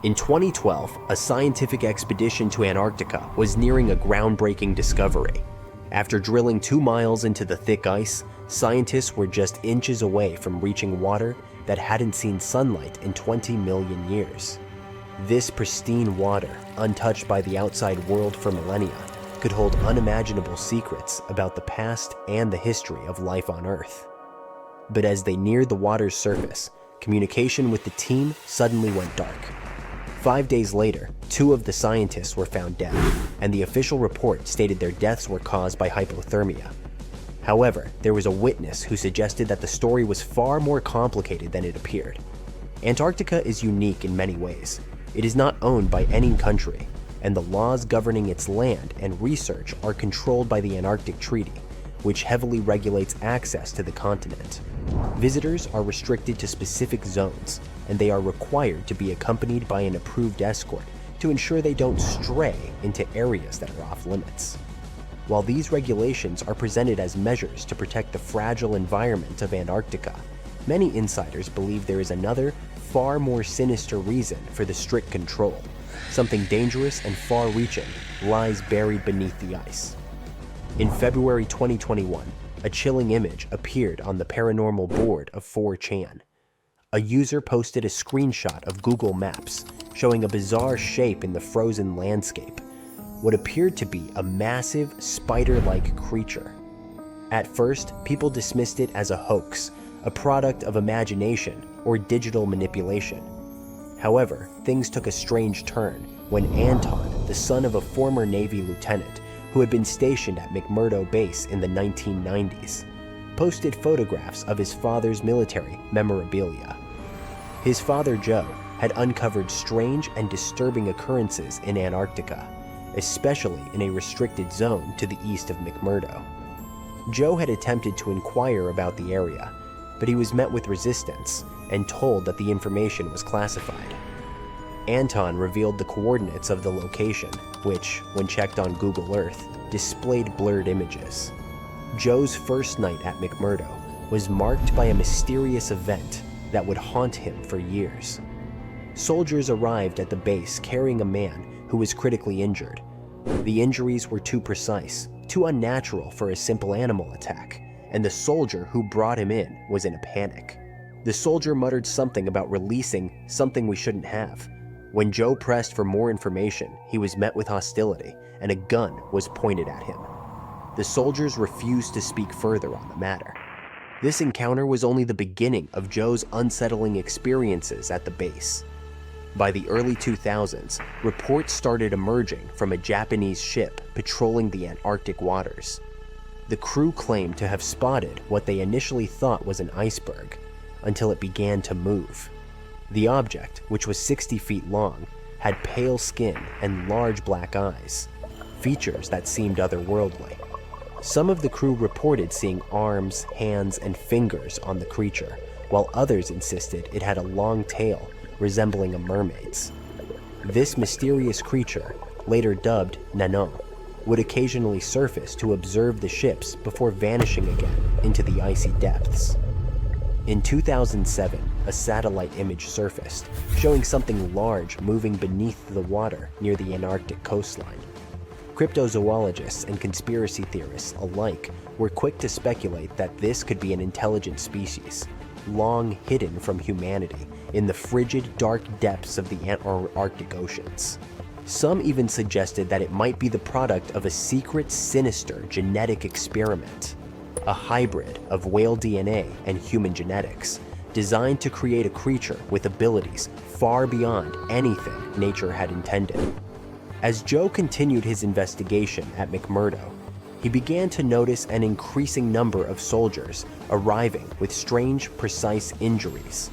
In 2012, a scientific expedition to Antarctica was nearing a groundbreaking discovery. After drilling 2 miles into the thick ice, scientists were just inches away from reaching water that hadn't seen sunlight in 20 million years. This pristine water, untouched by the outside world for millennia, could hold unimaginable secrets about the past and the history of life on Earth. But as they neared the water's surface, communication with the team suddenly went dark. 5 days later, 2 of the scientists were found dead, and the official report stated their deaths were caused by hypothermia. However, there was a witness who suggested that the story was far more complicated than it appeared. Antarctica is unique in many ways. It is not owned by any country, and the laws governing its land and research are controlled by the Antarctic Treaty, which heavily regulates access to the continent. Visitors are restricted to specific zones, and they are required to be accompanied by an approved escort to ensure they don't stray into areas that are off limits. While these regulations are presented as measures to protect the fragile environment of Antarctica, many insiders believe there is another, far more sinister reason for the strict control. Something dangerous and far-reaching lies buried beneath the ice. In February 2021, a chilling image appeared on the paranormal board of 4chan. A user posted a screenshot of Google Maps showing a bizarre shape in the frozen landscape, what appeared to be a massive spider-like creature. At first, people dismissed it as a hoax, a product of imagination or digital manipulation. However, things took a strange turn when Anton, the son of a former Navy lieutenant who had been stationed at McMurdo Base in the 1990s, posted photographs of his father's military memorabilia. His father, Joe, had uncovered strange and disturbing occurrences in Antarctica, especially in a restricted zone to the east of McMurdo. Joe had attempted to inquire about the area, but he was met with resistance and told that the information was classified. Anton revealed the coordinates of the location, which, when checked on Google Earth, displayed blurred images. Joe's first night at McMurdo was marked by a mysterious event that would haunt him for years. Soldiers arrived at the base carrying a man who was critically injured. The injuries were too precise, too unnatural for a simple animal attack, and the soldier who brought him in was in a panic. The soldier muttered something about releasing something we shouldn't have. When Joe pressed for more information, he was met with hostility, and a gun was pointed at him. The soldiers refused to speak further on the matter. This encounter was only the beginning of Joe's unsettling experiences at the base. By the early 2000s, reports started emerging from a Japanese ship patrolling the Antarctic waters. The crew claimed to have spotted what they initially thought was an iceberg, until it began to move. The object, which was 60 feet long, had pale skin and large black eyes, features that seemed otherworldly. Some of the crew reported seeing arms, hands, and fingers on the creature, while others insisted it had a long tail resembling a mermaid's. This mysterious creature, later dubbed Nanon, would occasionally surface to observe the ships before vanishing again into the icy depths. In 2007, a satellite image surfaced, showing something large moving beneath the water near the Antarctic coastline. Cryptozoologists and conspiracy theorists alike were quick to speculate that this could be an intelligent species, long hidden from humanity in the frigid, dark depths of the Arctic oceans. Some even suggested that it might be the product of a secret, sinister genetic experiment, a hybrid of whale DNA and human genetics, designed to create a creature with abilities far beyond anything nature had intended. As Joe continued his investigation at McMurdo, he began to notice an increasing number of soldiers arriving with strange, precise injuries.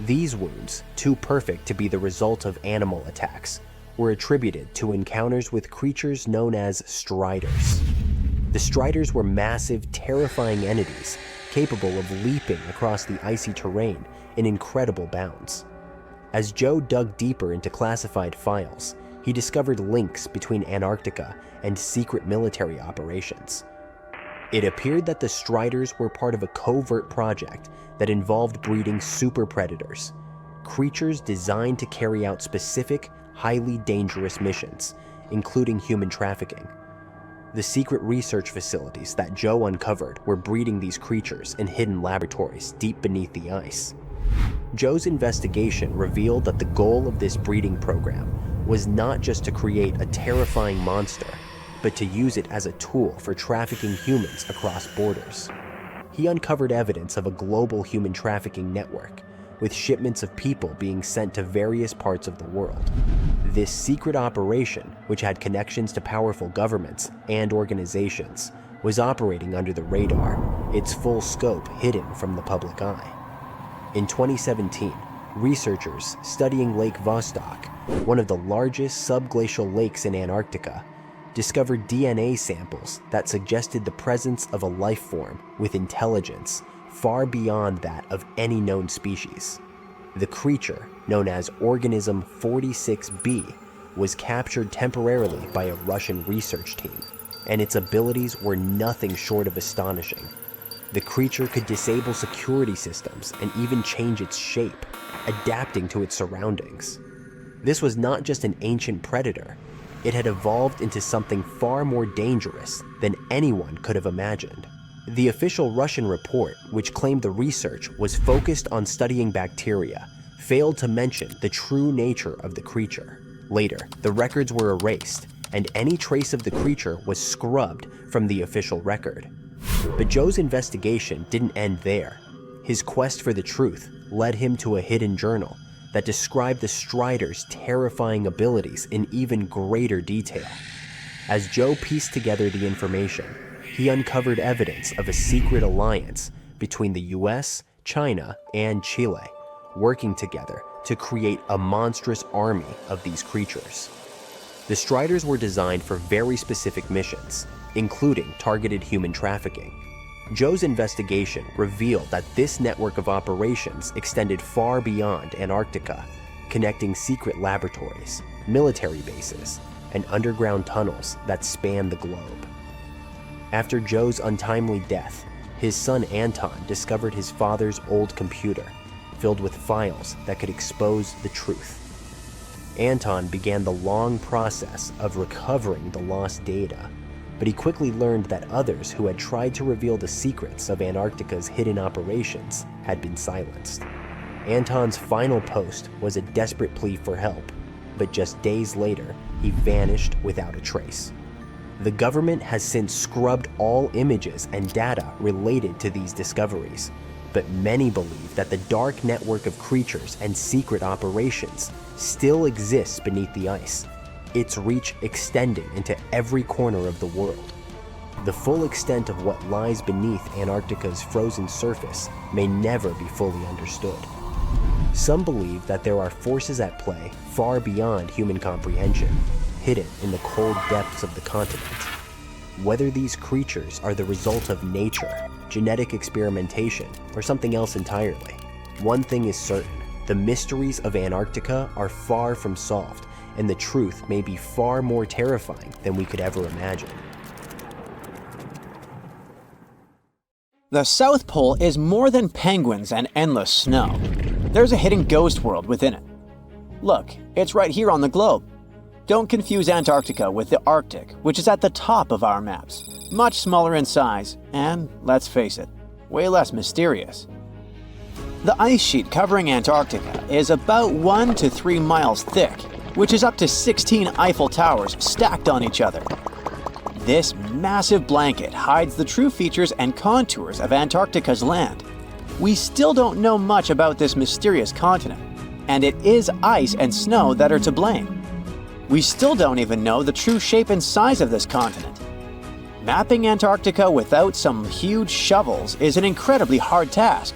These wounds, too perfect to be the result of animal attacks, were attributed to encounters with creatures known as striders. The striders were massive, terrifying entities capable of leaping across the icy terrain in incredible bounds. As Joe dug deeper into classified files, he discovered links between Antarctica and secret military operations. It appeared that the striders were part of a covert project that involved breeding super predators, creatures designed to carry out specific, highly dangerous missions, including human trafficking. The secret research facilities that Joe uncovered were breeding these creatures in hidden laboratories deep beneath the ice. Joe's investigation revealed that the goal of this breeding program was not just to create a terrifying monster, but to use it as a tool for trafficking humans across borders. He uncovered evidence of a global human trafficking network, with shipments of people being sent to various parts of the world. This secret operation, which had connections to powerful governments and organizations, was operating under the radar, its full scope hidden from the public eye. In 2017, researchers studying Lake Vostok, one of the largest subglacial lakes in Antarctica, discovered DNA samples that suggested the presence of a life form with intelligence far beyond that of any known species. The creature, known as Organism 46b, was captured temporarily by a Russian research team, and its abilities were nothing short of astonishing. The creature could disable security systems and even change its shape, adapting to its surroundings. This was not just an ancient predator. It had evolved into something far more dangerous than anyone could have imagined. The official Russian report, which claimed the research was focused on studying bacteria, failed to mention the true nature of the creature. Later, the records were erased, and any trace of the creature was scrubbed from the official record. But Joe's investigation didn't end there. His quest for the truth led him to a hidden journal that described the Strider's terrifying abilities in even greater detail. As Joe pieced together the information, he uncovered evidence of a secret alliance between the US, China, and Chile, working together to create a monstrous army of these creatures. The Striders were designed for very specific missions, including targeted human trafficking. Joe's investigation revealed that this network of operations extended far beyond Antarctica, connecting secret laboratories, military bases, and underground tunnels that span the globe. After Joe's untimely death, his son Anton discovered his father's old computer, filled with files that could expose the truth. Anton began the long process of recovering the lost data, but he quickly learned that others who had tried to reveal the secrets of Antarctica's hidden operations had been silenced. Anton's final post was a desperate plea for help, but just days later, he vanished without a trace. The government has since scrubbed all images and data related to these discoveries, but many believe that the dark network of creatures and secret operations still exists beneath the ice, its reach extending into every corner of the world. The full extent of what lies beneath Antarctica's frozen surface may never be fully understood. Some believe that there are forces at play far beyond human comprehension, hidden in the cold depths of the continent. Whether these creatures are the result of nature, genetic experimentation, or something else entirely, one thing is certain: the mysteries of Antarctica are far from solved, and the truth may be far more terrifying than we could ever imagine. The South Pole is more than penguins and endless snow. There's a hidden ghost world within it. Look, it's right here on the globe. Don't confuse Antarctica with the Arctic, which is at the top of our maps. Much smaller in size, and, let's face it, way less mysterious. The ice sheet covering Antarctica is about 1 to 3 miles thick, which is up to 16 Eiffel Towers stacked on each other. This massive blanket hides the true features and contours of Antarctica's land. We still don't know much about this mysterious continent, and it is ice and snow that are to blame. We still don't even know the true shape and size of this continent. Mapping Antarctica without some huge shovels is an incredibly hard task.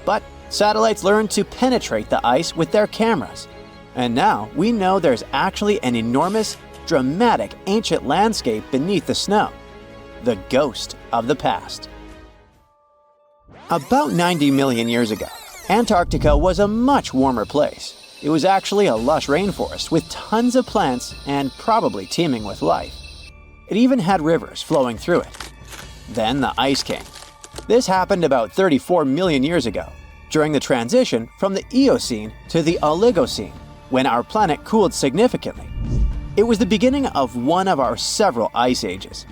But satellites learned to penetrate the ice with their cameras. And now we know there's actually an enormous, dramatic ancient landscape beneath the snow. The ghost of the past. About 90 million years ago, Antarctica was a much warmer place. It was actually a lush rainforest with tons of plants and probably teeming with life. It even had rivers flowing through it. Then the ice came. This happened about 34 million years ago. during the transition from the Eocene to the Oligocene, when our planet cooled significantly. It was the beginning of one of our several ice ages.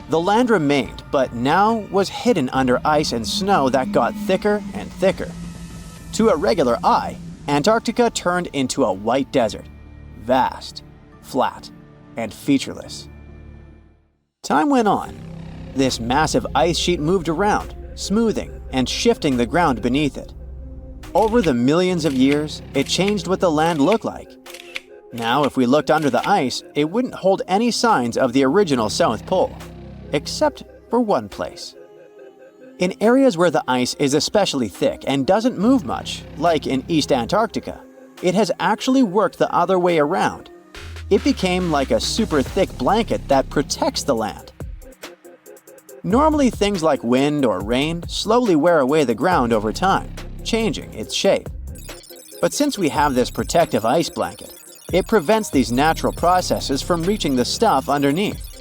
The land remained, but now was hidden under ice and snow that got thicker and thicker. To a regular eye, Antarctica turned into a white desert, vast, flat, and featureless. Time went on. This massive ice sheet moved around, smoothing and shifting the ground beneath it. Over the millions of years, it changed what the land looked like. Now, if we looked under the ice, it wouldn't hold any signs of the original South Pole, except for one place. In areas where the ice is especially thick and doesn't move much, like in East Antarctica, it has actually worked the other way around. It became like a super thick blanket that protects the land. Normally, things like wind or rain slowly wear away the ground over time, changing its shape. But since we have this protective ice blanket, it prevents these natural processes from reaching the stuff underneath.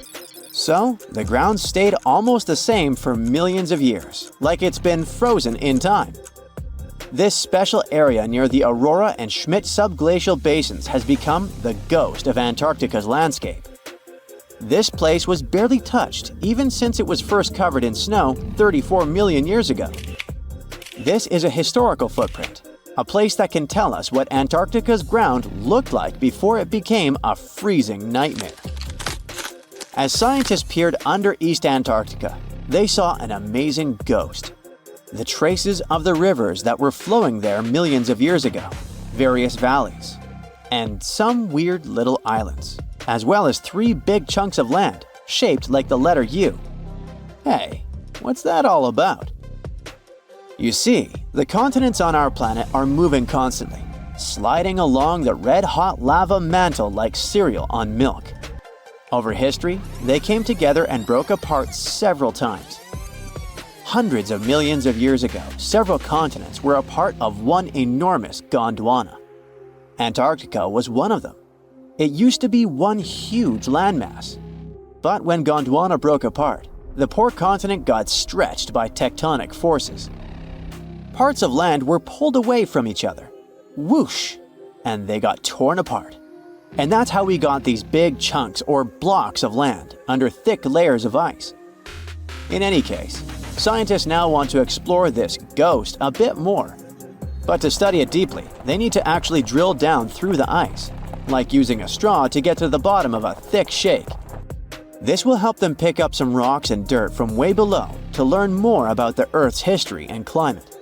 So, the ground stayed almost the same for millions of years, like it's been frozen in time. This special area near the Aurora and Schmidt subglacial basins has become the ghost of Antarctica's landscape. This place was barely touched even since it was first covered in snow 34 million years ago. This is a historical footprint, a place that can tell us what Antarctica's ground looked like before it became a freezing nightmare. As scientists peered under East Antarctica, they saw an amazing ghost. The traces of the rivers that were flowing there millions of years ago, various valleys, and some weird little islands, as well as 3 big chunks of land shaped like the letter U. Hey, what's that all about? You see, the continents on our planet are moving constantly, sliding along the red-hot lava mantle like cereal on milk. Over history, they came together and broke apart several times. Hundreds of millions of years ago, several continents were a part of one enormous Gondwana. Antarctica was one of them. It used to be one huge landmass. But when Gondwana broke apart, the poor continent got stretched by tectonic forces. Parts of land were pulled away from each other. Whoosh! And they got torn apart. And that's how we got these big chunks or blocks of land under thick layers of ice. In any case, scientists now want to explore this ghost a bit more. But to study it deeply, they need to actually drill down through the ice, like using a straw to get to the bottom of a thick shake. This will help them pick up some rocks and dirt from way below to learn more about the Earth's history and climate.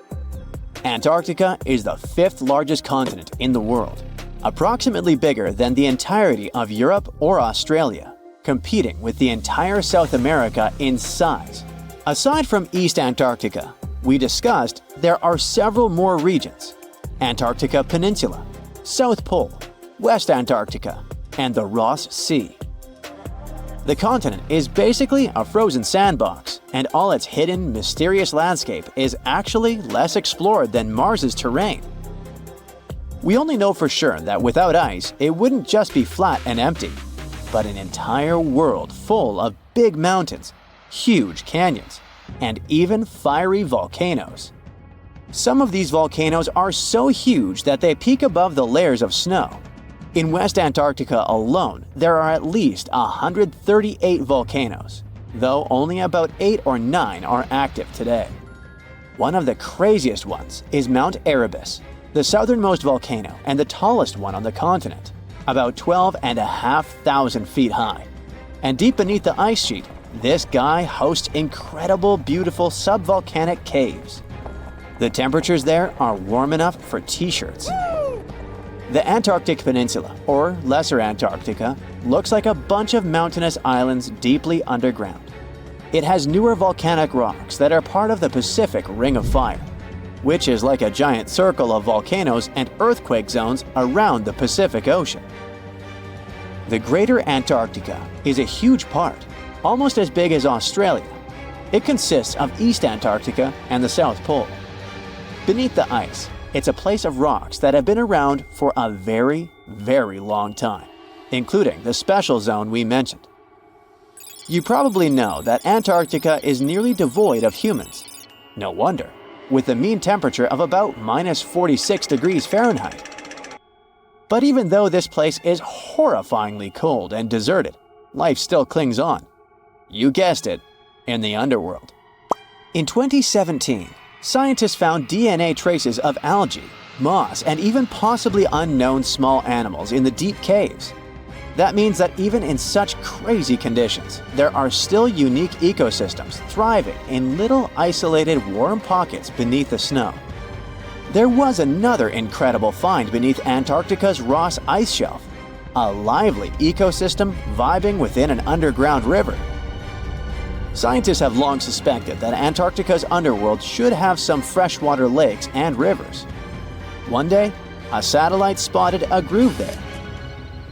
Antarctica is the 5th largest continent in the world, approximately bigger than the entirety of Europe or Australia, competing with the entire South America in size. Aside from East Antarctica, we discussed there are several more regions: Antarctica Peninsula, South Pole, West Antarctica, and the Ross Sea. The continent is basically a frozen sandbox, and all its hidden, mysterious landscape is actually less explored than Mars's terrain. We only know for sure that without ice, it wouldn't just be flat and empty, but an entire world full of big mountains, huge canyons, and even fiery volcanoes. Some of these volcanoes are so huge that they peak above the layers of snow. In West Antarctica alone, there are at least 138 volcanoes, though only about 8 or 9 are active today. One of the craziest ones is Mount Erebus, the southernmost volcano and the tallest one on the continent, about 12,500 feet high. And deep beneath the ice sheet, this guy hosts incredible, beautiful subvolcanic caves. The temperatures there are warm enough for t-shirts. The Antarctic Peninsula, or Lesser Antarctica, looks like a bunch of mountainous islands deeply underground. It has newer volcanic rocks that are part of the Pacific Ring of Fire, which is like a giant circle of volcanoes and earthquake zones around the Pacific Ocean. The Greater Antarctica is a huge part, almost as big as Australia. It consists of East Antarctica and the South Pole. Beneath the ice, it's a place of rocks that have been around for a very, very long time, including the special zone we mentioned. You probably know that Antarctica is nearly devoid of humans. No wonder. with a mean temperature of about -46 degrees Fahrenheit. But even though this place is horrifyingly cold and deserted, life still clings on. You guessed it, in the underworld. In 2017, scientists found DNA traces of algae, moss, and even possibly unknown small animals in the deep caves. That means that even in such crazy conditions, there are still unique ecosystems thriving in little isolated warm pockets beneath the snow. There was another incredible find beneath Antarctica's Ross Ice Shelf, a lively ecosystem vibing within an underground river. Scientists have long suspected that Antarctica's underworld should have some freshwater lakes and rivers. One day, a satellite spotted a groove there.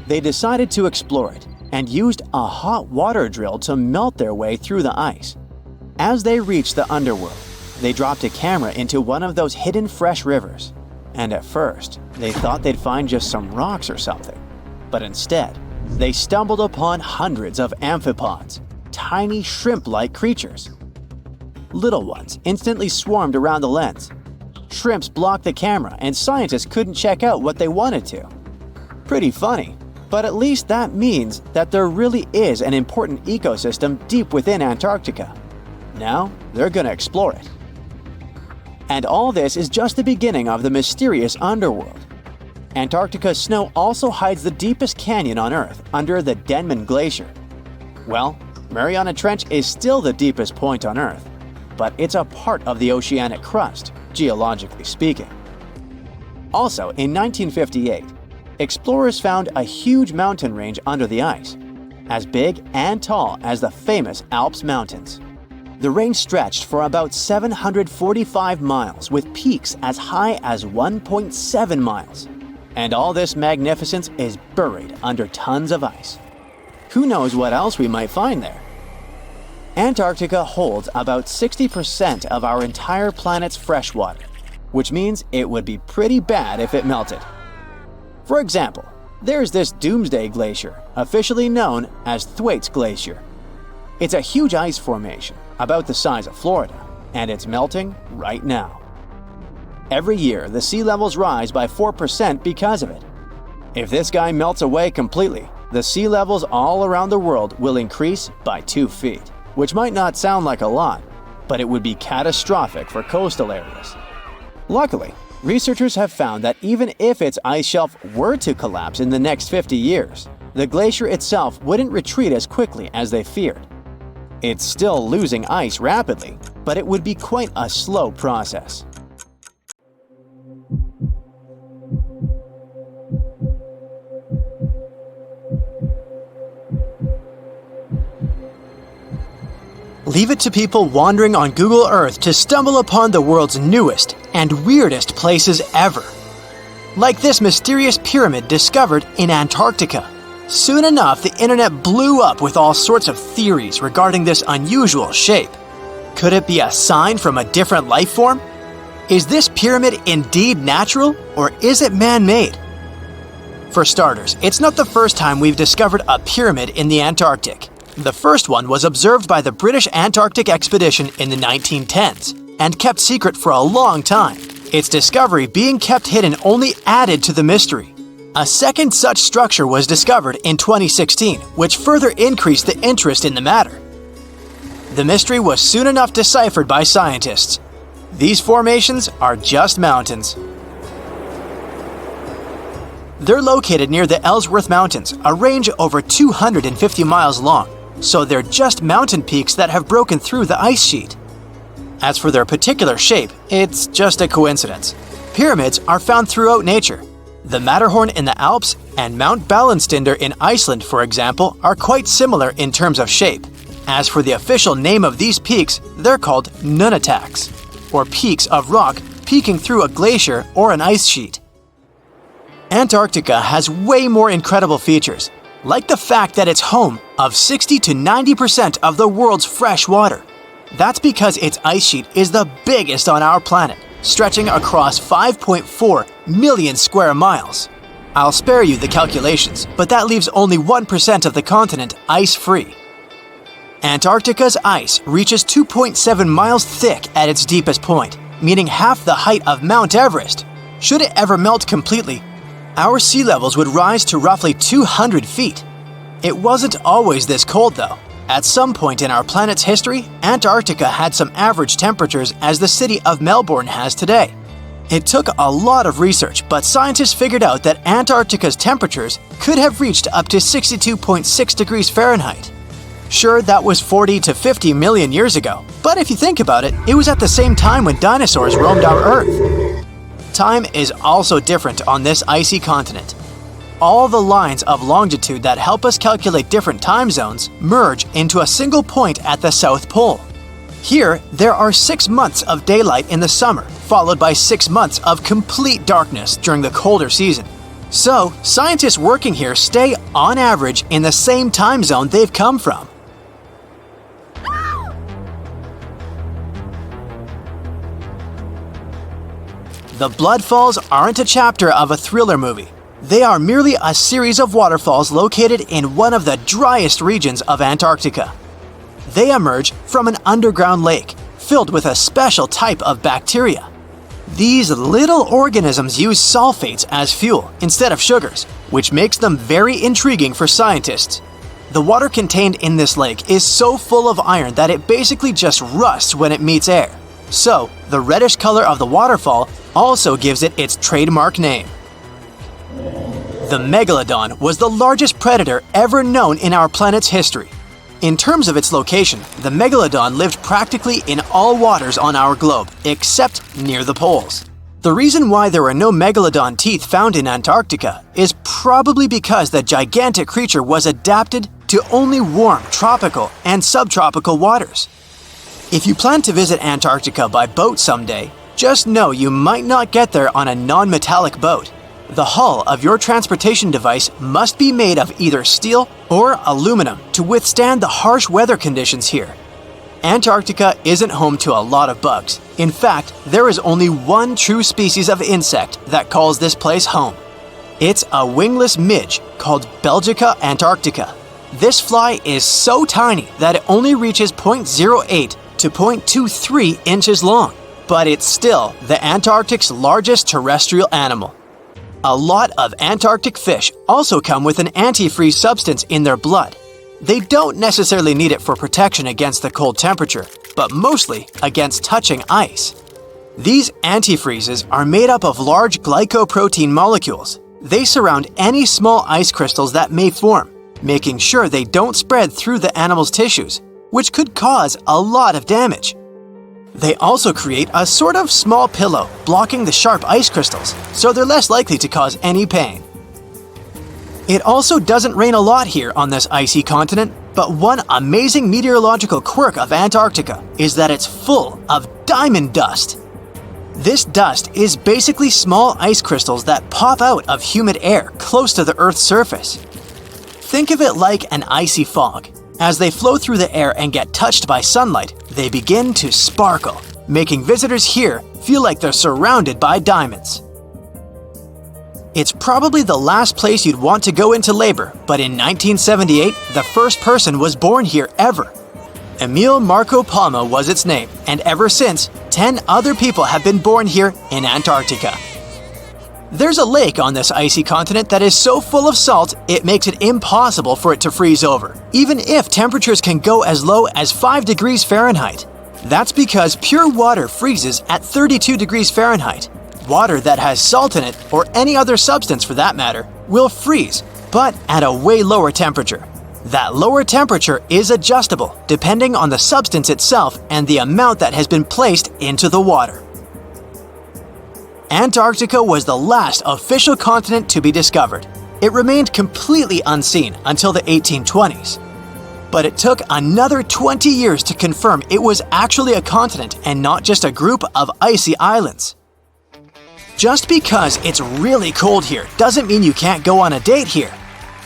They decided to explore it and used a hot water drill to melt their way through the ice. As they reached the underworld, they dropped a camera into one of those hidden fresh rivers. And at first, they thought they'd find just some rocks or something. But instead, they stumbled upon hundreds of amphipods, tiny shrimp-like creatures. Little ones instantly swarmed around the lens. Shrimps blocked the camera and scientists couldn't check out what they wanted to. Pretty funny, but at least that means that there really is an important ecosystem deep within Antarctica. Now, they're gonna explore it. And all this is just the beginning of the mysterious underworld. Antarctica's snow also hides the deepest canyon on Earth under the Denman Glacier. Well, Mariana Trench is still the deepest point on Earth, but it's a part of the oceanic crust, geologically speaking. Also, in 1958, explorers found a huge mountain range under the ice, as big and tall as the famous Alps Mountains. The range stretched for about 745 miles with peaks as high as 1.7 miles. And all this magnificence is buried under tons of ice. Who knows what else we might find there? Antarctica holds about 60% of our entire planet's fresh water, which means it would be pretty bad if it melted. For example, there's this Doomsday Glacier, officially known as Thwaites Glacier. It's a huge ice formation, about the size of Florida, and it's melting right now. Every year, the sea levels rise by 4% because of it. If this guy melts away completely, the sea levels all around the world will increase by 2 feet, which might not sound like a lot, but it would be catastrophic for coastal areas. Luckily, researchers have found that even if its ice shelf were to collapse in the next 50 years, the glacier itself wouldn't retreat as quickly as they feared. It's still losing ice rapidly, but it would be quite a slow process. Leave it to people wandering on Google Earth to stumble upon the world's newest and weirdest places ever. Like this mysterious pyramid discovered in Antarctica. Soon enough, the internet blew up with all sorts of theories regarding this unusual shape. Could it be a sign from a different life form? Is this pyramid indeed natural, or is it man-made? For starters, it's not the first time we've discovered a pyramid in the Antarctic. The first one was observed by the British Antarctic expedition in the 1910s and kept secret for a long time. Its discovery being kept hidden only added to the mystery. A second such structure was discovered in 2016, which further increased the interest in the matter. The mystery was soon enough deciphered by scientists. These formations are just mountains. They're located near the Ellsworth Mountains, a range over 250 miles long, so they're just mountain peaks that have broken through the ice sheet. As for their particular shape, it's just a coincidence. Pyramids are found throughout nature. The Matterhorn in the Alps and Mount Ballenstinder in Iceland, for example, are quite similar in terms of shape. As for the official name of these peaks, they're called nunataks, or peaks of rock peeking through a glacier or an ice sheet. Antarctica has way more incredible features, like the fact that it's home of 60 to 90% of the world's fresh water. That's because its ice sheet is the biggest on our planet, stretching across 5.4 million square miles. I'll spare you the calculations, but that leaves only 1% of the continent ice-free. Antarctica's ice reaches 2.7 miles thick at its deepest point, meaning half the height of Mount Everest. Should it ever melt completely, our sea levels would rise to roughly 200 feet. It wasn't always this cold though. At some point in our planet's history, Antarctica had some average temperatures as the city of Melbourne has today. It took a lot of research, but scientists figured out that Antarctica's temperatures could have reached up to 62.6 degrees Fahrenheit. Sure, that was 40 to 50 million years ago, but if you think about it, it was at the same time when dinosaurs roamed our Earth. Time is also different on this icy continent. All the lines of longitude that help us calculate different time zones merge into a single point at the South Pole. Here, there are 6 months of daylight in the summer, followed by 6 months of complete darkness during the colder season. So, scientists working here stay, on average, in the same time zone they've come from. The Blood Falls aren't a chapter of a thriller movie. They are merely a series of waterfalls located in one of the driest regions of Antarctica. They emerge from an underground lake filled with a special type of bacteria. These little organisms use sulfates as fuel instead of sugars, which makes them very intriguing for scientists. The water contained in this lake is so full of iron that it basically just rusts when it meets air. So, the reddish color of the waterfall also gives it its trademark name. The megalodon was the largest predator ever known in our planet's history. In terms of its location, the megalodon lived practically in all waters on our globe, except near the poles. The reason why there are no megalodon teeth found in Antarctica is probably because the gigantic creature was adapted to only warm tropical and subtropical waters. If you plan to visit Antarctica by boat someday, just know you might not get there on a non-metallic boat. The hull of your transportation device must be made of either steel or aluminum to withstand the harsh weather conditions here. Antarctica isn't home to a lot of bugs. In fact, there is only one true species of insect that calls this place home. It's a wingless midge called Belgica antarctica. This fly is so tiny that it only reaches 0.08 to 0.23 inches long, but it's still the Antarctic's largest terrestrial animal. A lot of Antarctic fish also come with an antifreeze substance in their blood. They don't necessarily need it for protection against the cold temperature, but mostly against touching ice. These antifreezes are made up of large glycoprotein molecules. They surround any small ice crystals that may form, making sure they don't spread through the animal's tissues, which could cause a lot of damage. They also create a sort of small pillow blocking the sharp ice crystals, so they're less likely to cause any pain. It also doesn't rain a lot here on this icy continent, but one amazing meteorological quirk of Antarctica is that it's full of diamond dust. This dust is basically small ice crystals that pop out of humid air close to the Earth's surface. Think of it like an icy fog. As they flow through the air and get touched by sunlight, they begin to sparkle, making visitors here feel like they're surrounded by diamonds. It's probably the last place you'd want to go into labor, but in 1978, the first person was born here ever. Emil Marco Palma was its name, and ever since, 10 other people have been born here in Antarctica. There's a lake on this icy continent that is so full of salt, it makes it impossible for it to freeze over, even if temperatures can go as low as 5 degrees Fahrenheit. That's because pure water freezes at 32 degrees Fahrenheit. Water that has salt in it, or any other substance for that matter, will freeze, but at a way lower temperature. That lower temperature is adjustable depending on the substance itself and the amount that has been placed into the water. Antarctica was the last official continent to be discovered. It remained completely unseen until the 1820s. But it took another 20 years to confirm it was actually a continent and not just a group of icy islands. Just because it's really cold here doesn't mean you can't go on a date here.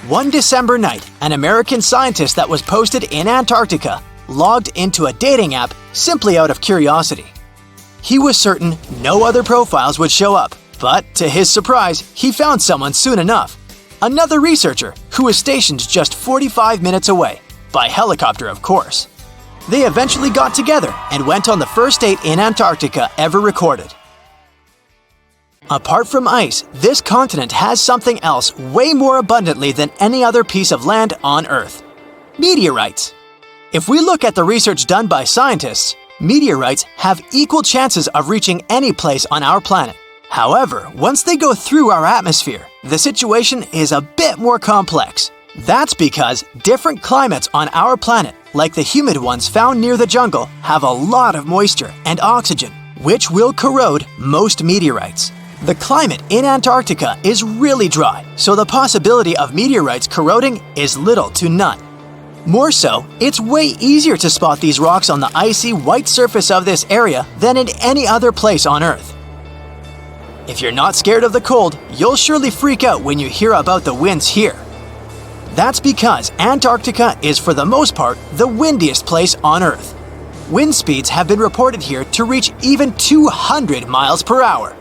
One December night, an American scientist that was posted in Antarctica logged into a dating app simply out of curiosity. He was certain no other profiles would show up, but to his surprise, he found someone soon enough. Another researcher who was stationed just 45 minutes away, by helicopter of course. They eventually got together and went on the first date in Antarctica ever recorded. Apart from ice, this continent has something else way more abundantly than any other piece of land on Earth: meteorites. If we look at the research done by scientists, meteorites have equal chances of reaching any place on our planet. However, once they go through our atmosphere, the situation is a bit more complex. That's because different climates on our planet, like the humid ones found near the jungle, have a lot of moisture and oxygen, which will corrode most meteorites. The climate in Antarctica is really dry, so the possibility of meteorites corroding is little to none. More so, it's way easier to spot these rocks on the icy white surface of this area than in any other place on Earth. If you're not scared of the cold, you'll surely freak out when you hear about the winds here. That's because Antarctica is for the most part the windiest place on Earth. Wind speeds have been reported here to reach even 200 miles per hour.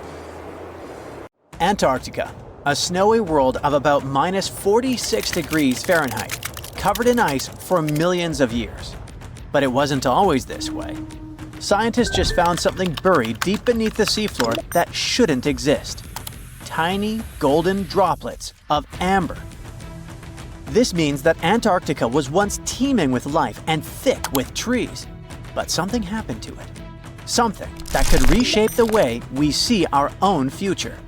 Antarctica, a snowy world of about minus 46 degrees Fahrenheit, covered in ice for millions of years. But it wasn't always this way. Scientists just found something buried deep beneath the seafloor that shouldn't exist. Tiny golden droplets of amber. This means that Antarctica was once teeming with life and thick with trees. But something happened to it. Something that could reshape the way we see our own future.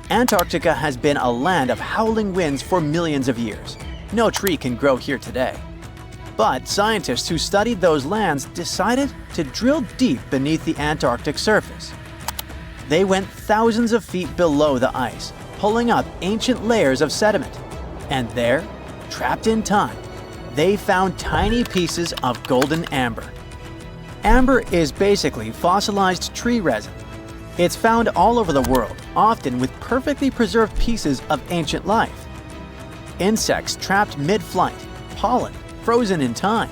Antarctica has been a land of howling winds for millions of years. No tree can grow here today. But scientists who studied those lands decided to drill deep beneath the Antarctic surface. They went thousands of feet below the ice, pulling up ancient layers of sediment. And there, trapped in time, they found tiny pieces of golden amber. Amber is basically fossilized tree resin. It's found all over the world, often with perfectly preserved pieces of ancient life. Insects trapped mid-flight, pollen frozen in time.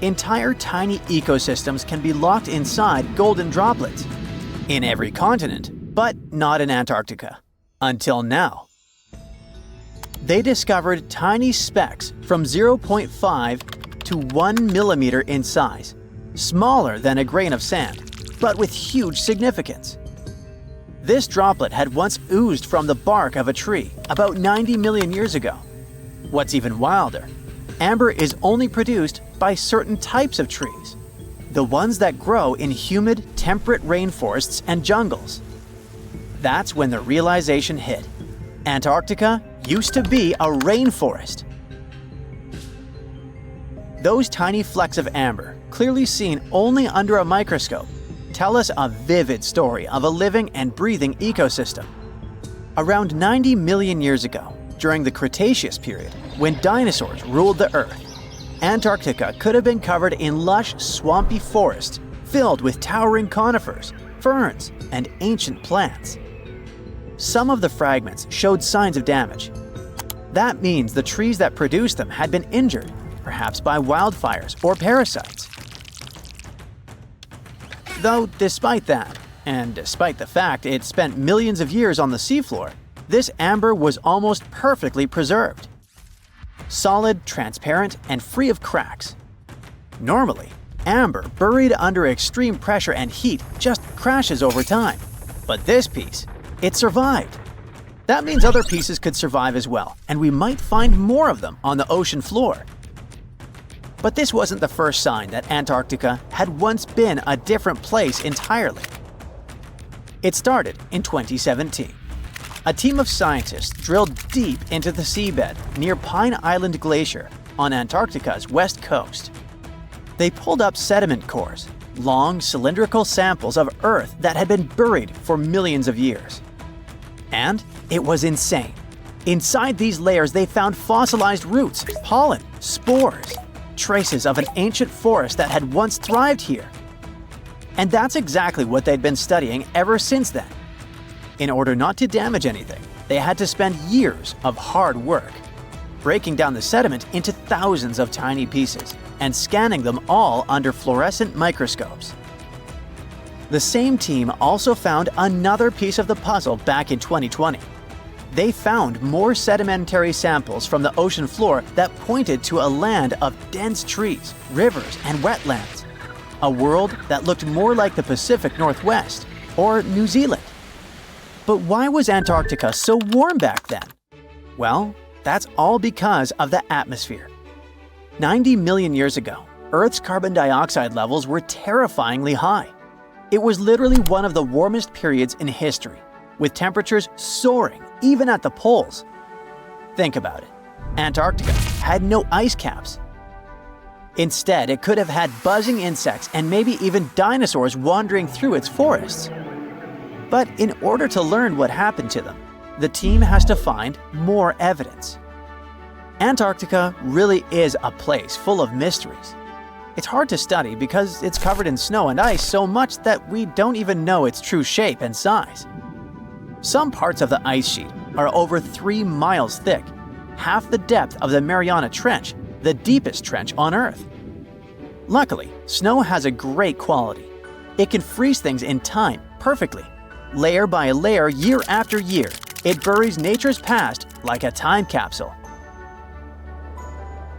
Entire tiny ecosystems can be locked inside golden droplets. In every continent, but not in Antarctica. Until now. They discovered tiny specks from 0.5 to 1 millimeter in size, smaller than a grain of sand, but with huge significance. This droplet had once oozed from the bark of a tree about 90 million years ago. What's even wilder, amber is only produced by certain types of trees, the ones that grow in humid, temperate rainforests and jungles. That's when the realization hit. Antarctica used to be a rainforest. Those tiny flecks of amber, clearly seen only under a microscope, tell us a vivid story of a living and breathing ecosystem. Around 90 million years ago, during the Cretaceous period, when dinosaurs ruled the Earth, Antarctica could have been covered in lush, swampy forests filled with towering conifers, ferns, and ancient plants. Some of the fragments showed signs of damage. That means the trees that produced them had been injured, perhaps by wildfires or parasites. Though despite that, and despite the fact it spent millions of years on the seafloor, this amber was almost perfectly preserved. Solid, transparent, and free of cracks. Normally, amber buried under extreme pressure and heat just crashes over time. But this piece, it survived. That means other pieces could survive as well, and we might find more of them on the ocean floor. But this wasn't the first sign that Antarctica had once been a different place entirely. It started in 2017. A team of scientists drilled deep into the seabed near Pine Island Glacier on Antarctica's west coast. They pulled up sediment cores, long cylindrical samples of Earth that had been buried for millions of years. And it was insane. Inside these layers they found fossilized roots, pollen, spores, traces of an ancient forest that had once thrived here. And that's exactly what they'd been studying ever since then. In order not to damage anything, they had to spend years of hard work, breaking down the sediment into thousands of tiny pieces and scanning them all under fluorescent microscopes. The same team also found another piece of the puzzle back in 2020. they found more sedimentary samples from the ocean floor that pointed to a land of dense trees, rivers, and wetlands. A world that looked more like the Pacific Northwest or New Zealand. But why was Antarctica so warm back then? Well, that's all because of the atmosphere. 90 million years ago, Earth's carbon dioxide levels were terrifyingly high. It was literally one of the warmest periods in history, with temperatures soaring even at the poles. Think about it. Antarctica had no ice caps. Instead, it could have had buzzing insects and maybe even dinosaurs wandering through its forests. But in order to learn what happened to them, the team has to find more evidence. Antarctica really is a place full of mysteries. It's hard to study because it's covered in snow and ice so much that we don't even know its true shape and size. Some parts of the ice sheet are over 3 miles thick, half the depth of the Mariana Trench, the deepest trench on Earth. Luckily, snow has a great quality. It can freeze things in time perfectly. Layer by layer, year after year, it buries nature's past like a time capsule.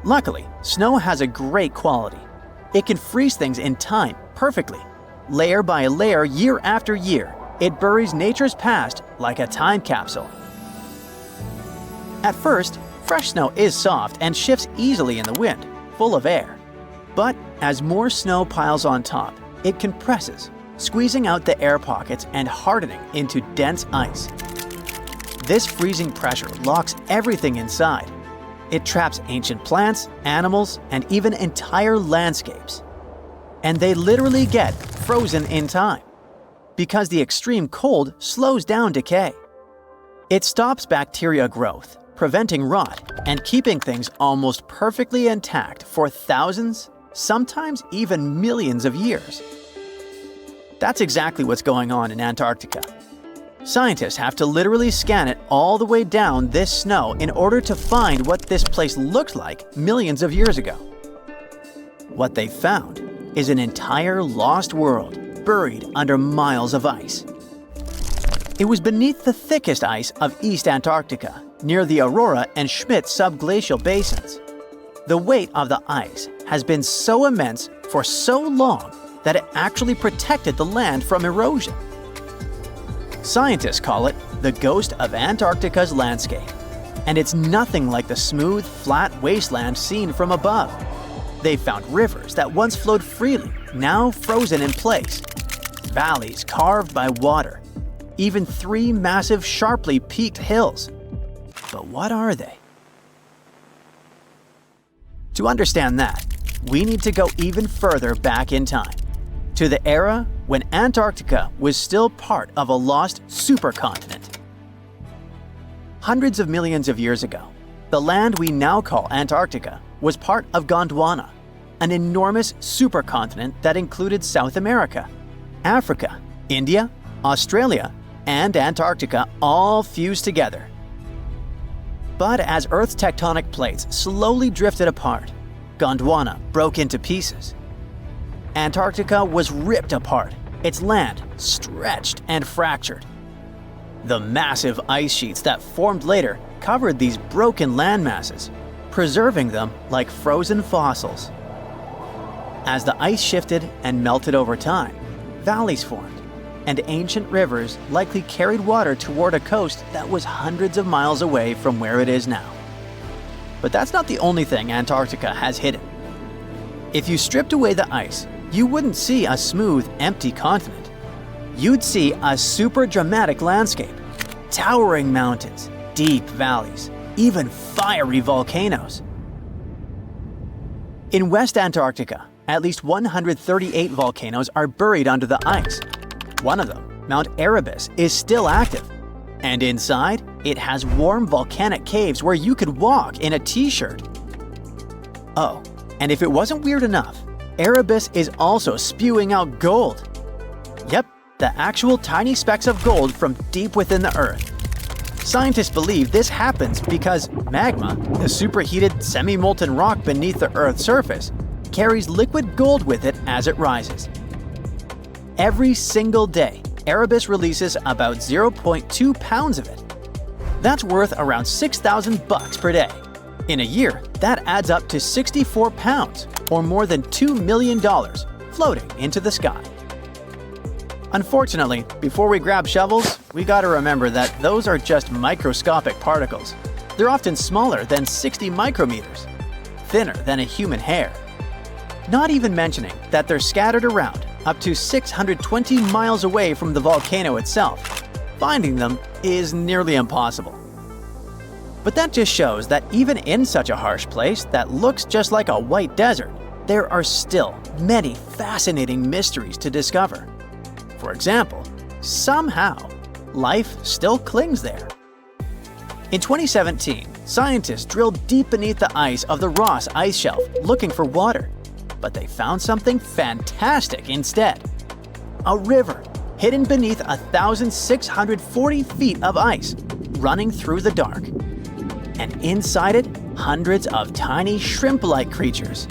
Luckily, snow has a great quality. It can freeze things in time perfectly. Layer by layer, year after year, it buries nature's past like a time capsule. At first, fresh snow is soft and shifts easily in the wind, full of air. But as more snow piles on top, it compresses, squeezing out the air pockets and hardening into dense ice. This freezing pressure locks everything inside. It traps ancient plants, animals, and even entire landscapes. And they literally get frozen in time, because the extreme cold slows down decay. It stops bacteria growth, preventing rot, and keeping things almost perfectly intact for thousands, sometimes even millions of years. That's exactly what's going on in Antarctica. Scientists have to literally scan it all the way down this snow in order to find what this place looked like millions of years ago. What they found is an entire lost world buried under miles of ice. It was beneath the thickest ice of East Antarctica, near the Aurora and Schmidt subglacial basins. The weight of the ice has been so immense for so long that it actually protected the land from erosion. Scientists call it the ghost of Antarctica's landscape, and it's nothing like the smooth, flat wasteland seen from above. They found rivers that once flowed freely, now frozen in place, valleys carved by water, even 3 massive, sharply peaked hills. But what are they? To understand that, we need to go even further back in time, to the era when Antarctica was still part of a lost supercontinent. Hundreds of millions of years ago, the land we now call Antarctica was part of Gondwana, an enormous supercontinent that included South America, Africa, India, Australia, and Antarctica all fused together. But as Earth's tectonic plates slowly drifted apart, Gondwana broke into pieces. Antarctica was ripped apart, its land stretched and fractured. The massive ice sheets that formed later covered these broken landmasses, preserving them like frozen fossils. As the ice shifted and melted over time, valleys formed, and ancient rivers likely carried water toward a coast that was hundreds of miles away from where it is now. But that's not the only thing Antarctica has hidden. If you stripped away the ice, you wouldn't see a smooth, empty continent. You'd see a super dramatic landscape, towering mountains, deep valleys, even fiery volcanoes. In West Antarctica, at least 138 volcanoes are buried under the ice. One of them, Mount Erebus, is still active. And inside, it has warm volcanic caves where you could walk in a t-shirt. Oh, and if it wasn't weird enough, Erebus is also spewing out gold. Yep, the actual tiny specks of gold from deep within the Earth. Scientists believe this happens because magma, the superheated semi-molten rock beneath the Earth's surface, carries liquid gold with it as it rises. Every single day, Erebus releases about 0.2 pounds of it. That's worth around $6,000 per day. In a year, that adds up to 64 pounds, or more than $2 million, floating into the sky. Unfortunately, before we grab shovels, we gotta remember that those are just microscopic particles. They're often smaller than 60 micrometers, thinner than a human hair. Not even mentioning that they're scattered around up to 620 miles away from the volcano itself. Finding them is nearly impossible. But that just shows that even in such a harsh place that looks just like a white desert, there are still many fascinating mysteries to discover. For example, somehow, life still clings there. In 2017, scientists drilled deep beneath the ice of the Ross Ice Shelf looking for water. But they found something fantastic instead. A river hidden beneath 1,640 feet of ice, running through the dark. And inside it, hundreds of tiny shrimp-like creatures.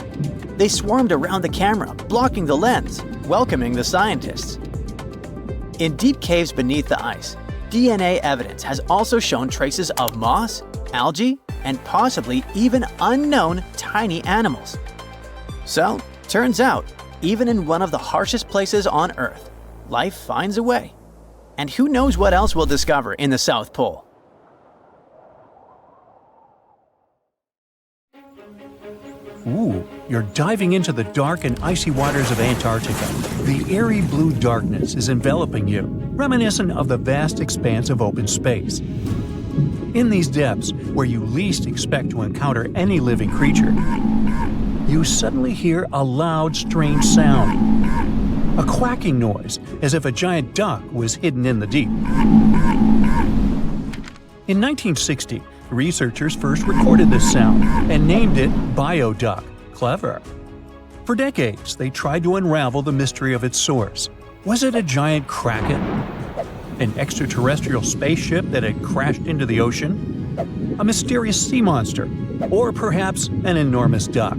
They swarmed around the camera, blocking the lens, welcoming the scientists. In deep caves beneath the ice, DNA evidence has also shown traces of moss, algae, and possibly even unknown tiny animals. So, turns out, even in one of the harshest places on Earth, life finds a way. And who knows what else we'll discover in the South Pole? Ooh, you're diving into the dark and icy waters of Antarctica. The airy blue darkness is enveloping you, reminiscent of the vast expanse of open space. In these depths, where you least expect to encounter any living creature, you suddenly hear a loud, strange sound. A quacking noise, as if a giant duck was hidden in the deep. In 1960, researchers first recorded this sound and named it bioduck. Clever. For decades, they tried to unravel the mystery of its source. Was it a giant kraken? An extraterrestrial spaceship that had crashed into the ocean? A mysterious sea monster? Or perhaps an enormous duck?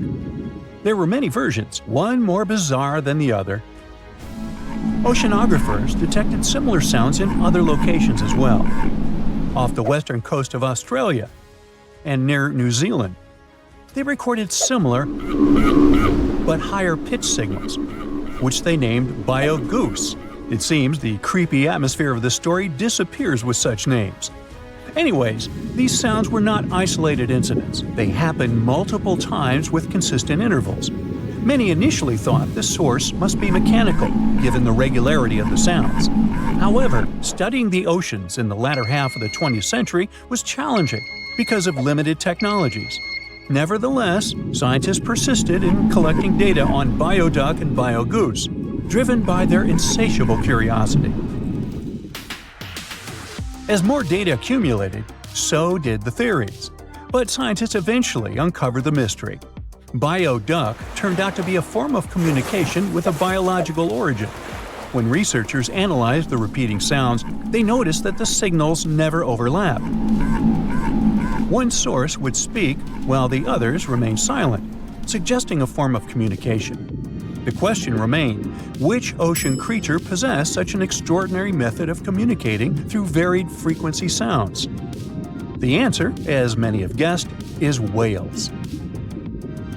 There were many versions, one more bizarre than the other. Oceanographers detected similar sounds in other locations as well. Off the western coast of Australia and near New Zealand, they recorded similar but higher pitch signals, which they named bio-goose. It seems the creepy atmosphere of the story disappears with such names. Anyways, these sounds were not isolated incidents. They happened multiple times with consistent intervals. Many initially thought the source must be mechanical, given the regularity of the sounds. However, studying the oceans in the latter half of the 20th century was challenging because of limited technologies. Nevertheless, scientists persisted in collecting data on bioduck and biogoose, driven by their insatiable curiosity. As more data accumulated, so did the theories. But scientists eventually uncovered the mystery. Bioduck turned out to be a form of communication with a biological origin. When researchers analyzed the repeating sounds, they noticed that the signals never overlapped. One source would speak while the others remained silent, suggesting a form of communication. The question remained, which ocean creature possessed such an extraordinary method of communicating through varied frequency sounds? The answer, as many have guessed, is whales.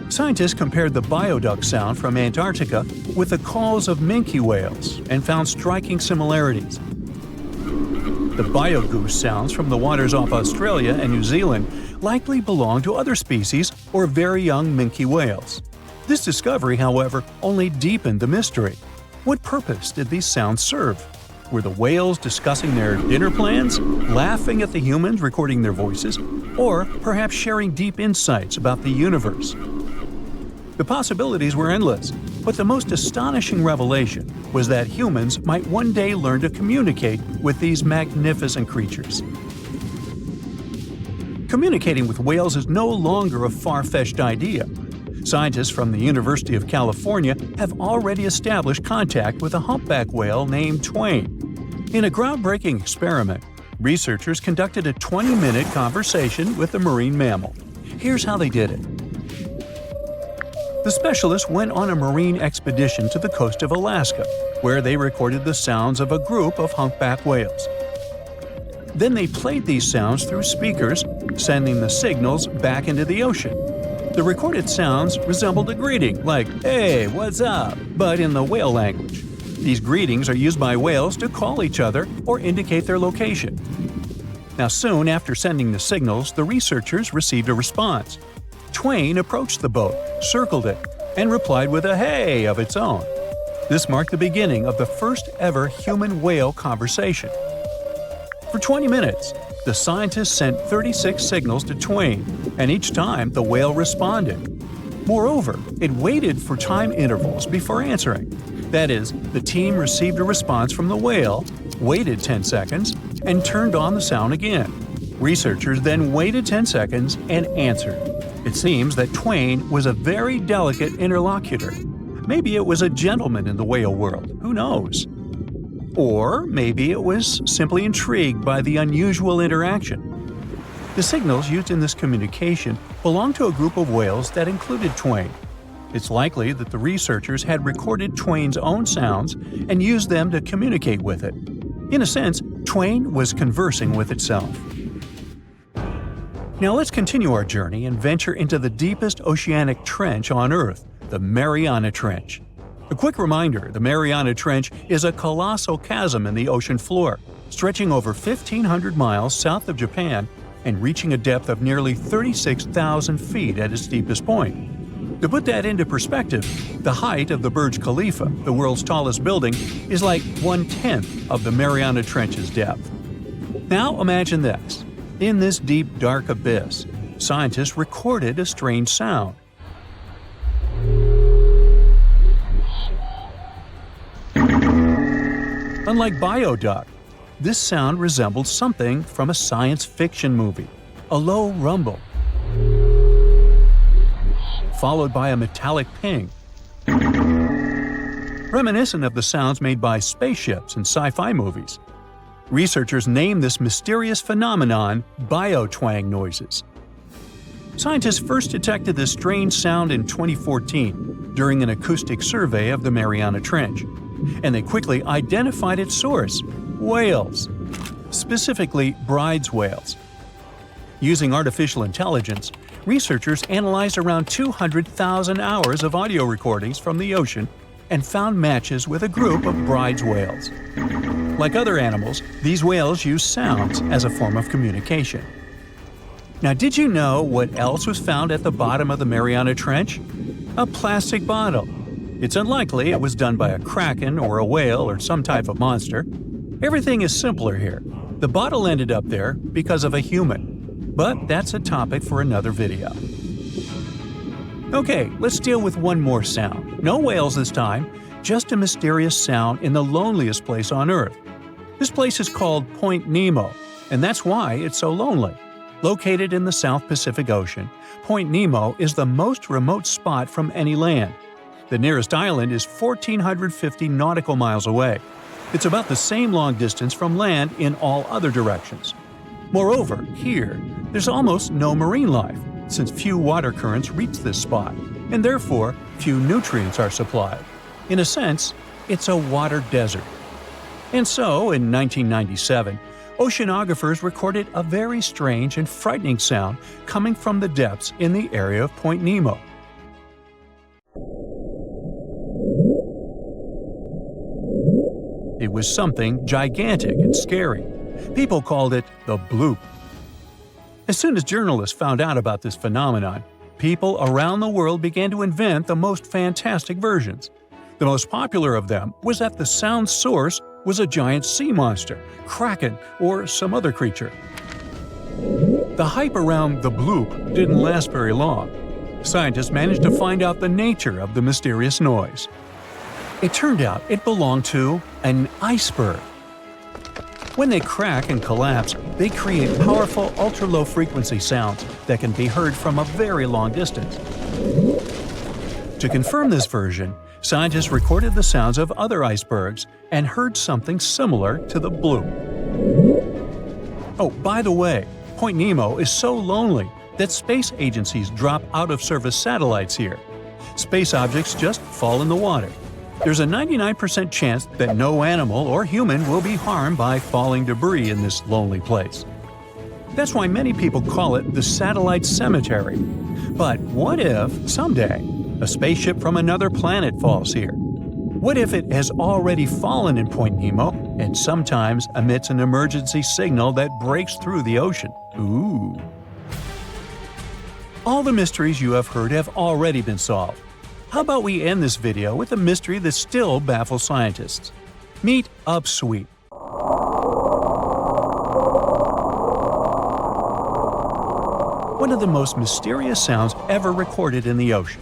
Scientists compared the bioduck sound from Antarctica with the calls of minke whales and found striking similarities. The biogoose sounds from the waters off Australia and New Zealand likely belong to other species or very young minke whales. This discovery, however, only deepened the mystery. What purpose did these sounds serve? Were the whales discussing their dinner plans, laughing at the humans recording their voices, or perhaps sharing deep insights about the universe? The possibilities were endless, but the most astonishing revelation was that humans might one day learn to communicate with these magnificent creatures. Communicating with whales is no longer a far-fetched idea. Scientists from the University of California have already established contact with a humpback whale named Twain. In a groundbreaking experiment, researchers conducted a 20-minute conversation with the marine mammal. Here's how they did it. The specialists went on a marine expedition to the coast of Alaska, where they recorded the sounds of a group of humpback whales. Then they played these sounds through speakers, sending the signals back into the ocean. The recorded sounds resembled a greeting, like, "Hey, what's up?" but in the whale language. These greetings are used by whales to call each other or indicate their location. Now, soon after sending the signals, the researchers received a response. Twain approached the boat, circled it, and replied with a "hey" of its own. This marked the beginning of the first ever human-whale conversation. For 20 minutes, the scientists sent 36 signals to Twain, and each time the whale responded. Moreover, it waited for time intervals before answering. That is, the team received a response from the whale, waited 10 seconds, and turned on the sound again. Researchers then waited 10 seconds and answered. It seems that Twain was a very delicate interlocutor. Maybe it was a gentleman in the whale world, who knows? Or maybe it was simply intrigued by the unusual interaction. The signals used in this communication belonged to a group of whales that included Twain. It's likely that the researchers had recorded Twain's own sounds and used them to communicate with it. In a sense, Twain was conversing with itself. Now let's continue our journey and venture into the deepest oceanic trench on Earth, the Mariana Trench. A quick reminder, the Mariana Trench is a colossal chasm in the ocean floor, stretching over 1,500 miles south of Japan and reaching a depth of nearly 36,000 feet at its deepest point. To put that into perspective, the height of the Burj Khalifa, the world's tallest building, is like 1/10 of the Mariana Trench's depth. Now imagine this. In this deep, dark abyss, scientists recorded a strange sound. Unlike bioduck, this sound resembled something from a science fiction movie, a low rumble, followed by a metallic ping. Reminiscent of the sounds made by spaceships in sci-fi movies. Researchers named this mysterious phenomenon biotwang noises. Scientists first detected this strange sound in 2014 during an acoustic survey of the Mariana Trench, and they quickly identified its source: whales, specifically Bride's whales. Using artificial intelligence, researchers analyzed around 200,000 hours of audio recordings from the ocean and found matches with a group of Bride's whales. Like other animals, these whales use sounds as a form of communication. Now, did you know what else was found at the bottom of the Mariana Trench? A plastic bottle. It's unlikely it was done by a kraken or a whale or some type of monster. Everything is simpler here. The bottle ended up there because of a human. But that's a topic for another video. Okay, let's deal with one more sound. No whales this time, just a mysterious sound in the loneliest place on Earth. This place is called Point Nemo, and that's why it's so lonely. Located in the South Pacific Ocean, Point Nemo is the most remote spot from any land. The nearest island is 1,450 nautical miles away. It's about the same long distance from land in all other directions. Moreover, here, there's almost no marine life, since few water currents reach this spot, and therefore few nutrients are supplied. In a sense, it's a water desert. And so, in 1997, oceanographers recorded a very strange and frightening sound coming from the depths in the area of Point Nemo. It was something gigantic and scary. People called it the bloop. As soon as journalists found out about this phenomenon, people around the world began to invent the most fantastic versions. The most popular of them was that the sound's source was a giant sea monster, kraken, or some other creature. The hype around the bloop didn't last very long. Scientists managed to find out the nature of the mysterious noise. It turned out it belonged to an iceberg. When they crack and collapse, they create powerful ultra-low frequency sounds that can be heard from a very long distance. To confirm this version, scientists recorded the sounds of other icebergs and heard something similar to the bloop. Oh, by the way, Point Nemo is so lonely that space agencies drop out-of-service satellites here. Space objects just fall in the water. there's a 99% chance that no animal or human will be harmed by falling debris in this lonely place. That's why many people call it the satellite cemetery. But what if, someday, a spaceship from another planet falls here? What if it has already fallen in Point Nemo and sometimes emits an emergency signal that breaks through the ocean? Ooh. All the mysteries you have heard have already been solved. How about we end this video with a mystery that still baffles scientists? Meet upsweep. One of the most mysterious sounds ever recorded in the ocean.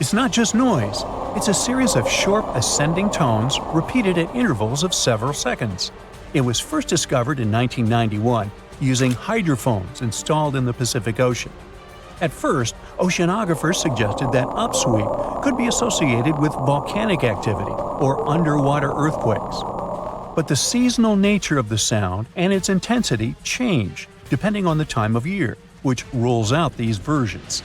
It's not just noise, it's a series of short ascending tones repeated at intervals of several seconds. It was first discovered in 1991 using hydrophones installed in the Pacific Ocean. At first, oceanographers suggested that upsweep could be associated with volcanic activity or underwater earthquakes. But the seasonal nature of the sound and its intensity change depending on the time of year, which rules out these versions.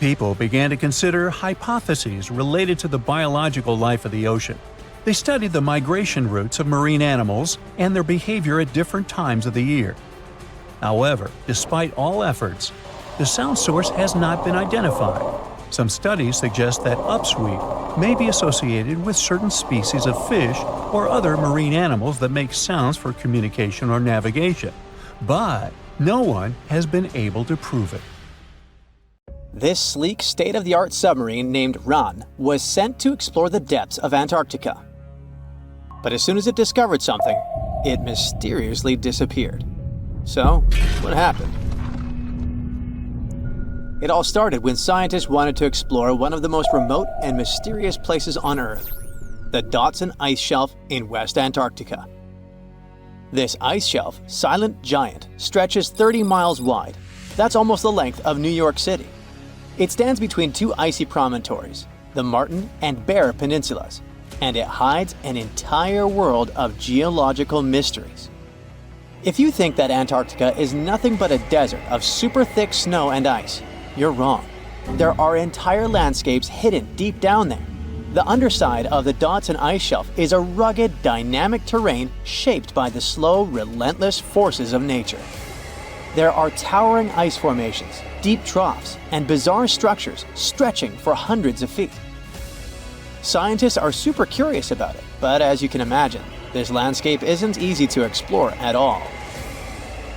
People began to consider hypotheses related to the biological life of the ocean. They studied the migration routes of marine animals and their behavior at different times of the year. However, despite all efforts, the sound source has not been identified. Some studies suggest that upsweep may be associated with certain species of fish or other marine animals that make sounds for communication or navigation, but no one has been able to prove it. This sleek, state-of-the-art submarine named Ran was sent to explore the depths of Antarctica. But as soon as it discovered something, it mysteriously disappeared. So, what happened? It all started when scientists wanted to explore one of the most remote and mysterious places on Earth, the Dodson Ice Shelf in West Antarctica. This ice shelf, silent giant, stretches 30 miles wide. That's almost the length of New York City. It stands between two icy promontories, the Martin and Bear Peninsulas, and it hides an entire world of geological mysteries. If you think that Antarctica is nothing but a desert of super thick snow and ice, you're wrong. There are entire landscapes hidden deep down there. The underside of the Dodson Ice Shelf is a rugged, dynamic terrain shaped by the slow, relentless forces of nature. There are towering ice formations, deep troughs, and bizarre structures stretching for hundreds of feet. Scientists are super curious about it, but as you can imagine, this landscape isn't easy to explore at all.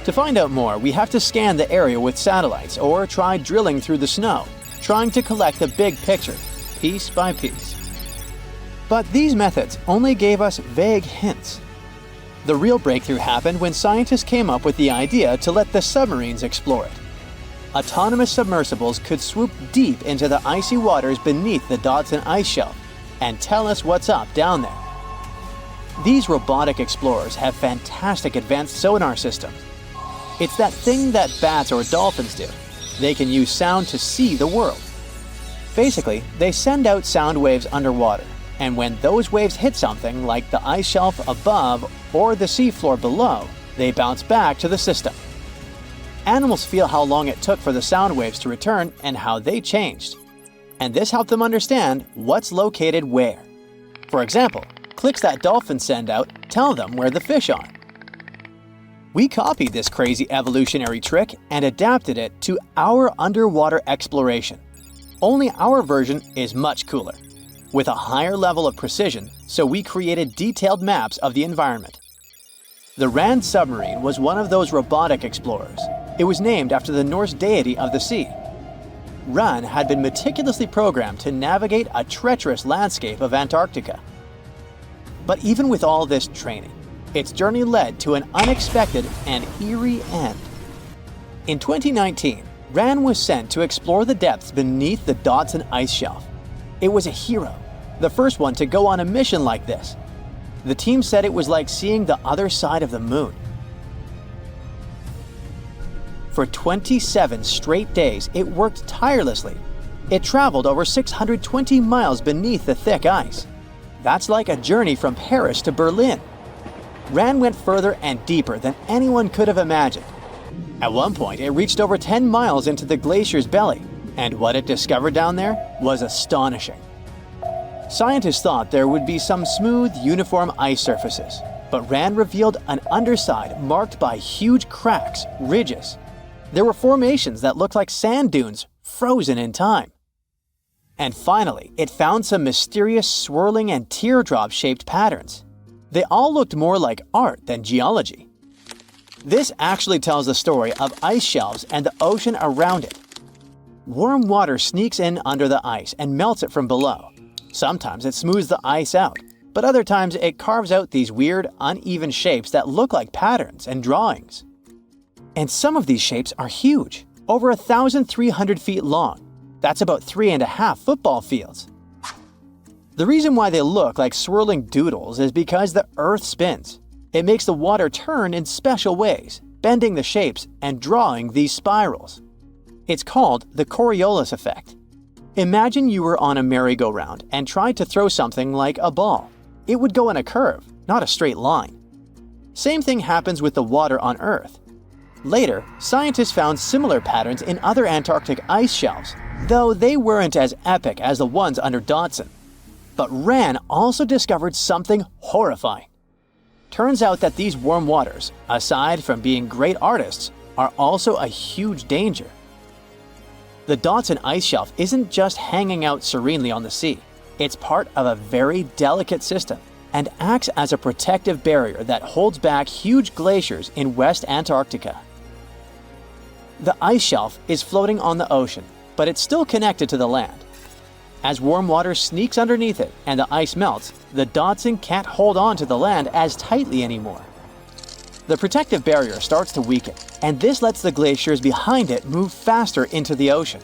To find out more, we have to scan the area with satellites or try drilling through the snow, trying to collect the big picture, piece by piece. But these methods only gave us vague hints. The real breakthrough happened when scientists came up with the idea to let the submarines explore it. Autonomous submersibles could swoop deep into the icy waters beneath the Dodson Ice Shelf and tell us what's up down there. These robotic explorers have fantastic advanced sonar systems. It's that thing that bats or dolphins do. They can use sound to see the world. Basically, they send out sound waves underwater, and when those waves hit something like the ice shelf above or the seafloor below, they bounce back to the system. Animals feel how long it took for the sound waves to return and how they changed. And this helped them understand what's located where. For example, clicks that dolphins send out tell them where the fish are. We copied this crazy evolutionary trick and adapted it to our underwater exploration. Only our version is much cooler, with a higher level of precision, so we created detailed maps of the environment. The Ran submarine was one of those robotic explorers. It was named after the Norse deity of the sea. Ran had been meticulously programmed to navigate a treacherous landscape of Antarctica. But even with all this training, its journey led to an unexpected and eerie end. In 2019, Ran was sent to explore the depths beneath the Dodson Ice Shelf. It was a hero, the first one to go on a mission like this. The team said it was like seeing the other side of the moon. For 27 straight days, it worked tirelessly. It traveled over 620 miles beneath the thick ice. That's like a journey from Paris to Berlin. Ran went further and deeper than anyone could have imagined. At one point, it reached over 10 miles into the glacier's belly, and what it discovered down there was astonishing. Scientists thought there would be some smooth, uniform ice surfaces, but RAND revealed an underside marked by huge cracks, ridges. There were formations that looked like sand dunes, frozen in time. And finally, it found some mysterious swirling and teardrop-shaped patterns. They all looked more like art than geology. This actually tells the story of ice shelves and the ocean around it. Warm water sneaks in under the ice and melts it from below. Sometimes it smooths the ice out, but other times it carves out these weird, uneven shapes that look like patterns and drawings. And some of these shapes are huge, over 1,300 feet long. That's about 3.5 football fields. The reason why they look like swirling doodles is because the Earth spins. It makes the water turn in special ways, bending the shapes and drawing these spirals. It's called the Coriolis effect. Imagine you were on a merry-go-round and tried to throw something like a ball. It would go in a curve, not a straight line. Same thing happens with the water on Earth. Later, scientists found similar patterns in other Antarctic ice shelves, though they weren't as epic as the ones under Dodson. But RAND also discovered something horrifying. Turns out that these warm waters, aside from being great artists, are also a huge danger. The Dodson ice shelf isn't just hanging out serenely on the sea. It's part of a very delicate system and acts as a protective barrier that holds back huge glaciers in West Antarctica. The ice shelf is floating on the ocean, but it's still connected to the land. As warm water sneaks underneath it and the ice melts, the Dodson can't hold on to the land as tightly anymore. The protective barrier starts to weaken, and this lets the glaciers behind it move faster into the ocean.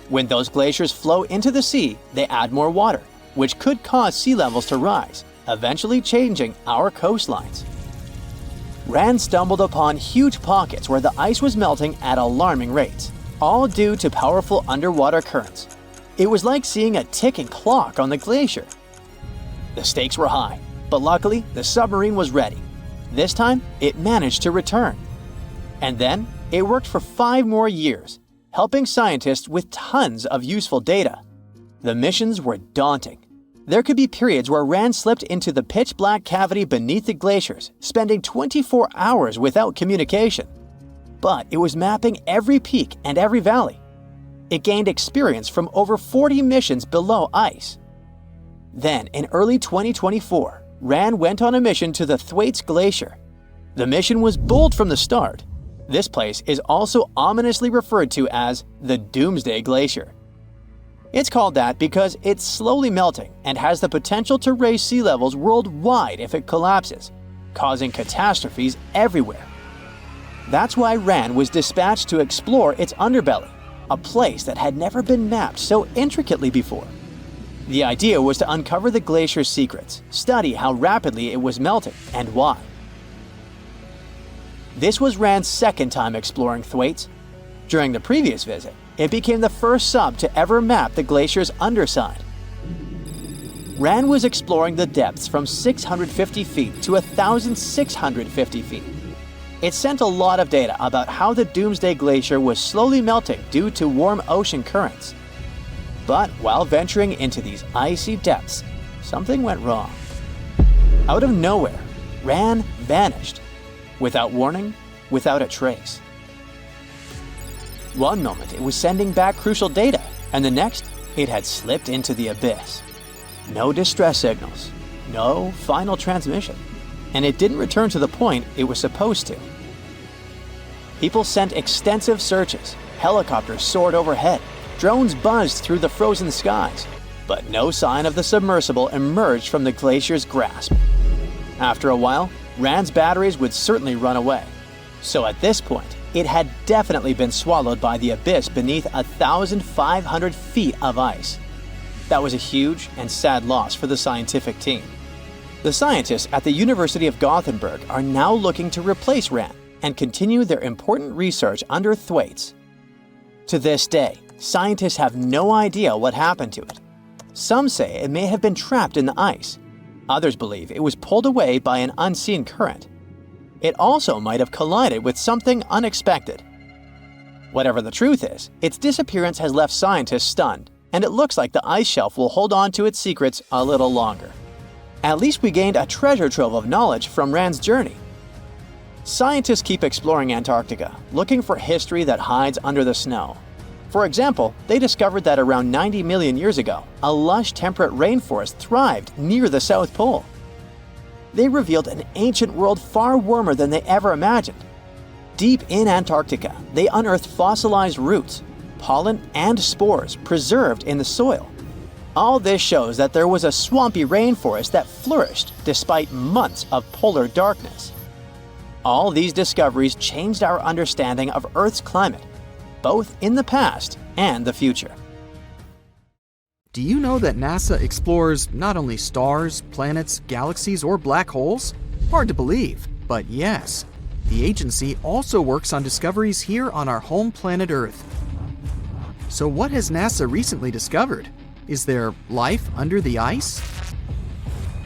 When those glaciers flow into the sea, they add more water, which could cause sea levels to rise, eventually changing our coastlines. RAND stumbled upon huge pockets where the ice was melting at alarming rates, all due to powerful underwater currents. It was like seeing a ticking clock on the glacier. The stakes were high, but luckily the submarine was ready. This time, it managed to return. And then, it worked for 5 more years, helping scientists with tons of useful data. The missions were daunting. There could be periods where RAND slipped into the pitch-black cavity beneath the glaciers, spending 24 hours without communication. But it was mapping every peak and every valley. It gained experience from over 40 missions below ice. Then, in early 2024, RAND went on a mission to the Thwaites Glacier. The mission was bold from the start. This place is also ominously referred to as the Doomsday Glacier. It's called that because it's slowly melting and has the potential to raise sea levels worldwide if it collapses, causing catastrophes everywhere. That's why RAND was dispatched to explore its underbelly, a place that had never been mapped so intricately before. The idea was to uncover the glacier's secrets, study how rapidly it was melting, and why. This was RAND's second time exploring Thwaites. During the previous visit, it became the first sub to ever map the glacier's underside. RAND was exploring the depths from 650 feet to 1,650 feet. It sent a lot of data about how the Doomsday Glacier was slowly melting due to warm ocean currents. But while venturing into these icy depths, something went wrong. Out of nowhere, RAND vanished. Without warning, without a trace. One moment it was sending back crucial data, and the next, it had slipped into the abyss. No distress signals, no final transmission, and it didn't return to the point it was supposed to. People sent extensive searches, helicopters soared overhead, drones buzzed through the frozen skies, but no sign of the submersible emerged from the glacier's grasp. After a while, RAND's batteries would certainly run away. So at this point, it had definitely been swallowed by the abyss beneath 1,500 feet of ice. That was a huge and sad loss for the scientific team. The scientists at the University of Gothenburg are now looking to replace RAND and continue their important research under Thwaites. To this day, scientists have no idea what happened to it. Some say it may have been trapped in the ice. Others believe it was pulled away by an unseen current. It also might have collided with something unexpected. Whatever the truth is, its disappearance has left scientists stunned and it looks like the ice shelf will hold on to its secrets a little longer. At least we gained a treasure trove of knowledge from Rand's journey. Scientists keep exploring Antarctica, looking for history that hides under the snow. For example, they discovered that around 90 million years ago, a lush temperate rainforest thrived near the South Pole. They revealed an ancient world far warmer than they ever imagined. Deep in Antarctica, they unearthed fossilized roots, pollen, and spores preserved in the soil. All this shows that there was a swampy rainforest that flourished despite months of polar darkness. All these discoveries changed our understanding of Earth's climate, both in the past and the future. Do you know that NASA explores not only stars, planets, galaxies, or black holes? Hard to believe, but yes. The agency also works on discoveries here on our home planet Earth. So what has NASA recently discovered? Is there life under the ice?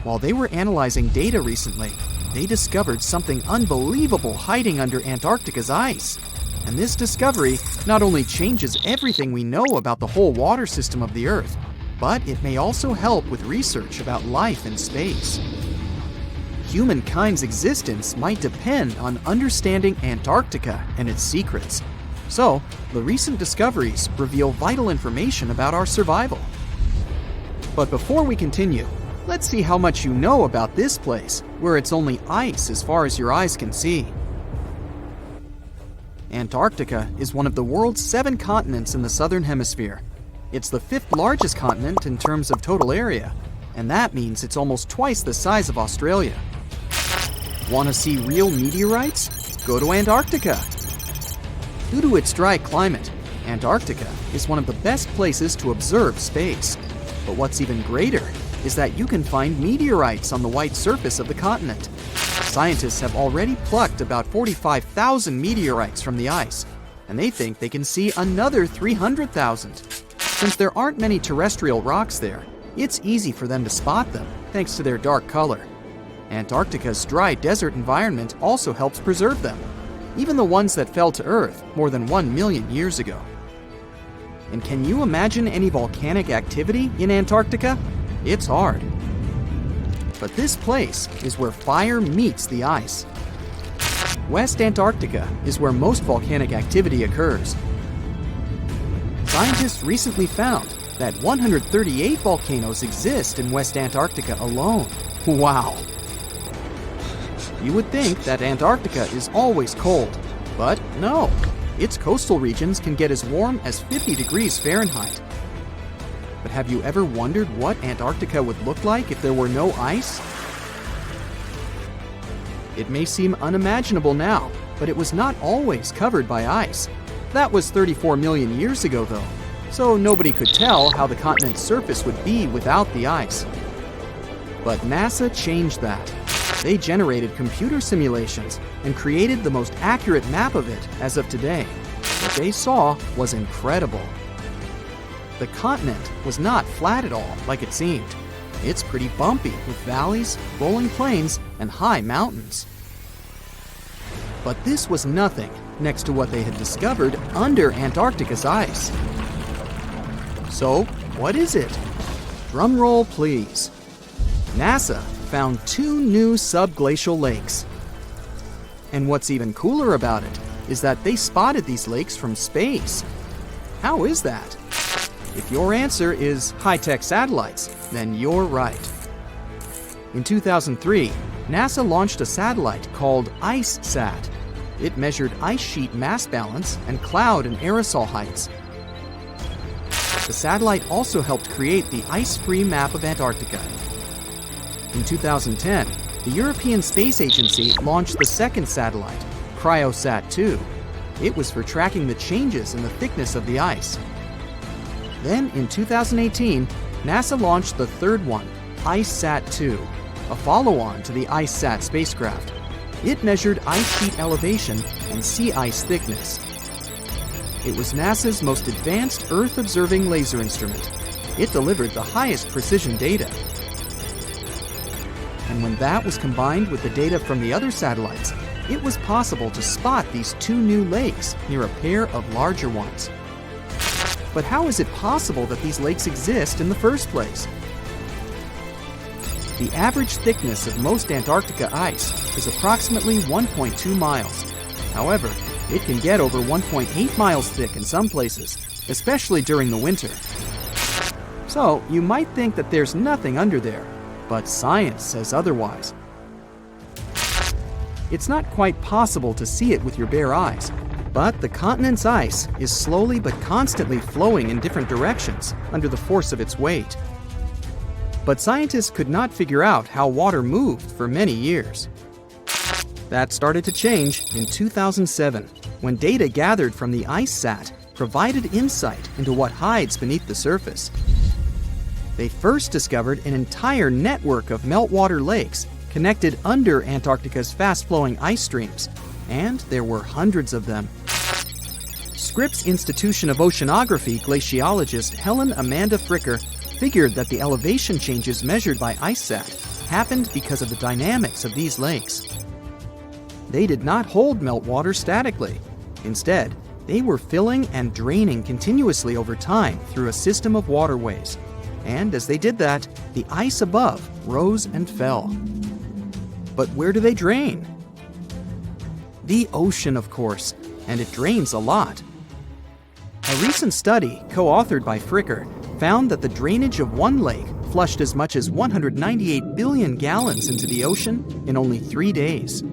While they were analyzing data recently, they discovered something unbelievable hiding under Antarctica's ice. And this discovery not only changes everything we know about the whole water system of the Earth, but it may also help with research about life in space. Humankind's existence might depend on understanding Antarctica and its secrets. So, the recent discoveries reveal vital information about our survival. But before we continue, let's see how much you know about this place, where it's only ice as far as your eyes can see. Antarctica is one of the world's 7 continents in the southern hemisphere. It's the 5th largest continent in terms of total area, and that means it's almost twice the size of Australia. Want to see real meteorites? Go to Antarctica. Due to its dry climate, Antarctica is one of the best places to observe space. But what's even greater is that you can find meteorites on the white surface of the continent. Scientists have already plucked about 45,000 meteorites from the ice, and they think they can see another 300,000. Since there aren't many terrestrial rocks there, it's easy for them to spot them thanks to their dark color. Antarctica's dry desert environment also helps preserve them, even the ones that fell to Earth more than 1 million years ago. And can you imagine any volcanic activity in Antarctica? It's hard. But this place is where fire meets the ice. West Antarctica is where most volcanic activity occurs. Scientists recently found that 138 volcanoes exist in West Antarctica alone. Wow! You would think that Antarctica is always cold, but no. Its coastal regions can get as warm as 50 degrees Fahrenheit. But have you ever wondered what Antarctica would look like if there were no ice? It may seem unimaginable now, but it was not always covered by ice. That was 34 million years ago, though, so nobody could tell how the continent's surface would be without the ice. But NASA changed that. They generated computer simulations and created the most accurate map of it as of today. What they saw was incredible. The continent was not flat at all like it seemed. It's pretty bumpy with valleys, rolling plains, and high mountains. But this was nothing next to what they had discovered under Antarctica's ice. So, what is it? Drum roll, please. NASA found 2 new subglacial lakes. And what's even cooler about it is that they spotted these lakes from space. How is that? If your answer is high-tech satellites, then you're right. In 2003, NASA launched a satellite called IceSat. It measured ice sheet mass balance and cloud and aerosol heights. The satellite also helped create the ice-free map of Antarctica. In 2010, the European Space Agency launched the second satellite, Cryosat-2. It was for tracking the changes in the thickness of the ice. Then, in 2018, NASA launched the third one, IceSat-2, a follow-on to the IceSat spacecraft. It measured ice sheet elevation and sea ice thickness. It was NASA's most advanced Earth-observing laser instrument. It delivered the highest precision data. And when that was combined with the data from the other satellites, it was possible to spot these 2 new lakes near a pair of larger ones. But how is it possible that these lakes exist in the first place? The average thickness of most Antarctica ice is approximately 1.2 miles. However, it can get over 1.8 miles thick in some places, especially during the winter. So, you might think that there's nothing under there, but science says otherwise. It's not quite possible to see it with your bare eyes, but the continent's ice is slowly but constantly flowing in different directions under the force of its weight. But scientists could not figure out how water moved for many years. That started to change in 2007, when data gathered from the IceSat provided insight into what hides beneath the surface. They first discovered an entire network of meltwater lakes connected under Antarctica's fast-flowing ice streams, and there were hundreds of them. Scripps Institution of Oceanography glaciologist Helen Amanda Fricker figured that the elevation changes measured by IceSat happened because of the dynamics of these lakes. They did not hold meltwater statically. Instead, they were filling and draining continuously over time through a system of waterways. And as they did that, the ice above rose and fell. But where do they drain? The ocean, of course, and it drains a lot. A recent study, co-authored by Fricker, found that the drainage of one lake flushed as much as 198 billion gallons into the ocean in only 3 days.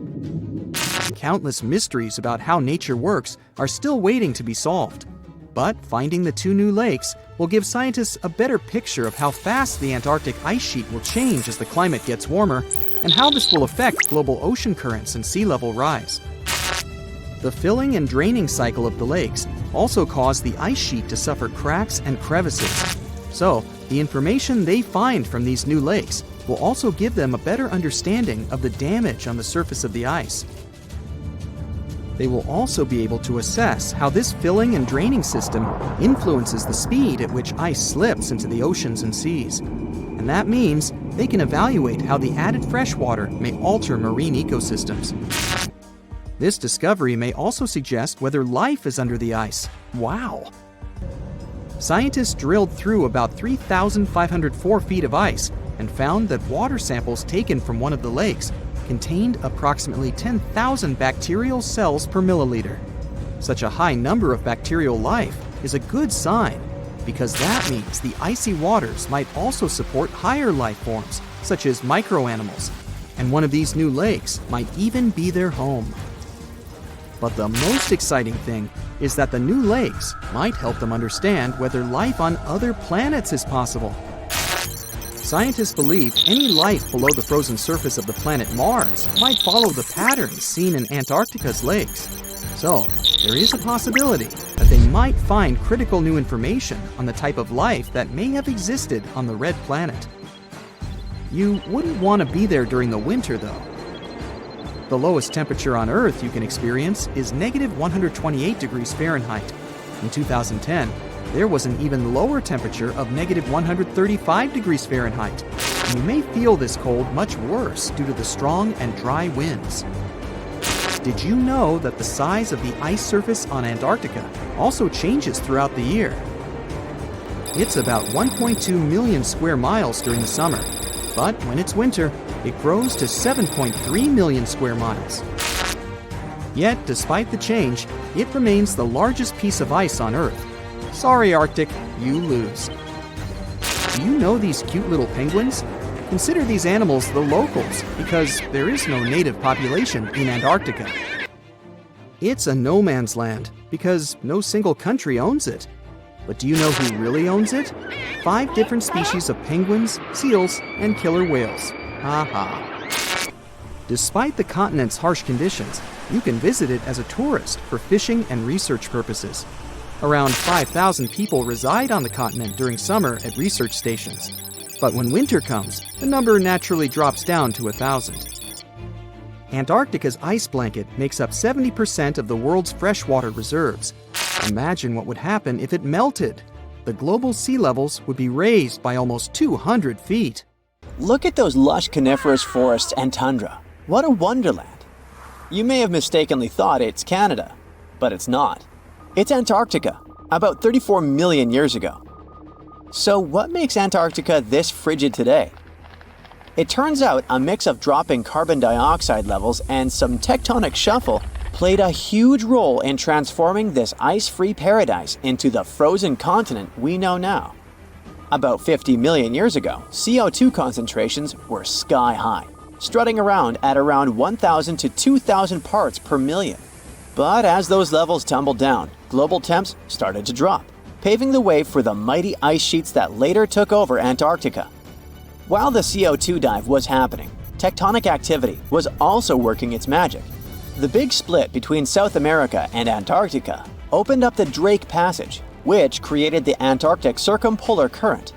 Countless mysteries about how nature works are still waiting to be solved. But finding the 2 new lakes will give scientists a better picture of how fast the Antarctic ice sheet will change as the climate gets warmer, and how this will affect global ocean currents and sea level rise. The filling and draining cycle of the lakes also caused the ice sheet to suffer cracks and crevices. So, the information they find from these new lakes will also give them a better understanding of the damage on the surface of the ice. They will also be able to assess how this filling and draining system influences the speed at which ice slips into the oceans and seas. And that means they can evaluate how the added fresh water may alter marine ecosystems. This discovery may also suggest whether life is under the ice. Wow! Scientists drilled through about 3,504 feet of ice and found that water samples taken from one of the lakes contained approximately 10,000 bacterial cells per milliliter. Such a high number of bacterial life is a good sign, because that means the icy waters might also support higher life forms, such as microanimals, and one of these new lakes might even be their home. But the most exciting thing is that the new lakes might help them understand whether life on other planets is possible. Scientists believe any life below the frozen surface of the planet Mars might follow the patterns seen in Antarctica's lakes. So, there is a possibility that they might find critical new information on the type of life that may have existed on the red planet. You wouldn't want to be there during the winter, though. The lowest temperature on Earth you can experience is negative 128 degrees Fahrenheit. In 2010, there was an even lower temperature of negative 135 degrees Fahrenheit. And you may feel this cold much worse due to the strong and dry winds. Did you know that the size of the ice surface on Antarctica also changes throughout the year? It's about 1.2 million square miles during the summer, but when it's winter, it grows to 7.3 million square miles. Yet, despite the change, it remains the largest piece of ice on Earth. Sorry, Arctic, you lose. Do you know these cute little penguins? Consider these animals the locals, because there is no native population in Antarctica. It's a no man's land, because no single country owns it. But do you know who really owns it? 5 different species of penguins, seals, and killer whales. Ha. Despite the continent's harsh conditions, you can visit it as a tourist for fishing and research purposes. Around 5,000 people reside on the continent during summer at research stations. But when winter comes, the number naturally drops down to 1,000. Antarctica's ice blanket makes up 70% of the world's freshwater reserves. Imagine what would happen if it melted. The global sea levels would be raised by almost 200 feet. Look at those lush coniferous forests and tundra. What a wonderland. You may have mistakenly thought it's Canada, but it's not. It's Antarctica, about 34 million years ago. So what makes Antarctica this frigid today? It turns out a mix of dropping carbon dioxide levels and some tectonic shuffle played a huge role in transforming this ice-free paradise into the frozen continent we know now. About 50 million years ago, CO2 concentrations were sky high, strutting around at around 1,000 to 2,000 parts per million. But as those levels tumbled down, global temps started to drop, paving the way for the mighty ice sheets that later took over Antarctica. While the CO2 dive was happening, tectonic activity was also working its magic. The big split between South America and Antarctica opened up the Drake Passage, which created the Antarctic Circumpolar Current.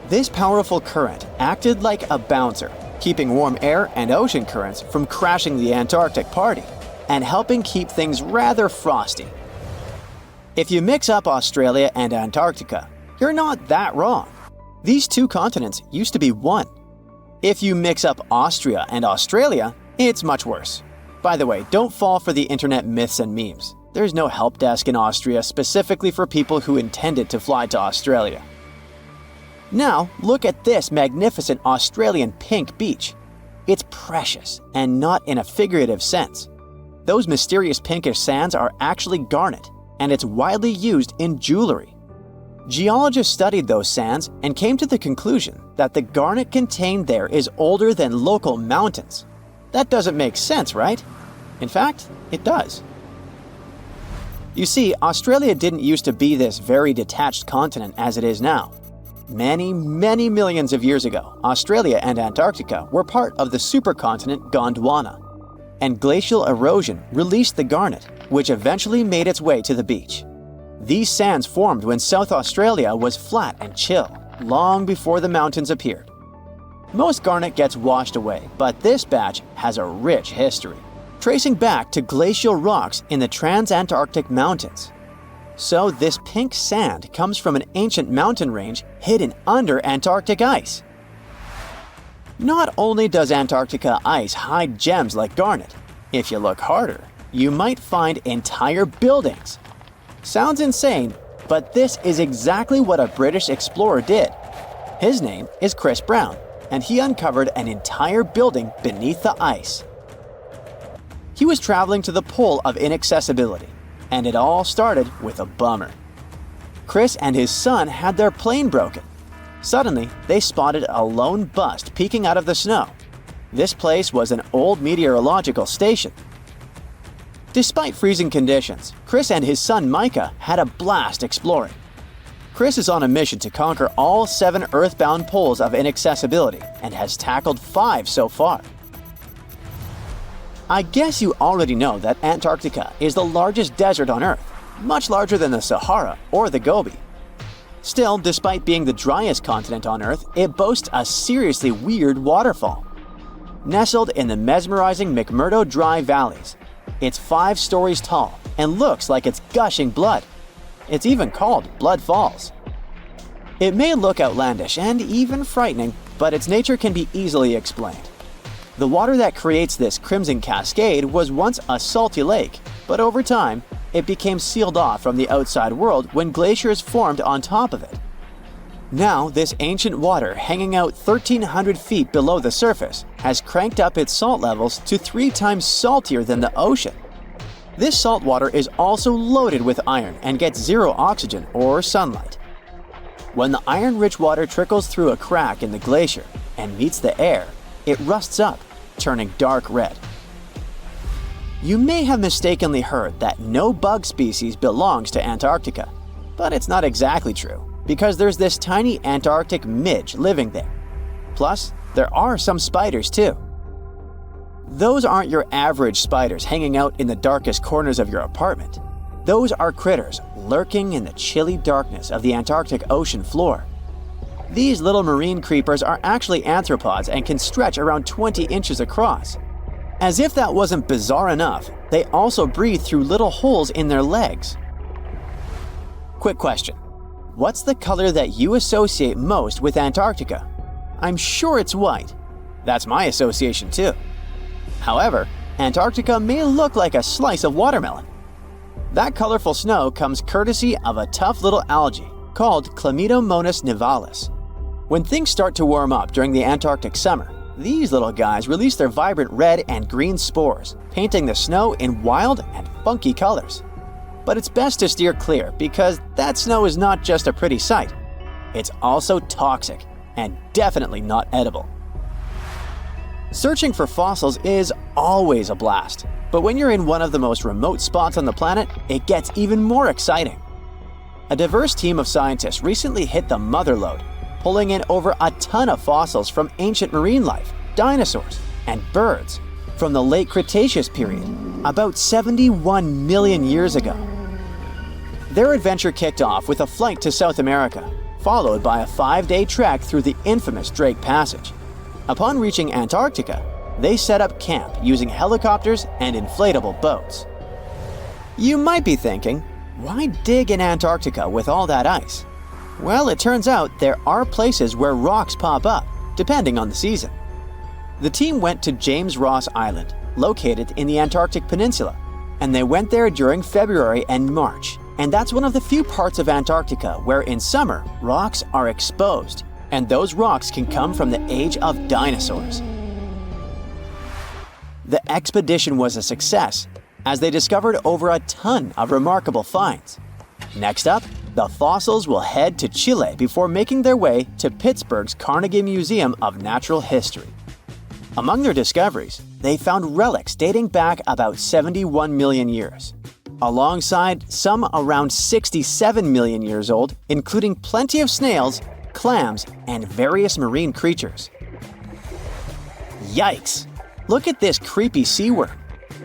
This powerful current acted like a bouncer, keeping warm air and ocean currents from crashing the Antarctic party, and helping keep things rather frosty. If you mix up Australia and Antarctica, you're not that wrong. These two continents used to be one. If you mix up Austria and Australia, it's much worse. By the way, don't fall for the internet myths and memes. There's no help desk in Austria specifically for people who intended to fly to Australia. Now, look at this magnificent Australian pink beach. It's precious, and not in a figurative sense. Those mysterious pinkish sands are actually garnet, and it's widely used in jewelry. Geologists studied those sands and came to the conclusion that the garnet contained there is older than local mountains. That doesn't make sense, right? In fact, it does. You see, Australia didn't used to be this very detached continent as it is now. Many millions of years ago, Australia and Antarctica were part of the supercontinent Gondwana, and glacial erosion released the garnet, which eventually made its way to the beach. These sands formed when South Australia was flat and chill, long before the mountains appeared. Most garnet gets washed away, but this batch has a rich history, tracing back to glacial rocks in the Transantarctic Mountains. So this pink sand comes from an ancient mountain range hidden under Antarctic ice. Not only does Antarctica ice hide gems like garnet, if you look harder, you might find entire buildings. Sounds insane, but this is exactly what a British explorer did. His name is Chris Brown, and he uncovered an entire building beneath the ice. He was traveling to the pole of inaccessibility, and it all started with a bummer. Chris and his son had their plane broken. Suddenly, they spotted a lone bust peeking out of the snow. This place was an old meteorological station. Despite freezing conditions, Chris and his son Micah had a blast exploring. Chris is on a mission to conquer all 7 earthbound poles of inaccessibility and has tackled 5 so far. I guess you already know that Antarctica is the largest desert on Earth, much larger than the Sahara or the Gobi. Still, despite being the driest continent on Earth, it boasts a seriously weird waterfall. Nestled in the mesmerizing McMurdo Dry Valleys, it's 5 stories tall and looks like it's gushing blood. It's even called Blood Falls. It may look outlandish and even frightening, but its nature can be easily explained. The water that creates this crimson cascade was once a salty lake, but over time, it became sealed off from the outside world when glaciers formed on top of it. Now, this ancient water hanging out 1,300 feet below the surface has cranked up its salt levels to 3 times saltier than the ocean. This salt water is also loaded with iron and gets 0 oxygen or sunlight. When the iron-rich water trickles through a crack in the glacier and meets the air, it rusts up, turning dark red. You may have mistakenly heard that no bug species belongs to Antarctica, but it's not exactly true, because there's this tiny Antarctic midge living there. Plus, there are some spiders too. Those aren't your average spiders hanging out in the darkest corners of your apartment. Those are critters lurking in the chilly darkness of the Antarctic ocean floor. These little marine creepers are actually arthropods and can stretch around 20 inches across. As if that wasn't bizarre enough, they also breathe through little holes in their legs. Quick question. What's the color that you associate most with Antarctica? I'm sure it's white. That's my association too. However, Antarctica may look like a slice of watermelon. That colorful snow comes courtesy of a tough little algae called Chlamydomonas nivalis. When things start to warm up during the Antarctic summer, these little guys release their vibrant red and green spores, painting the snow in wild and funky colors. But it's best to steer clear because that snow is not just a pretty sight. It's also toxic and definitely not edible. Searching for fossils is always a blast, but when you're in one of the most remote spots on the planet, it gets even more exciting. A diverse team of scientists recently hit the mother lode, pulling in over a ton of fossils from ancient marine life, dinosaurs, and birds from the late Cretaceous period, about 71 million years ago. Their adventure kicked off with a flight to South America, followed by a 5-day trek through the infamous Drake Passage. Upon reaching Antarctica, they set up camp using helicopters and inflatable boats. You might be thinking, why dig in Antarctica with all that ice? Well, it turns out there are places where rocks pop up, depending on the season. The team went to James Ross Island, located in the Antarctic Peninsula, and they went there during February and March. And that's one of the few parts of Antarctica where in summer, rocks are exposed, and those rocks can come from the age of dinosaurs. The expedition was a success, as they discovered over a ton of remarkable finds. Next up, the fossils will head to Chile before making their way to Pittsburgh's Carnegie Museum of Natural History. Among their discoveries, they found relics dating back about 71 million years, alongside some around 67 million years old, including plenty of snails, clams, and various marine creatures. Yikes! Look at this creepy sea worm.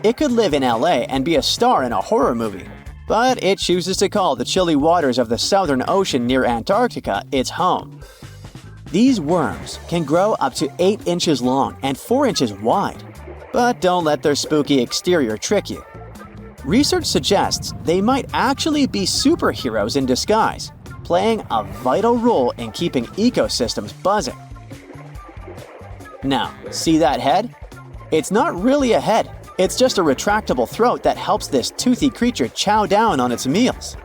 It could live in LA and be a star in a horror movie, but it chooses to call the chilly waters of the Southern Ocean near Antarctica its home. These worms can grow up to 8 inches long and 4 inches wide, but don't let their spooky exterior trick you. Research suggests they might actually be superheroes in disguise, playing a vital role in keeping ecosystems buzzing. Now, see that head? It's not really a head, it's just a retractable throat that helps this toothy creature chow down on its meals.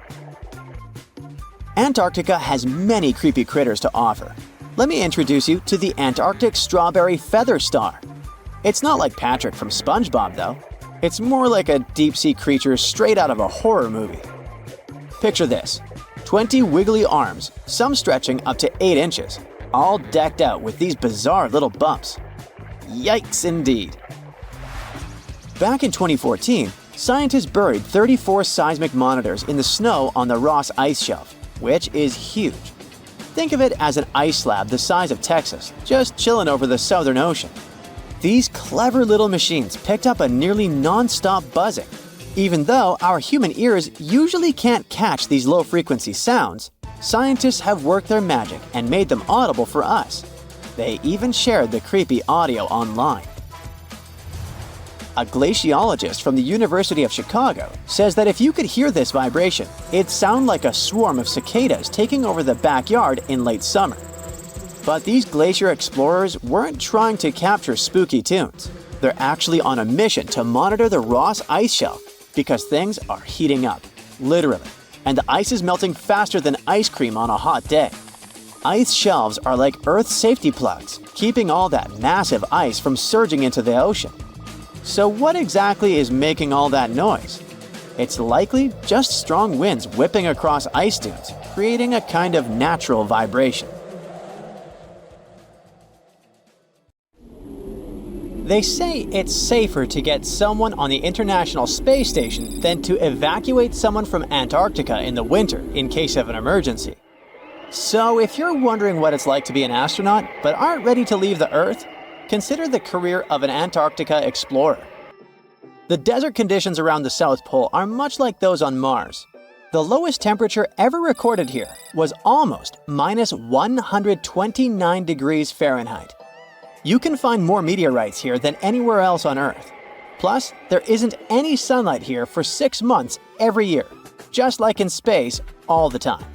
Antarctica has many creepy critters to offer. Let me introduce you to the Antarctic strawberry feather star. It's not like Patrick from SpongeBob though. It's more like a deep-sea creature straight out of a horror movie. Picture this, 20 wiggly arms, some stretching up to 8 inches, all decked out with these bizarre little bumps. Yikes indeed. Back in 2014, scientists buried 34 seismic monitors in the snow on the Ross Ice Shelf, which is huge. Think of it as an ice slab the size of Texas, just chilling over the Southern Ocean. These clever little machines picked up a nearly non-stop buzzing. Even though our human ears usually can't catch these low-frequency sounds, scientists have worked their magic and made them audible for us. They even shared the creepy audio online. A glaciologist from the University of Chicago says that if you could hear this vibration, it'd sound like a swarm of cicadas taking over the backyard in late summer. But these glacier explorers weren't trying to capture spooky tunes. They're actually on a mission to monitor the Ross Ice Shelf because things are heating up, literally, and the ice is melting faster than ice cream on a hot day. Ice shelves are like Earth's safety plugs, keeping all that massive ice from surging into the ocean. So what exactly is making all that noise? It's likely just strong winds whipping across ice dunes, creating a kind of natural vibration. They say it's safer to get someone on the International Space Station than to evacuate someone from Antarctica in the winter in case of an emergency. So if you're wondering what it's like to be an astronaut but aren't ready to leave the Earth, consider the career of an Antarctica explorer. The desert conditions around the South Pole are much like those on Mars. The lowest temperature ever recorded here was almost minus 129 degrees Fahrenheit. You can find more meteorites here than anywhere else on Earth. Plus, there isn't any sunlight here for 6 months every year, just like in space all the time.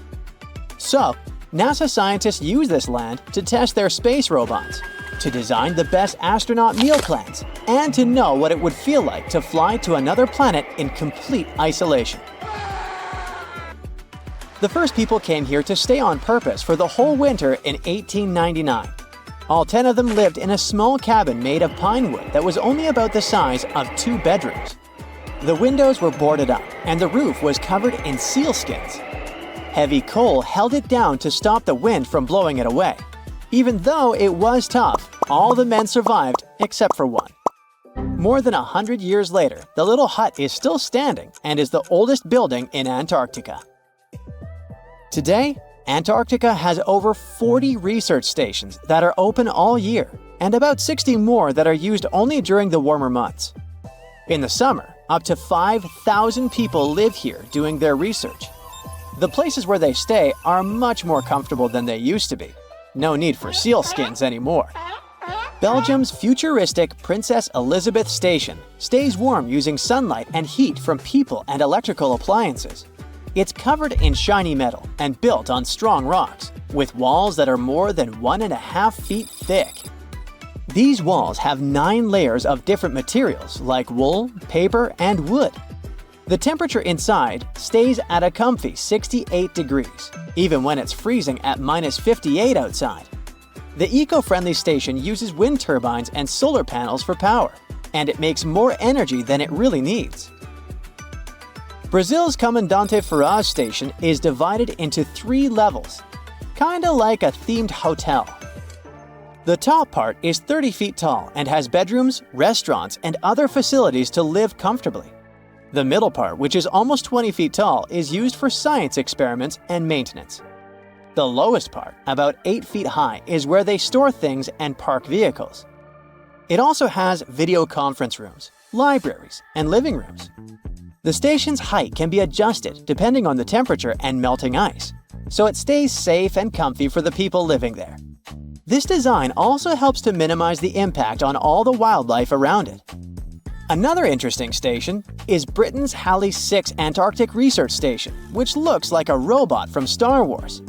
So, NASA scientists use this land to test their space robots, to design the best astronaut meal plans, and to know what it would feel like to fly to another planet in complete isolation. The first people came here to stay on purpose for the whole winter in 1899. All 10 of them lived in a small cabin made of pine wood that was only about the size of 2 bedrooms. The windows were boarded up and the roof was covered in sealskins. Heavy coal held it down to stop the wind from blowing it away. Even though it was tough, all the men survived except for one. More than 100 years later, the little hut is still standing and is the oldest building in Antarctica. Today, Antarctica has over 40 research stations that are open all year, and about 60 more that are used only during the warmer months. In the summer, up to 5,000 people live here doing their research. The places where they stay are much more comfortable than they used to be. No need for sealskins anymore. Belgium's futuristic Princess Elizabeth Station stays warm using sunlight and heat from people and electrical appliances. It's covered in shiny metal and built on strong rocks, with walls that are more than 1.5 feet thick. These walls have 9 layers of different materials like wool, paper, and wood. The temperature inside stays at a comfy 68 degrees, even when it's freezing at -58 outside. The eco-friendly station uses wind turbines and solar panels for power, and it makes more energy than it really needs. Brazil's Comandante Ferraz station is divided into 3 levels, kinda like a themed hotel. The top part is 30 feet tall and has bedrooms, restaurants, and other facilities to live comfortably. The middle part, which is almost 20 feet tall, is used for science experiments and maintenance. The lowest part, about 8 feet high, is where they store things and park vehicles. It also has video conference rooms, libraries, and living rooms. The station's height can be adjusted depending on the temperature and melting ice, so it stays safe and comfy for the people living there. This design also helps to minimize the impact on all the wildlife around it. Another interesting station is Britain's Halley 6 Antarctic Research Station, which looks like a robot from Star Wars.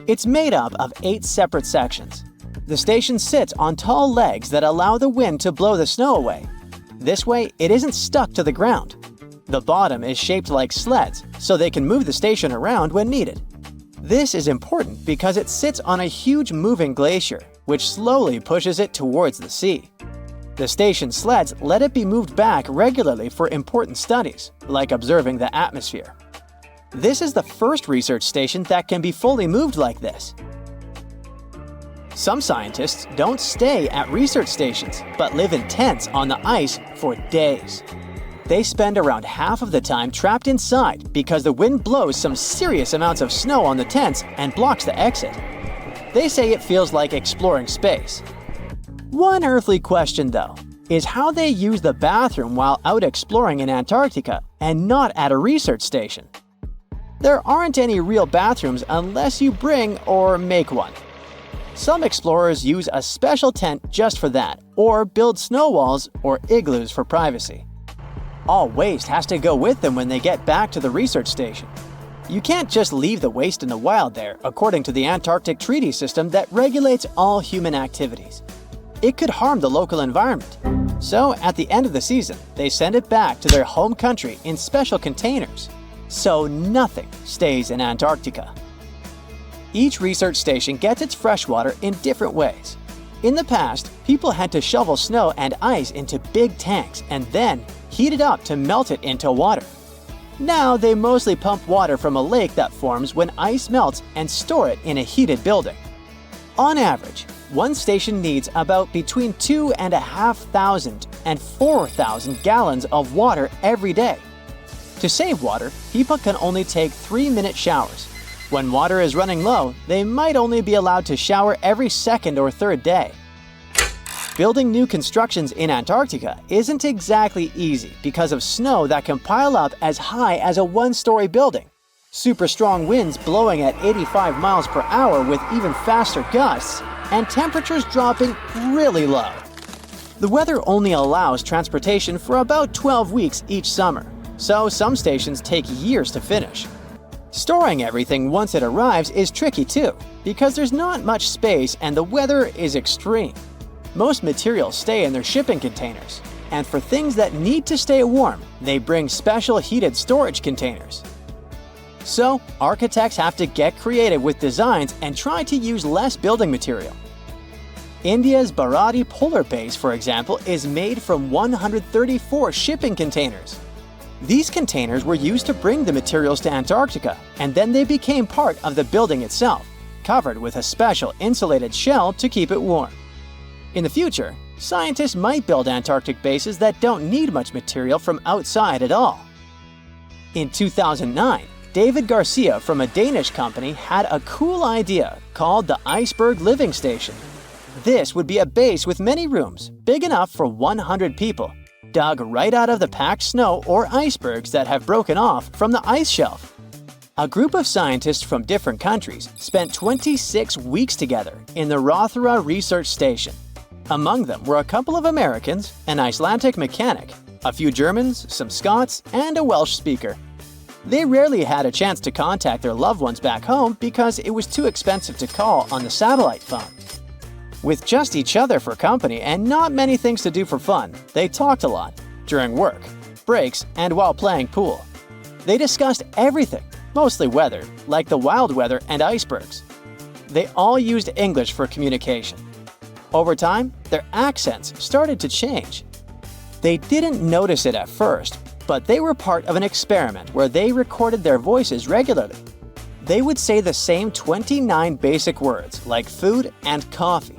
It's made up of 8 separate sections. The station sits on tall legs that allow the wind to blow the snow away. This way, it isn't stuck to the ground. The bottom is shaped like sleds, so they can move the station around when needed. This is important because it sits on a huge moving glacier, which slowly pushes it towards the sea. The station's sleds let it be moved back regularly for important studies, like observing the atmosphere. This is the first research station that can be fully moved like this. Some scientists don't stay at research stations, but live in tents on the ice for days. They spend around half of the time trapped inside because the wind blows some serious amounts of snow on the tents and blocks the exit. They say it feels like exploring space. One earthly question, though, is how they use the bathroom while out exploring in Antarctica and not at a research station. There aren't any real bathrooms unless you bring or make one. Some explorers use a special tent just for that, or build snow walls or igloos for privacy. All waste has to go with them when they get back to the research station. You can't just leave the waste in the wild there, according to the Antarctic Treaty System that regulates all human activities. It could harm the local environment. So, at the end of the season, they send it back to their home country in special containers. So nothing stays in Antarctica. Each research station gets its fresh water in different ways. In the past, people had to shovel snow and ice into big tanks and then heat it up to melt it into water. Now they mostly pump water from a lake that forms when ice melts and store it in a heated building. On average, one station needs about between 2,500 and 4,000 gallons of water every day. To save water, people can only take 3-minute showers. When water is running low, they might only be allowed to shower every second or third day. Building new constructions in Antarctica isn't exactly easy because of snow that can pile up as high as a 1-story building, super strong winds blowing at 85 miles per hour with even faster gusts, and temperatures dropping really low. The weather only allows transportation for about 12 weeks each summer, so some stations take years to finish. Storing everything once it arrives is tricky too, because there's not much space and the weather is extreme. Most materials stay in their shipping containers, and for things that need to stay warm, they bring special heated storage containers. So, architects have to get creative with designs and try to use less building material. India's Baradi polar base, for example, is made from 134 shipping containers. These containers were used to bring the materials to Antarctica, and then they became part of the building itself, covered with a special insulated shell to keep it warm. In the future, scientists might build Antarctic bases that don't need much material from outside at all. In 2009, David Garcia from a Danish company had a cool idea called the Iceberg Living Station. This would be a base with many rooms, big enough for 100 people, dug right out of the packed snow or icebergs that have broken off from the ice shelf. A group of scientists from different countries spent 26 weeks together in the Rothera Research Station. Among them were a couple of Americans, an Icelandic mechanic, a few Germans, some Scots, and a Welsh speaker. They rarely had a chance to contact their loved ones back home because it was too expensive to call on the satellite phone. With just each other for company and not many things to do for fun, they talked a lot, during work, breaks, and while playing pool. They discussed everything, mostly weather, like the wild weather and icebergs. They all used English for communication. Over time, their accents started to change. They didn't notice it at first, but they were part of an experiment where they recorded their voices regularly. They would say the same 29 basic words, like food and coffee.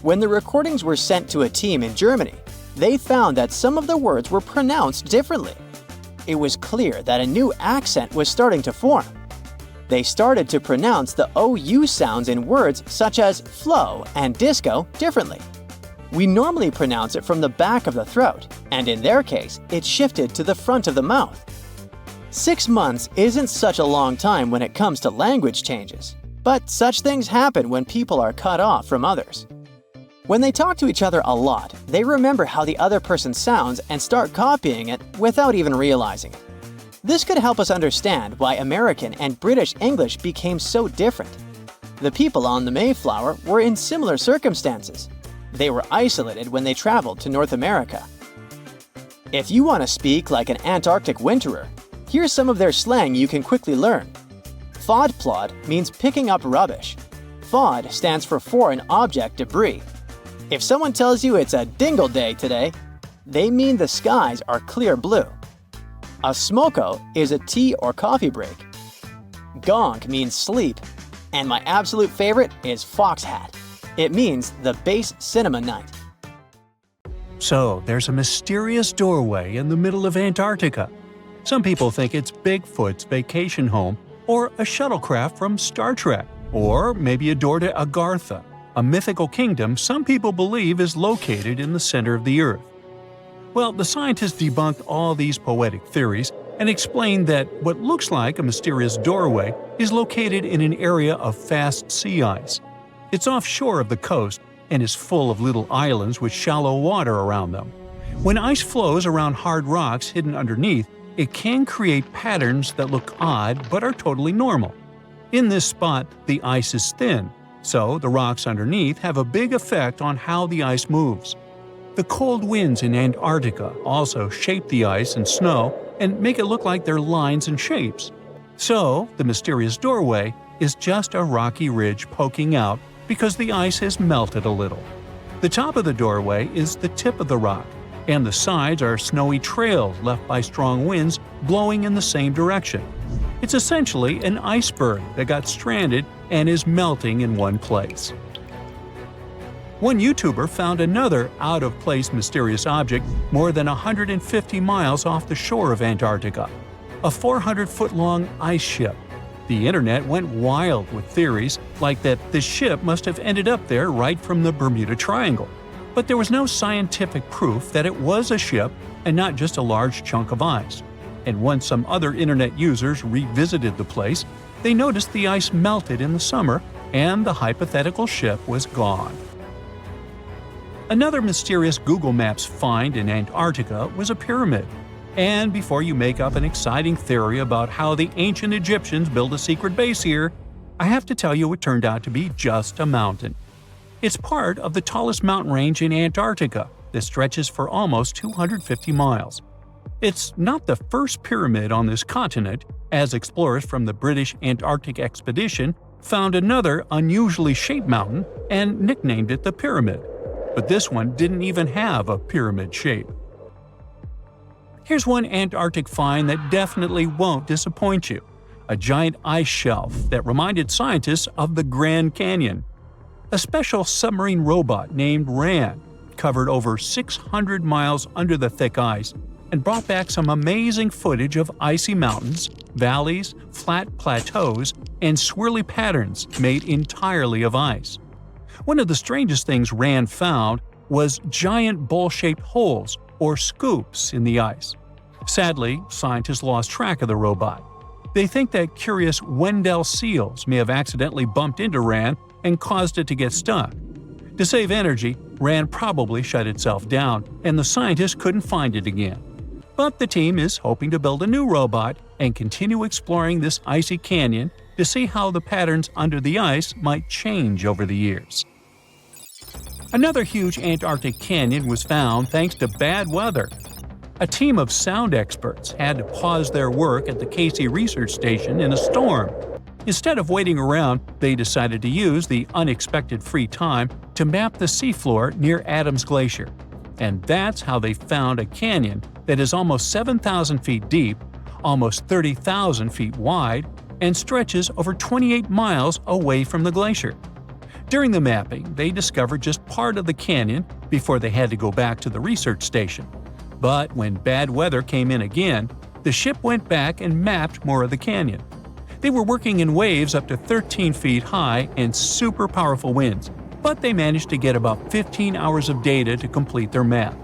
When the recordings were sent to a team in Germany, they found that some of the words were pronounced differently. It was clear that a new accent was starting to form. They started to pronounce the OU sounds in words such as flow and disco differently. We normally pronounce it from the back of the throat, and in their case, it shifted to the front of the mouth. 6 months isn't such a long time when it comes to language changes, but such things happen when people are cut off from others. When they talk to each other a lot, they remember how the other person sounds and start copying it without even realizing it. This could help us understand why American and British English became so different. The people on the Mayflower were in similar circumstances. They were isolated when they traveled to North America. If you want to speak like an Antarctic winterer, here's some of their slang you can quickly learn. Fodplod means picking up rubbish. Fod stands for foreign object debris. If someone tells you it's a dingle day today, they mean the skies are clear blue. A smoko is a tea or coffee break. Gonk means sleep. And my absolute favorite is fox hat. It means the base cinema night. So, there's a mysterious doorway in the middle of Antarctica. Some people think it's Bigfoot's vacation home, or a shuttlecraft from Star Trek, or maybe a door to Agartha, a mythical kingdom some people believe is located in the center of the Earth. Well, the scientists debunked all these poetic theories and explained that what looks like a mysterious doorway is located in an area of fast sea ice. It's offshore of the coast and is full of little islands with shallow water around them. When ice flows around hard rocks hidden underneath, it can create patterns that look odd but are totally normal. In this spot, the ice is thin, so the rocks underneath have a big effect on how the ice moves. The cold winds in Antarctica also shape the ice and snow and make it look like they're lines and shapes. So, the mysterious doorway is just a rocky ridge poking out because the ice has melted a little. The top of the doorway is the tip of the rock, and the sides are snowy trails left by strong winds blowing in the same direction. It's essentially an iceberg that got stranded and is melting in one place. One YouTuber found another out-of-place mysterious object more than 150 miles off the shore of Antarctica, a 400-foot-long ice ship. The internet went wild with theories like that the ship must have ended up there right from the Bermuda Triangle. But there was no scientific proof that it was a ship and not just a large chunk of ice. And once some other internet users revisited the place, they noticed the ice melted in the summer and the hypothetical ship was gone. Another mysterious Google Maps find in Antarctica was a pyramid. And before you make up an exciting theory about how the ancient Egyptians built a secret base here, I have to tell you it turned out to be just a mountain. It's part of the tallest mountain range in Antarctica that stretches for almost 250 miles. It's not the first pyramid on this continent, as explorers from the British Antarctic expedition found another unusually shaped mountain and nicknamed it the Pyramid. But this one didn't even have a pyramid shape. Here's one Antarctic find that definitely won't disappoint you: a giant ice shelf that reminded scientists of the Grand Canyon. A special submarine robot named RAN covered over 600 miles under the thick ice and brought back some amazing footage of icy mountains, valleys, flat plateaus, and swirly patterns made entirely of ice. One of the strangest things RAN found was giant bowl-shaped holes, or scoops, in the ice. Sadly, scientists lost track of the robot. They think that curious Wendell seals may have accidentally bumped into RAN and caused it to get stuck. To save energy, RAN probably shut itself down, and the scientists couldn't find it again. But the team is hoping to build a new robot and continue exploring this icy canyon to see how the patterns under the ice might change over the years. Another huge Antarctic canyon was found thanks to bad weather. A team of sound experts had to pause their work at the Casey Research Station in a storm. Instead of waiting around, they decided to use the unexpected free time to map the seafloor near Adams Glacier. And that's how they found a canyon that is almost 7,000 feet deep, almost 30,000 feet wide, and stretches over 28 miles away from the glacier. During the mapping, they discovered just part of the canyon before they had to go back to the research station. But when bad weather came in again, the ship went back and mapped more of the canyon. They were working in waves up to 13 feet high and super powerful winds, but they managed to get about 15 hours of data to complete their map.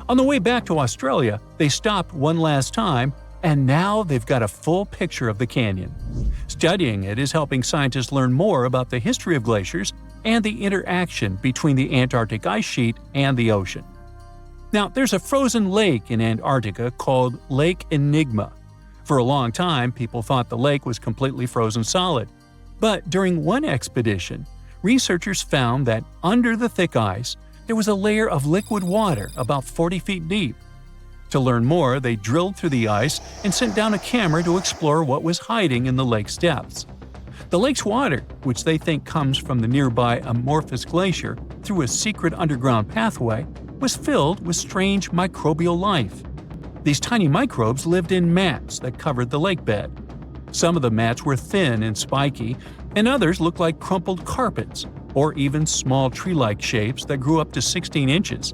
On the way back to Australia, they stopped one last time, and now they've got a full picture of the canyon. Studying it is helping scientists learn more about the history of glaciers and the interaction between the Antarctic ice sheet and the ocean. Now, there's a frozen lake in Antarctica called Lake Enigma. For a long time, people thought the lake was completely frozen solid. But during one expedition, researchers found that under the thick ice, there was a layer of liquid water about 40 feet deep. To learn more, they drilled through the ice and sent down a camera to explore what was hiding in the lake's depths. The lake's water, which they think comes from the nearby Amorphous Glacier through a secret underground pathway, was filled with strange microbial life. These tiny microbes lived in mats that covered the lake bed. Some of the mats were thin and spiky, and others looked like crumpled carpets, or even small tree-like shapes that grew up to 16 inches.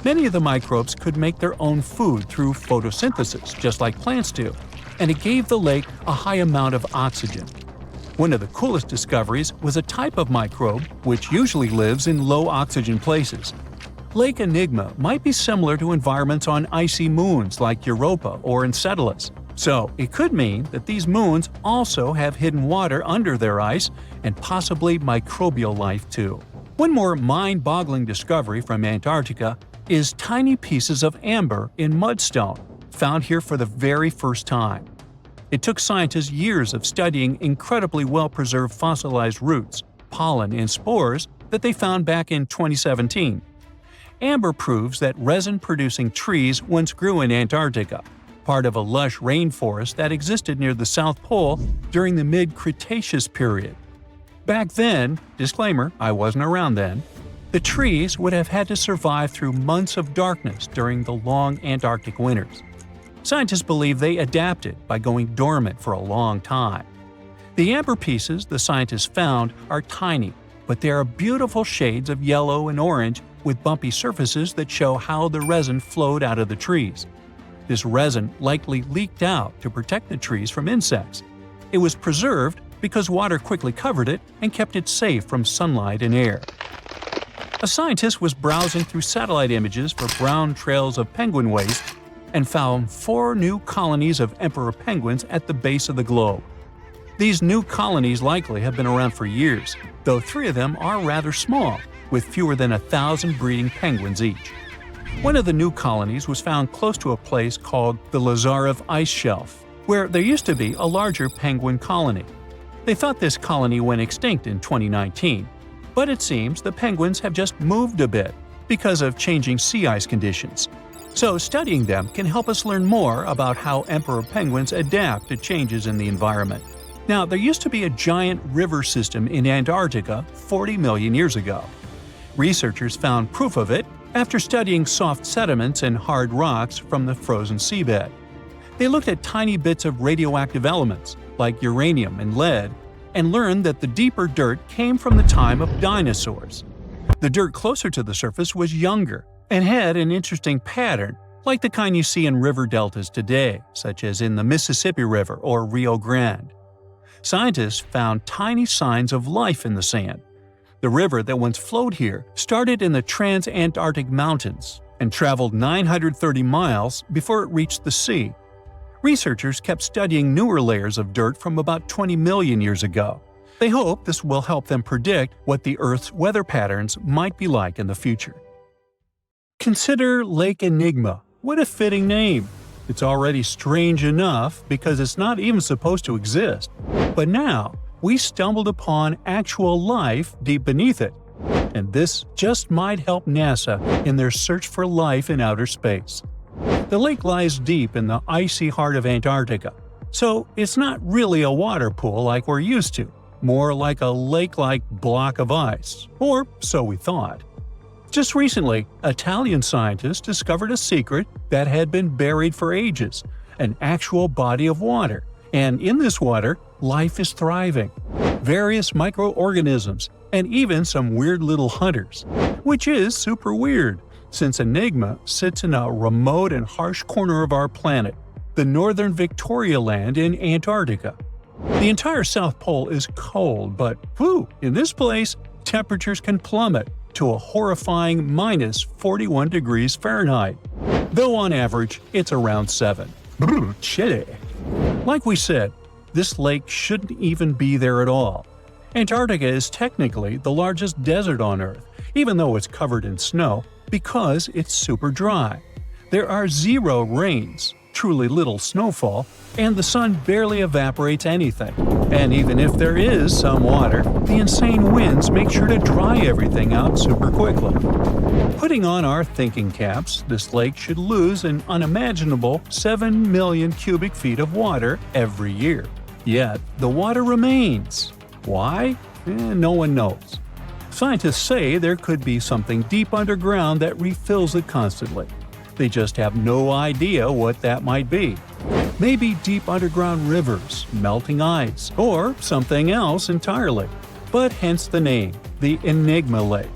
Many of the microbes could make their own food through photosynthesis, just like plants do, and it gave the lake a high amount of oxygen. One of the coolest discoveries was a type of microbe which usually lives in low-oxygen places. Lake Enigma might be similar to environments on icy moons like Europa or Enceladus. So it could mean that these moons also have hidden water under their ice and possibly microbial life too. One more mind-boggling discovery from Antarctica is tiny pieces of amber in mudstone, found here for the very first time. It took scientists years of studying incredibly well-preserved fossilized roots, pollen, and spores that they found back in 2017. Amber proves that resin-producing trees once grew in Antarctica, part of a lush rainforest that existed near the South Pole during the mid-Cretaceous period. Back then, disclaimer, I wasn't around then, the trees would have had to survive through months of darkness during the long Antarctic winters. Scientists believe they adapted by going dormant for a long time. The amber pieces the scientists found are tiny, but they are beautiful shades of yellow and orange with bumpy surfaces that show how the resin flowed out of the trees. This resin likely leaked out to protect the trees from insects. It was preserved because water quickly covered it and kept it safe from sunlight and air. A scientist was browsing through satellite images for brown trails of penguin waste and found 4 new colonies of emperor penguins at the base of the globe. These new colonies likely have been around for years, though 3 of them are rather small, with fewer than 1,000 breeding penguins each. One of the new colonies was found close to a place called the Lazarev Ice Shelf, where there used to be a larger penguin colony. They thought this colony went extinct in 2019, but it seems the penguins have just moved a bit because of changing sea ice conditions. So studying them can help us learn more about how emperor penguins adapt to changes in the environment. Now, there used to be a giant river system in Antarctica 40 million years ago. Researchers found proof of it after studying soft sediments and hard rocks from the frozen seabed. They looked at tiny bits of radioactive elements, like uranium and lead, and learned that the deeper dirt came from the time of dinosaurs. The dirt closer to the surface was younger and had an interesting pattern, like the kind you see in river deltas today, such as in the Mississippi River or Rio Grande. Scientists found tiny signs of life in the sand. The river that once flowed here started in the Trans-Antarctic Mountains and traveled 930 miles before it reached the sea. Researchers kept studying newer layers of dirt from about 20 million years ago. They hope this will help them predict what the Earth's weather patterns might be like in the future. Consider Lake Enigma. What a fitting name! It's already strange enough because it's not even supposed to exist. But now, we stumbled upon actual life deep beneath it. And this just might help NASA in their search for life in outer space. The lake lies deep in the icy heart of Antarctica, so it's not really a water pool like we're used to, more like a lake-like block of ice, or so we thought. Just recently, Italian scientists discovered a secret that had been buried for ages, an actual body of water. And in this water, life is thriving. Various microorganisms, and even some weird little hunters. Which is super weird, since Enigma sits in a remote and harsh corner of our planet, the northern Victoria Land in Antarctica. The entire South Pole is cold, but in this place, temperatures can plummet to a horrifying minus 41 degrees Fahrenheit, though on average it's around 7. Chilly. Like we said, this lake shouldn't even be there at all. Antarctica is technically the largest desert on Earth, even though it's covered in snow, because it's super dry. There are zero rains, truly little snowfall, and the sun barely evaporates anything. And even if there is some water, the insane winds make sure to dry everything out super quickly. Putting on our thinking caps, this lake should lose an unimaginable 7 million cubic feet of water every year. Yet, the water remains. Why? No one knows. Scientists say there could be something deep underground that refills it constantly. They just have no idea what that might be. Maybe deep underground rivers, melting ice, or something else entirely. But hence the name, the Enigma Lake.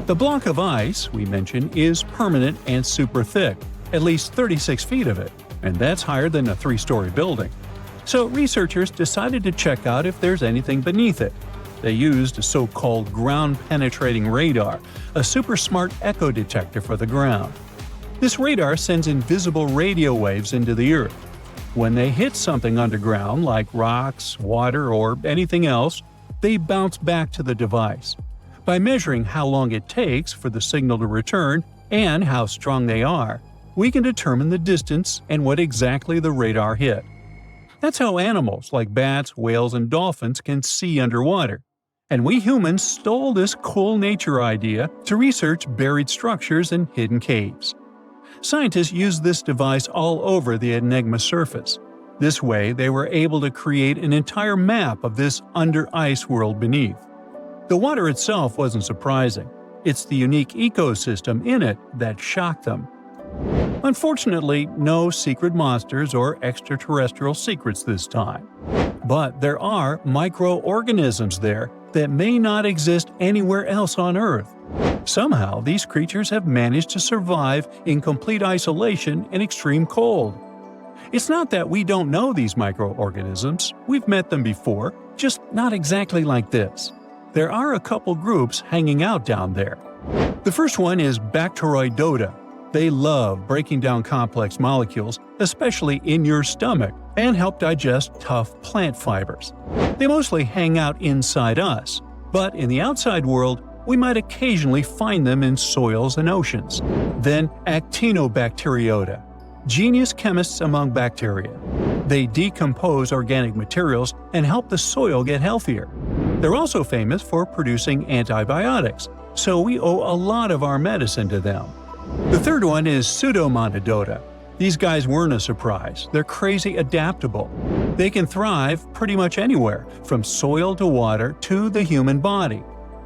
The block of ice we mentioned is permanent and super thick, at least 36 feet of it, and that's higher than a 3-story building. So researchers decided to check out if there's anything beneath it. They used a so-called ground-penetrating radar, a super smart echo detector for the ground. This radar sends invisible radio waves into the Earth. When they hit something underground, like rocks, water, or anything else, they bounce back to the device. By measuring how long it takes for the signal to return and how strong they are, we can determine the distance and what exactly the radar hit. That's how animals like bats, whales, and dolphins can see underwater. And we humans stole this cool nature idea to research buried structures and hidden caves. Scientists used this device all over the Enigma surface. This way, they were able to create an entire map of this under-ice world beneath. The water itself wasn't surprising. It's the unique ecosystem in it that shocked them. Unfortunately, no secret monsters or extraterrestrial secrets this time. But there are microorganisms there that may not exist anywhere else on Earth. Somehow, these creatures have managed to survive in complete isolation and extreme cold. It's not that we don't know these microorganisms, we've met them before, just not exactly like this. There are a couple groups hanging out down there. The first one is Bacteroidota. They love breaking down complex molecules, especially in your stomach, and help digest tough plant fibers. They mostly hang out inside us, but in the outside world, we might occasionally find them in soils and oceans. Then Actinobacteriota, genius chemists among bacteria. They decompose organic materials and help the soil get healthier. They're also famous for producing antibiotics, so we owe a lot of our medicine to them. The The third one is Pseudomonodota. These guys weren't a surprise. They're crazy adaptable. They can thrive pretty much anywhere, from soil to water to the human body.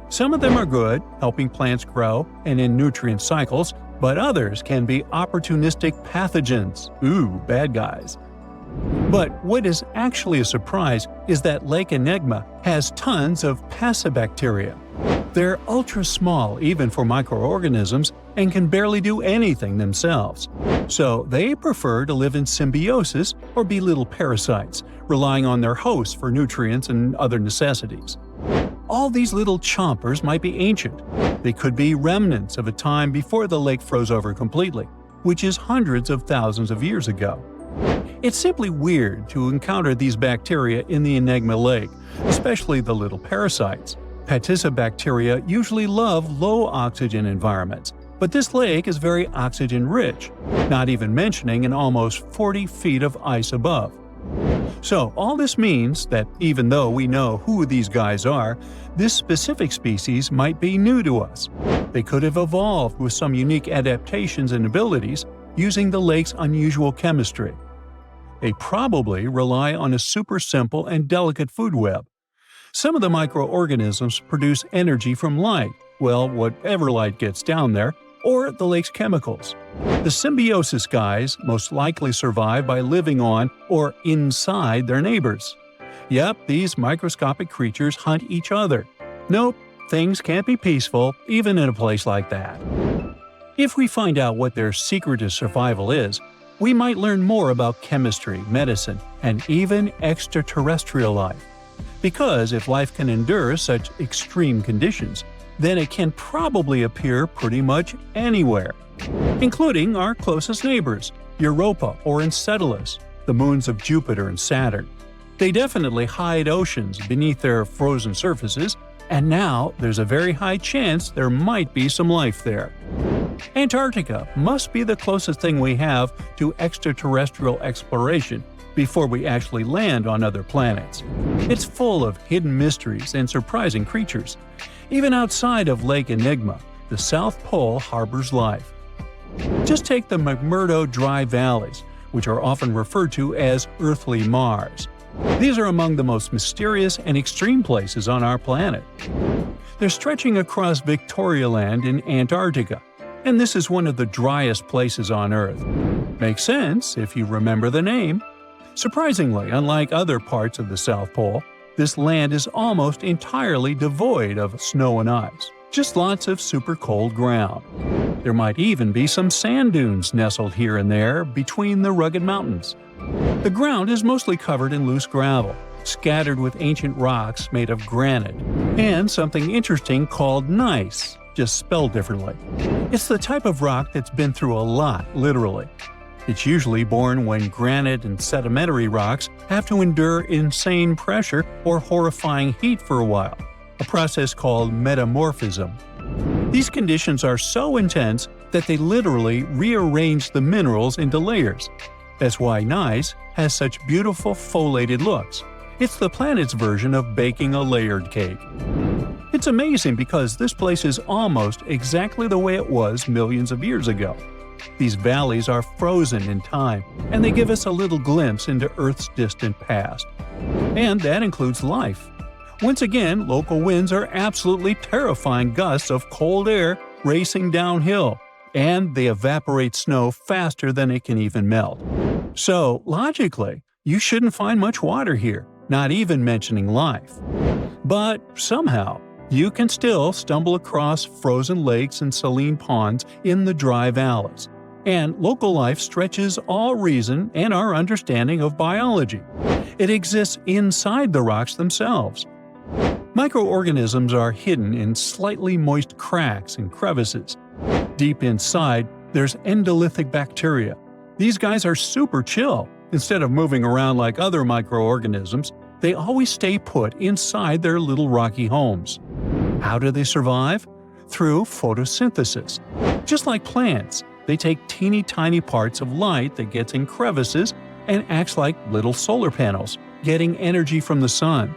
Some of them are good, helping plants grow and in nutrient cycles, but others can be opportunistic pathogens. Ooh, bad guys. But what is actually a surprise is that Lake Enigma has tons of passibacteria. They're ultra small even for microorganisms and can barely do anything themselves. So they prefer to live in symbiosis or be little parasites, relying on their hosts for nutrients and other necessities. All these little chompers might be ancient. They could be remnants of a time before the lake froze over completely, which is hundreds of thousands of years ago. It's simply weird to encounter these bacteria in the Enigma Lake, especially the little parasites. Passibacteria usually love low-oxygen environments, but this lake is very oxygen-rich, not even mentioning an almost 40 feet of ice above. So all this means that even though we know who these guys are, this specific species might be new to us. They could have evolved with some unique adaptations and abilities using the lake's unusual chemistry. They probably rely on a super simple and delicate food web. Some of the microorganisms produce energy from light, well, whatever light gets down there, or the lake's chemicals. The symbiosis guys most likely survive by living on or inside their neighbors. Yep, these microscopic creatures hunt each other. Nope, things can't be peaceful even in a place like that. If we find out what their secret to survival is, we might learn more about chemistry, medicine, and even extraterrestrial life. Because if life can endure such extreme conditions, then it can probably appear pretty much anywhere, including our closest neighbors, Europa or Enceladus, the moons of Jupiter and Saturn. They definitely hide oceans beneath their frozen surfaces, and now there's a very high chance there might be some life there. Antarctica must be the closest thing we have to extraterrestrial exploration before we actually land on other planets. It's full of hidden mysteries and surprising creatures. Even outside of Lake Enigma, the South Pole harbors life. Just take the McMurdo Dry Valleys, which are often referred to as Earthly Mars. These are among the most mysterious and extreme places on our planet. They're stretching across Victoria Land in Antarctica, and this is one of the driest places on Earth. Makes sense if you remember the name. Surprisingly, unlike other parts of the South Pole, this land is almost entirely devoid of snow and ice, just lots of super cold ground. There might even be some sand dunes nestled here and there between the rugged mountains. The ground is mostly covered in loose gravel, scattered with ancient rocks made of granite, and something interesting called gneiss, just spelled differently. It's the type of rock that's been through a lot, literally. It's usually born when granite and sedimentary rocks have to endure insane pressure or horrifying heat for a while, a process called metamorphism. These conditions are so intense that they literally rearrange the minerals into layers. That's why gneiss has such beautiful foliated looks. It's the planet's version of baking a layered cake. It's amazing because this place is almost exactly the way it was millions of years ago. These valleys are frozen in time, and they give us a little glimpse into Earth's distant past. And that includes life. Once again, local winds are absolutely terrifying gusts of cold air racing downhill, and they evaporate snow faster than it can even melt. So, logically, you shouldn't find much water here, not even mentioning life. But somehow, you can still stumble across frozen lakes and saline ponds in the dry valleys. And local life stretches all reason and our understanding of biology. It exists inside the rocks themselves. Microorganisms are hidden in slightly moist cracks and crevices. Deep inside, there's endolithic bacteria. These guys are super chill. Instead of moving around like other microorganisms, they always stay put inside their little rocky homes. How do they survive? Through photosynthesis. Just like plants, they take teeny tiny parts of light that gets in crevices and acts like little solar panels, getting energy from the sun.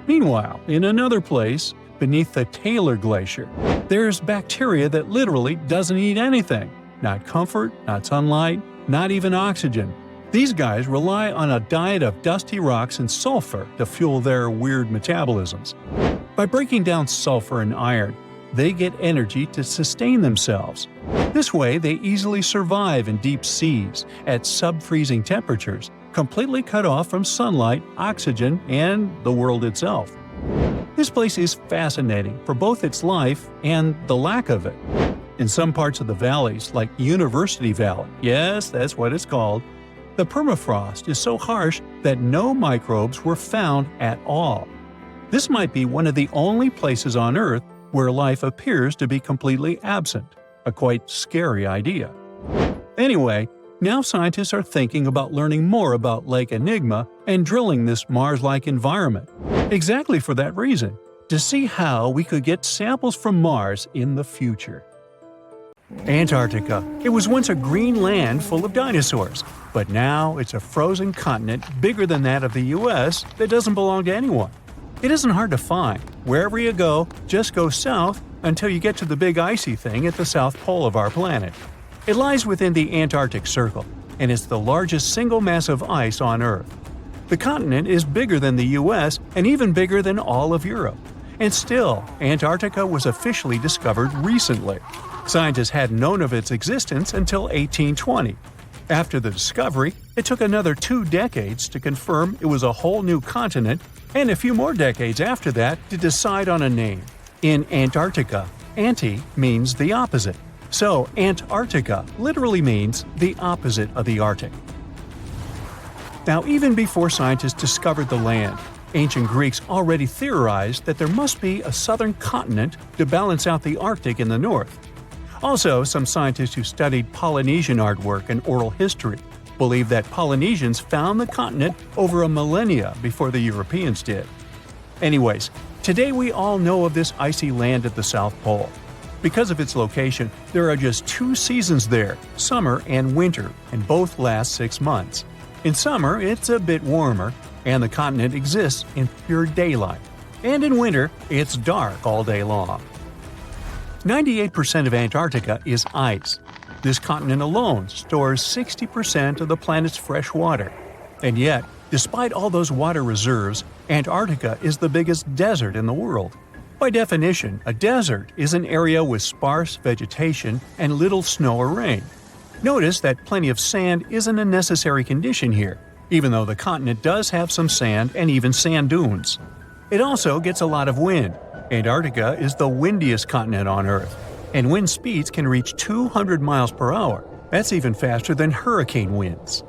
Meanwhile, in another place, beneath the Taylor Glacier, there's bacteria that literally doesn't eat anything. not comfort, not sunlight, not even oxygen. These guys rely on a diet of dusty rocks and sulfur to fuel their weird metabolisms. By breaking down sulfur and iron, they get energy to sustain themselves. This way, they easily survive in deep seas at sub-freezing temperatures, completely cut off from sunlight, oxygen, and the world itself. This place is fascinating for both its life and the lack of it. In some parts of the valleys, like University Valley, yes, that's what it's called, the permafrost is so harsh that no microbes were found at all. This might be one of the only places on Earth where life appears to be completely absent, a quite scary idea. Anyway, now scientists are thinking about learning more about Lake Enigma and drilling this Mars-like environment, exactly for that reason, to see how we could get samples from Mars in the future. Antarctica. It was once a green land full of dinosaurs, but now it's a frozen continent bigger than that of the US that doesn't belong to anyone. It isn't hard to find. Wherever you go, just go south until you get to the big icy thing at the south pole of our planet. It lies within the Antarctic Circle, and it's the largest single mass of ice on Earth. The continent is bigger than the US and even bigger than all of Europe. And still, Antarctica was officially discovered recently. Scientists hadn't known of its existence until 1820. After the discovery, it took another 2 decades to confirm it was a whole new continent, and a few more decades after that to decide on a name. In Antarctica, anti means the opposite. So Antarctica literally means the opposite of the Arctic. Now, even before scientists discovered the land, ancient Greeks already theorized that there must be a southern continent to balance out the Arctic in the north. Also, some scientists who studied Polynesian artwork and oral history believe that Polynesians found the continent over a millennia before the Europeans did. Anyways, today we all know of this icy land at the South Pole. Because of its location, there are just 2 seasons there, summer and winter, and both last 6 months. In summer, it's a bit warmer, and the continent exists in pure daylight. And in winter, it's dark all day long. 98% of Antarctica is ice. This continent alone stores 60% of the planet's fresh water. And yet, despite all those water reserves, Antarctica is the biggest desert in the world. By definition, a desert is an area with sparse vegetation and little snow or rain. Notice that plenty of sand isn't a necessary condition here, even though the continent does have some sand and even sand dunes. It also gets a lot of wind. Antarctica is the windiest continent on Earth, and wind speeds can reach 200 miles per hour. That's even faster than hurricane winds.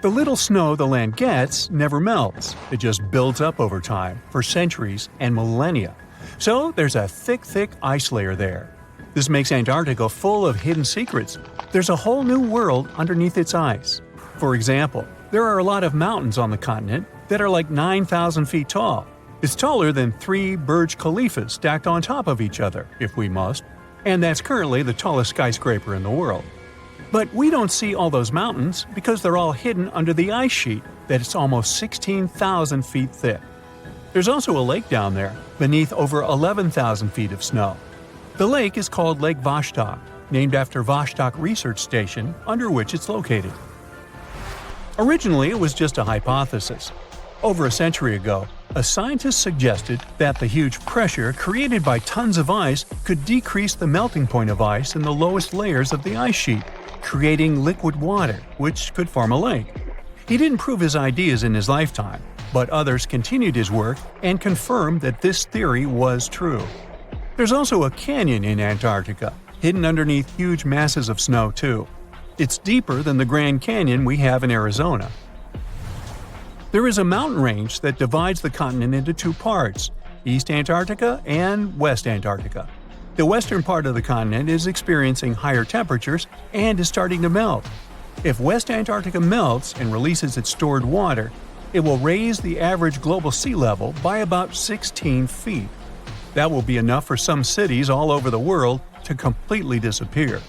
The little snow the land gets never melts. It just builds up over time, for centuries and millennia. So there's a thick ice layer there. This makes Antarctica full of hidden secrets. There's a whole new world underneath its ice. For example, there are a lot of mountains on the continent that are like 9,000 feet tall. It's taller than 3 Burj Khalifas stacked on top of each other, if we must, and that's currently the tallest skyscraper in the world. But we don't see all those mountains because they're all hidden under the ice sheet that's almost 16,000 feet thick. There's also a lake down there, beneath over 11,000 feet of snow. The lake is called Lake Vostok, named after Vostok Research Station, under which it's located. Originally, it was just a hypothesis. Over a century ago, a scientist suggested that the huge pressure created by tons of ice could decrease the melting point of ice in the lowest layers of the ice sheet, creating liquid water, which could form a lake. He didn't prove his ideas in his lifetime, but others continued his work and confirmed that this theory was true. There's also a canyon in Antarctica, hidden underneath huge masses of snow too. It's deeper than the Grand Canyon we have in Arizona. There is a mountain range that divides the continent into 2 parts, East Antarctica and West Antarctica. The western part of the continent is experiencing higher temperatures and is starting to melt. If West Antarctica melts and releases its stored water, it will raise the average global sea level by about 16 feet. That will be enough for some cities all over the world to completely disappear.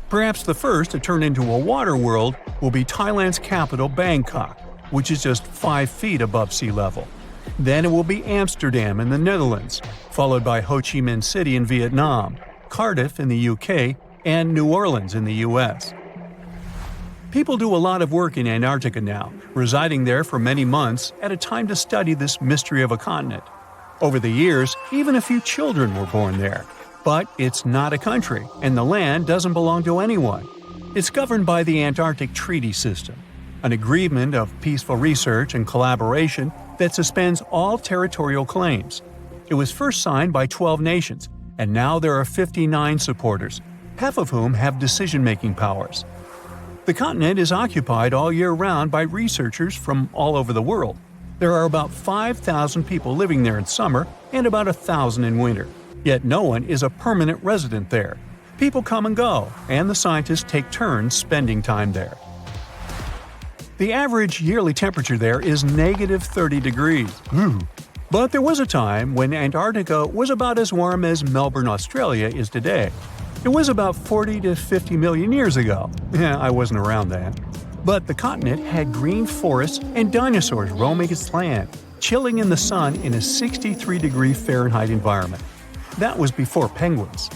Perhaps the first to turn into a water world will be Thailand's capital, Bangkok, which is just 5 feet above sea level. Then it will be Amsterdam in the Netherlands, followed by Ho Chi Minh City in Vietnam, Cardiff in the UK, and New Orleans in the U.S. People do a lot of work in Antarctica now, residing there for many months at a time to study this mystery of a continent. Over the years, even a few children were born there. But it's not a country, and the land doesn't belong to anyone. It's governed by the Antarctic Treaty System, an agreement of peaceful research and collaboration that suspends all territorial claims. It was first signed by 12 nations, and now there are 59 supporters, half of whom have decision-making powers. The continent is occupied all year round by researchers from all over the world. There are about 5,000 people living there in summer and about 1,000 in winter. Yet no one is a permanent resident there. People come and go, and the scientists take turns spending time there. The average yearly temperature there is negative 30 degrees. But there was a time when Antarctica was about as warm as Melbourne, Australia is today. It was about 40 to 50 million years ago. I wasn't around then. But the continent had green forests and dinosaurs roaming its land, chilling in the sun in a 63-degree Fahrenheit environment. That was before penguins.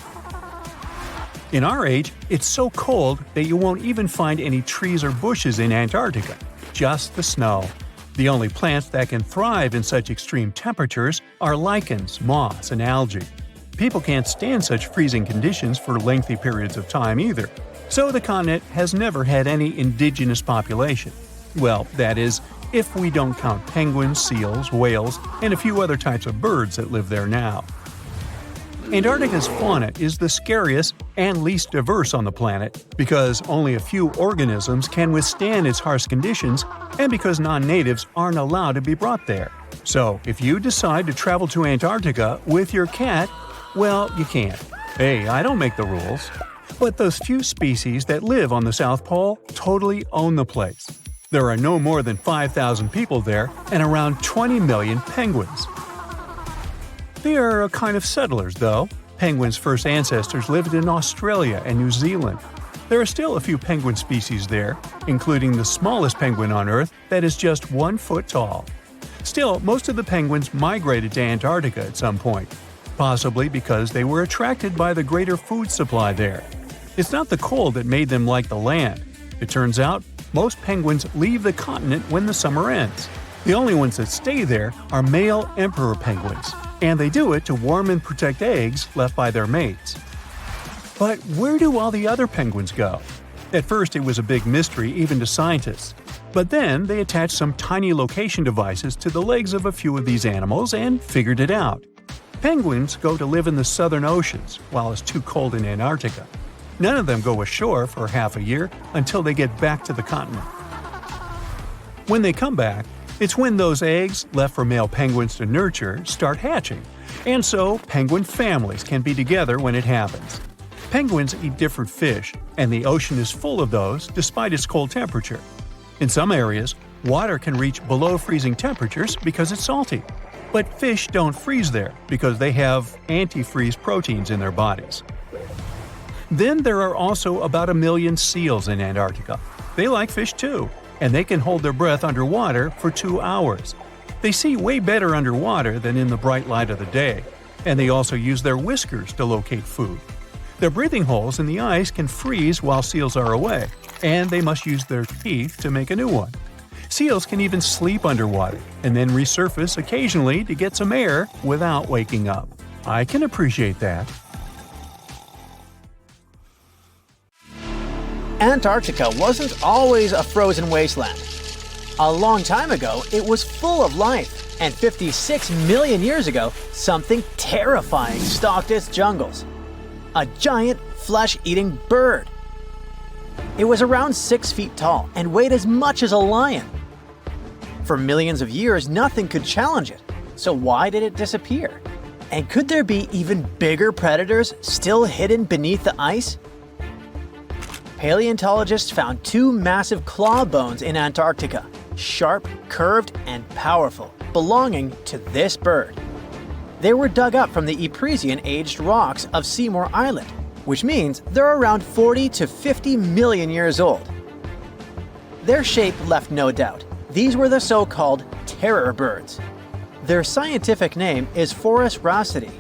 In our age, it's so cold that you won't even find any trees or bushes in Antarctica, just the snow. The only plants that can thrive in such extreme temperatures are lichens, moss, and algae. People can't stand such freezing conditions for lengthy periods of time either, so the continent has never had any indigenous population. Well, that is, if we don't count penguins, seals, whales, and a few other types of birds that live there now. Antarctica's fauna is the scariest and least diverse on the planet because only a few organisms can withstand its harsh conditions and because non-natives aren't allowed to be brought there. So, if you decide to travel to Antarctica with your cat, well, you can't. Hey, I don't make the rules. But those few species that live on the South Pole totally own the place. There are no more than 5,000 people there and around 20 million penguins. They are a kind of settlers, though. Penguins' first ancestors lived in Australia and New Zealand. There are still a few penguin species there, including the smallest penguin on Earth that is just 1 foot tall. Still, most of the penguins migrated to Antarctica at some point, possibly because they were attracted by the greater food supply there. It's not the cold that made them like the land. It turns out, most penguins leave the continent when the summer ends. The only ones that stay there are male emperor penguins, and they do it to warm and protect eggs left by their mates. But where do all the other penguins go? At first it was a big mystery even to scientists, but then they attached some tiny location devices to the legs of a few of these animals and figured it out. Penguins go to live in the southern oceans while it's too cold in Antarctica. None of them go ashore for half a year until they get back to the continent. When they come back, it's when those eggs, left for male penguins to nurture, start hatching, and so penguin families can be together when it happens. Penguins eat different fish, and the ocean is full of those despite its cold temperature. In some areas, water can reach below freezing temperatures because it's salty. But fish don't freeze there because they have antifreeze proteins in their bodies. Then there are also about 1 million seals in Antarctica. They like fish too, and they can hold their breath underwater for 2 hours. They see way better underwater than in the bright light of the day, and they also use their whiskers to locate food. Their breathing holes in the ice can freeze while seals are away, and they must use their teeth to make a new one. Seals can even sleep underwater and then resurface occasionally to get some air without waking up. I can appreciate that. Antarctica wasn't always a frozen wasteland. A long time ago, it was full of life, and 56 million years ago, something terrifying stalked its jungles. A giant, flesh-eating bird. It was around 6 feet tall and weighed as much as a lion. For millions of years, nothing could challenge it, so why did it disappear? And could there be even bigger predators still hidden beneath the ice? Paleontologists found 2 massive claw bones in Antarctica, sharp, curved, and powerful, belonging to this bird. They were dug up from the Epresian-aged rocks of Seymour Island, which means they're around 40 to 50 million years old. Their shape left no doubt. These were the so-called terror birds. Their scientific name is Forus raceti.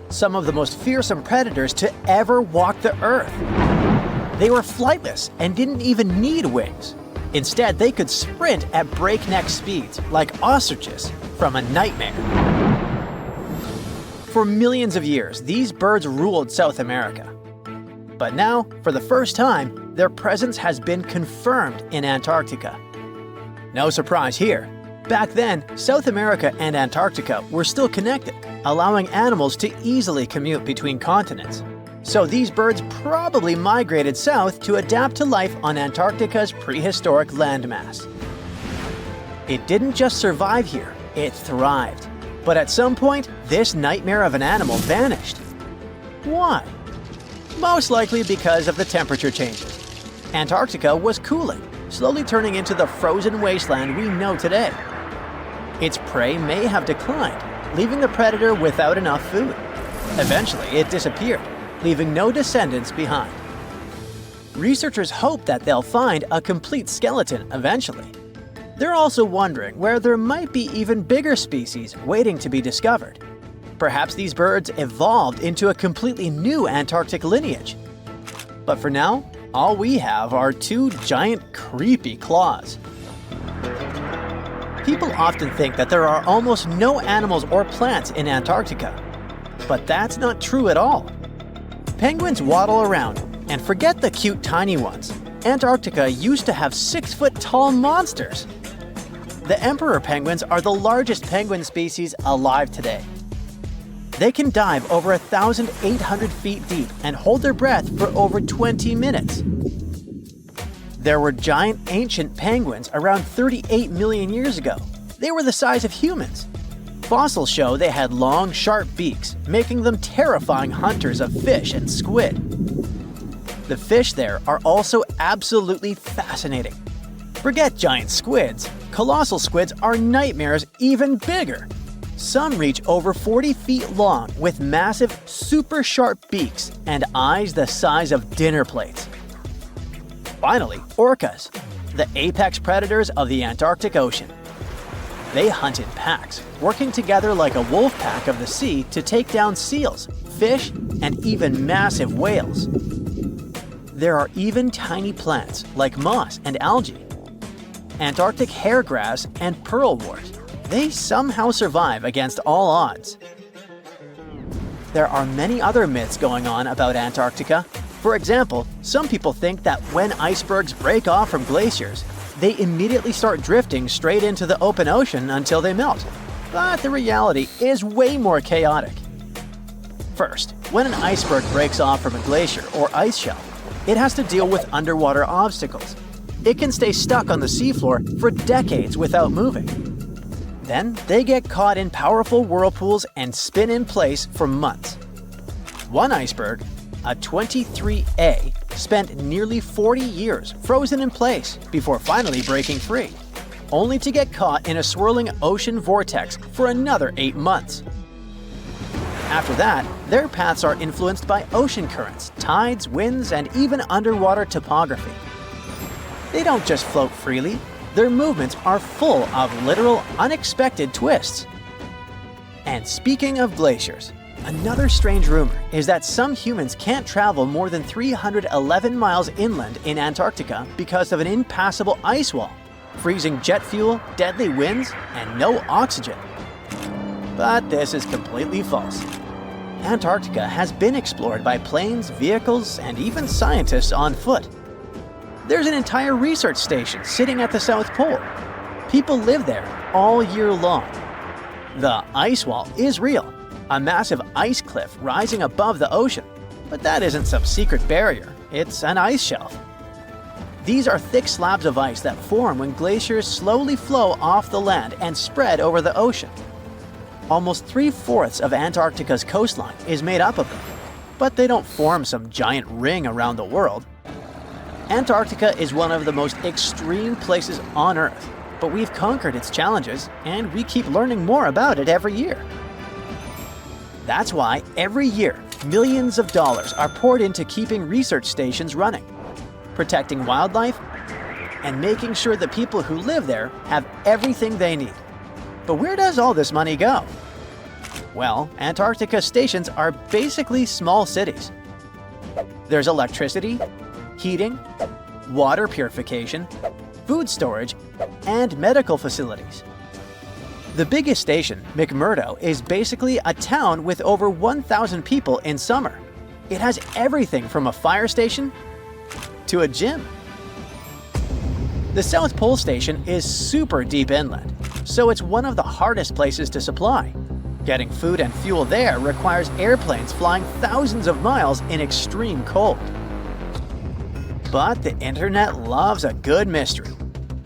some of the most fearsome predators to ever walk the earth. They were flightless and didn't even need wings. Instead, they could sprint at breakneck speeds, like ostriches from a nightmare. For millions of years, these birds ruled South America. But now, for the first time, their presence has been confirmed in Antarctica. No surprise here. Back then, South America and Antarctica were still connected, allowing animals to easily commute between continents. So these birds probably migrated south to adapt to life on Antarctica's prehistoric landmass. It didn't just survive here, it thrived. But at some point, this nightmare of an animal vanished. Why? Most likely because of the temperature changes. Antarctica was cooling, slowly turning into the frozen wasteland we know today. Its prey may have declined, leaving the predator without enough food. Eventually, it disappeared, leaving no descendants behind. Researchers hope that they'll find a complete skeleton eventually. They're also wondering where there might be even bigger species waiting to be discovered. Perhaps these birds evolved into a completely new Antarctic lineage. But for now, all we have are two giant, creepy claws. People often think that there are almost no animals or plants in Antarctica. But that's not true at all. Penguins waddle around, and forget the cute tiny ones. Antarctica used to have 6-foot-tall monsters. The emperor penguins are the largest penguin species alive today. They can dive over 1,800 feet deep and hold their breath for over 20 minutes. There were giant ancient penguins around 38 million years ago. They were the size of humans. Fossils show they had long, sharp beaks, making them terrifying hunters of fish and squid. The fish there are also absolutely fascinating. Forget giant squids. Colossal squids are nightmares even bigger. Some reach over 40 feet long with massive, super sharp beaks and eyes the size of dinner plates. Finally, orcas, the apex predators of the Antarctic Ocean. They hunt in packs, working together like a wolf pack of the sea to take down seals, fish, and even massive whales. There are even tiny plants like moss and algae, Antarctic hairgrass, and pearlwort. They somehow survive against all odds. There are many other myths going on about Antarctica. For example, some people think that when icebergs break off from glaciers, they immediately start drifting straight into the open ocean until they melt. But the reality is way more chaotic. First, when an iceberg breaks off from a glacier or ice shelf, it has to deal with underwater obstacles. It can stay stuck on the seafloor for decades without moving. Then they get caught in powerful whirlpools and spin in place for months. One iceberg, a 23A, spent nearly 40 years frozen in place before finally breaking free, only to get caught in a swirling ocean vortex for another 8 months. After that, their paths are influenced by ocean currents, tides, winds, and even underwater topography. They don't just float freely. Their movements are full of literal, unexpected twists. And speaking of glaciers, another strange rumor is that some humans can't travel more than 311 miles inland in Antarctica because of an impassable ice wall, freezing jet fuel, deadly winds, and no oxygen. But this is completely false. Antarctica has been explored by planes, vehicles, and even scientists on foot. There's an entire research station sitting at the South Pole. People live there all year long. The ice wall is real, a massive ice cliff rising above the ocean. But that isn't some secret barrier, it's an ice shelf. These are thick slabs of ice that form when glaciers slowly flow off the land and spread over the ocean. Almost 3/4 of Antarctica's coastline is made up of them, but they don't form some giant ring around the world. Antarctica is one of the most extreme places on Earth, but we've conquered its challenges, and we keep learning more about it every year. That's why every year, millions of dollars are poured into keeping research stations running, protecting wildlife, and making sure the people who live there have everything they need. But where does all this money go? Well, Antarctica stations are basically small cities. There's electricity, heating, water purification, food storage, and medical facilities. The biggest station, McMurdo, is basically a town with over 1,000 people in summer. It has everything from a fire station to a gym. The South Pole Station is super deep inland, so it's one of the hardest places to supply. Getting food and fuel there requires airplanes flying thousands of miles in extreme cold. But the internet loves a good mystery.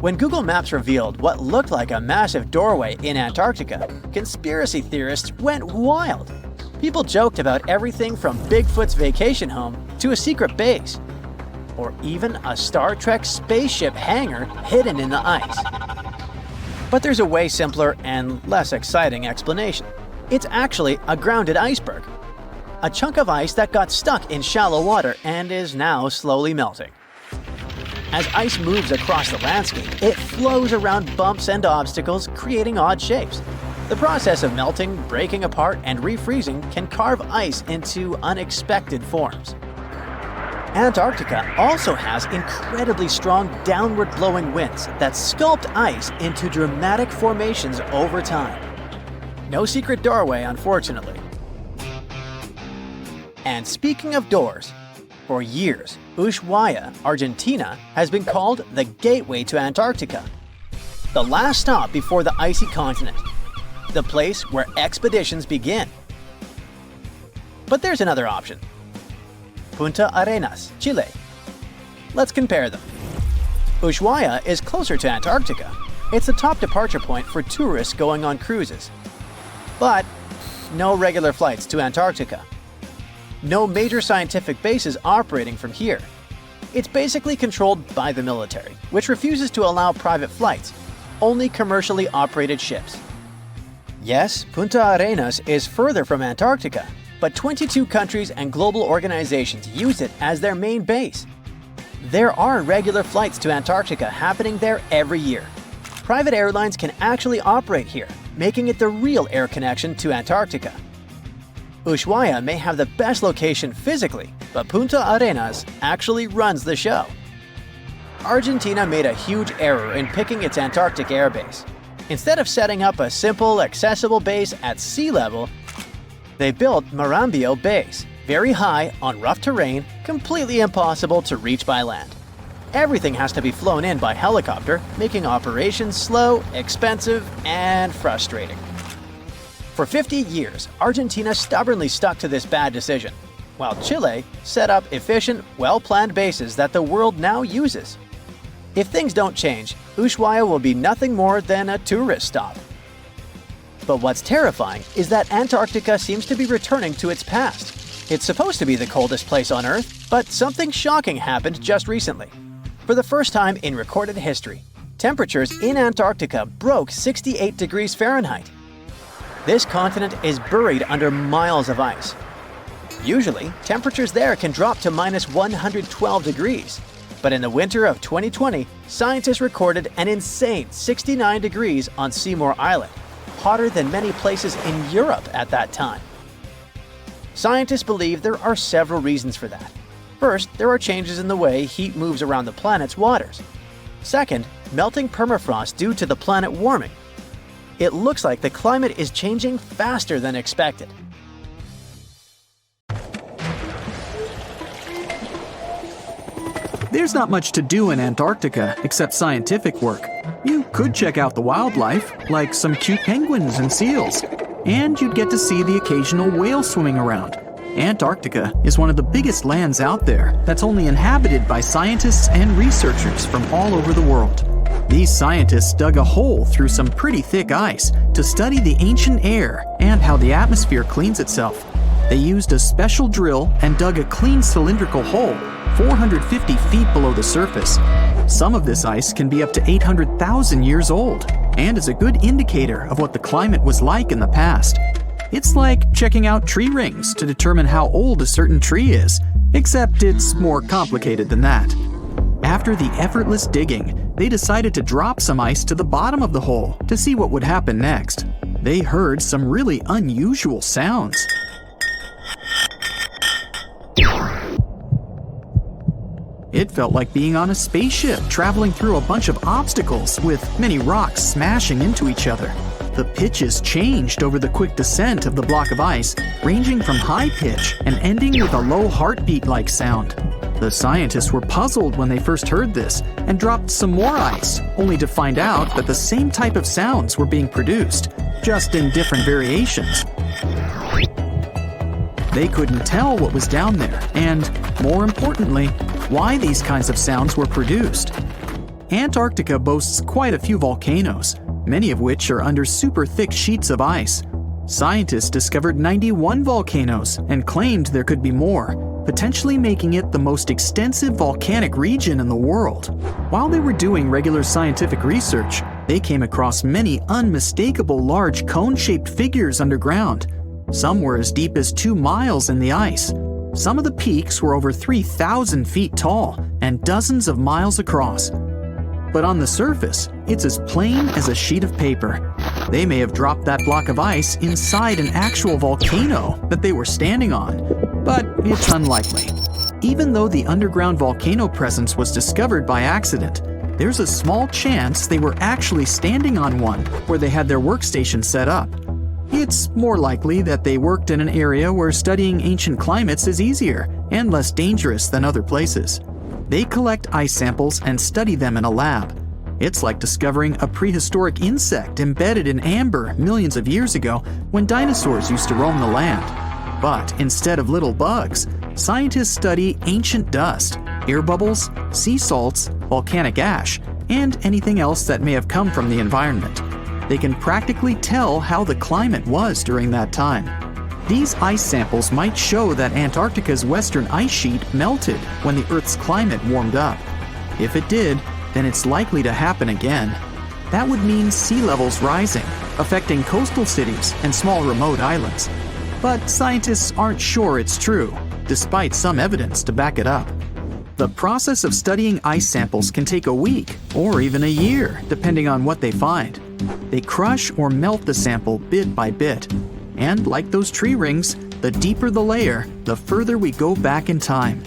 When Google Maps revealed what looked like a massive doorway in Antarctica, conspiracy theorists went wild. People joked about everything from Bigfoot's vacation home to a secret base, or even a Star Trek spaceship hangar hidden in the ice. But there's a way simpler and less exciting explanation. It's actually a grounded iceberg, a chunk of ice that got stuck in shallow water and is now slowly melting. As ice moves across the landscape, it flows around bumps and obstacles, creating odd shapes. The process of melting, breaking apart, and refreezing can carve ice into unexpected forms. Antarctica also has incredibly strong downward-blowing winds that sculpt ice into dramatic formations over time. No secret doorway, unfortunately. And speaking of doors, for years, Ushuaia, Argentina, has been called the gateway to Antarctica, the last stop before the icy continent, the place where expeditions begin. But there's another option. Punta Arenas, Chile. Let's compare them. Ushuaia is closer to Antarctica. It's the top departure point for tourists going on cruises. But no regular flights to Antarctica. No major scientific bases operating from here. It's basically controlled by the military, which refuses to allow private flights, only commercially operated ships. Yes, Punta Arenas is further from Antarctica, but 22 countries and global organizations use it as their main base. There are regular flights to Antarctica happening there every year. Private airlines can actually operate here, making it the real air connection to Antarctica. Ushuaia may have the best location physically, but Punta Arenas actually runs the show. Argentina made a huge error in picking its Antarctic airbase. Instead of setting up a simple, accessible base at sea level, they built Microbial Base, very high on rough terrain, completely impossible to reach by land. Everything has to be flown in by helicopter, making operations slow, expensive, and frustrating. For 50 years, Argentina stubbornly stuck to this bad decision, while Chile set up efficient, well-planned bases that the world now uses. If things don't change, Ushuaia will be nothing more than a tourist stop. But what's terrifying is that Antarctica seems to be returning to its past. It's supposed to be the coldest place on Earth, but something shocking happened just recently. For the first time in recorded history, temperatures in Antarctica broke 68 degrees Fahrenheit. This continent is buried under miles of ice. Usually, temperatures there can drop to minus 112 degrees. But in the winter of 2020, scientists recorded an insane 69 degrees on Seymour Island, hotter than many places in Europe at that time. Scientists believe there are several reasons for that. First, there are changes in the way heat moves around the planet's waters. Second, melting permafrost due to the planet warming. It looks like the climate is changing faster than expected. There's not much to do in Antarctica except scientific work. You could check out the wildlife, like some cute penguins and seals, and you'd get to see the occasional whale swimming around. Antarctica is one of the biggest lands out there that's only inhabited by scientists and researchers from all over the world. These scientists dug a hole through some pretty thick ice to study the ancient air and how the atmosphere cleans itself. They used a special drill and dug a clean cylindrical hole 450 feet below the surface. Some of this ice can be up to 800,000 years old and is a good indicator of what the climate was like in the past. It's like checking out tree rings to determine how old a certain tree is, except it's more complicated than that. After the effortless digging, they decided to drop some ice to the bottom of the hole to see what would happen next. they heard some really unusual sounds. It felt like being on a spaceship traveling through a bunch of obstacles with many rocks smashing into each other. The pitches changed over the quick descent of the block of ice, ranging from high pitch and ending with a low heartbeat-like sound. The scientists were puzzled when they first heard this and dropped some more ice, only to find out that the same type of sounds were being produced, just in different variations. They couldn't tell what was down there, and, more importantly, why these kinds of sounds were produced. Antarctica boasts quite a few volcanoes, many of which are under super thick sheets of ice. Scientists discovered 91 volcanoes and claimed there could be more, potentially making it the most extensive volcanic region in the world. While they were doing regular scientific research, they came across many unmistakable large cone-shaped figures underground. Some were as deep as 2 miles in the ice. Some of the peaks were over 3,000 feet tall and dozens of miles across. But on the surface, it's as plain as a sheet of paper. They may have dropped that block of ice inside an actual volcano that they were standing on, but it's unlikely. Even though the underground volcano presence was discovered by accident, there's a small chance they were actually standing on one where they had their workstation set up. It's more likely that they worked in an area where studying ancient climates is easier and less dangerous than other places. They collect ice samples and study them in a lab. It's like discovering a prehistoric insect embedded in amber millions of years ago when dinosaurs used to roam the land. But instead of little bugs, scientists study ancient dust, air bubbles, sea salts, volcanic ash, and anything else that may have come from the environment. They can practically tell how the climate was during that time. These ice samples might show that Antarctica's western ice sheet melted when the Earth's climate warmed up. If it did, then it's likely to happen again. That would mean sea levels rising, affecting coastal cities and small remote islands. But scientists aren't sure it's true, despite some evidence to back it up. The process of studying ice samples can take a week or even a year, depending on what they find. They crush or melt the sample bit by bit. And like those tree rings, the deeper the layer, the further we go back in time.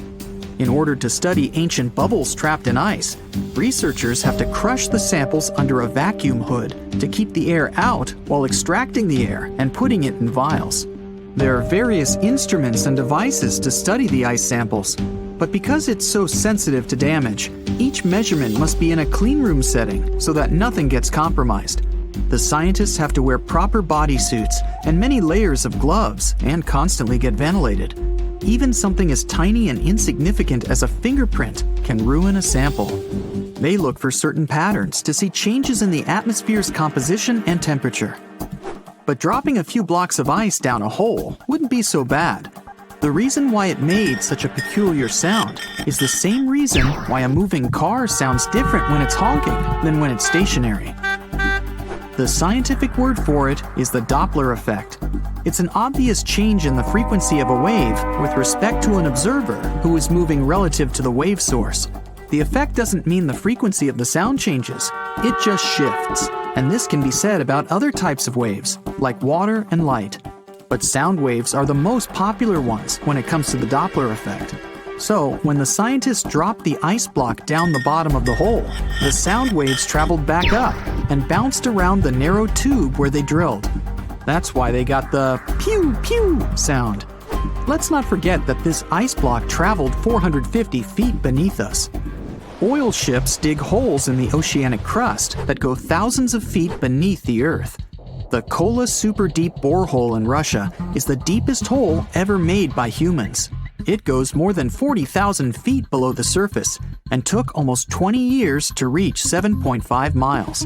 In order to study ancient bubbles trapped in ice, researchers have to crush the samples under a vacuum hood to keep the air out while extracting the air and putting it in vials. There are various instruments and devices to study the ice samples, but because it's so sensitive to damage, each measurement must be in a clean room setting so that nothing gets compromised. The scientists have to wear proper bodysuits and many layers of gloves and constantly get ventilated. Even something as tiny and insignificant as a fingerprint can ruin a sample. They look for certain patterns to see changes in the atmosphere's composition and temperature. But dropping a few blocks of ice down a hole wouldn't be so bad. The reason why it made such a peculiar sound is the same reason why a moving car sounds different when it's honking than when it's stationary. The scientific word for it is the Doppler effect. It's an obvious change in the frequency of a wave with respect to an observer who is moving relative to the wave source. The effect doesn't mean the frequency of the sound changes, it just shifts. And this can be said about other types of waves, like water and light. But sound waves are the most popular ones when it comes to the Doppler effect. So, when the scientists dropped the ice block down the bottom of the hole, the sound waves traveled back up and bounced around the narrow tube where they drilled. That's why they got the pew pew sound. Let's not forget that this ice block traveled 450 feet beneath us. Oil ships dig holes in the oceanic crust that go thousands of feet beneath the Earth. The Kola Super Deep Borehole in Russia is the deepest hole ever made by humans. It goes more than 40,000 feet below the surface and took almost 20 years to reach 7.5 miles.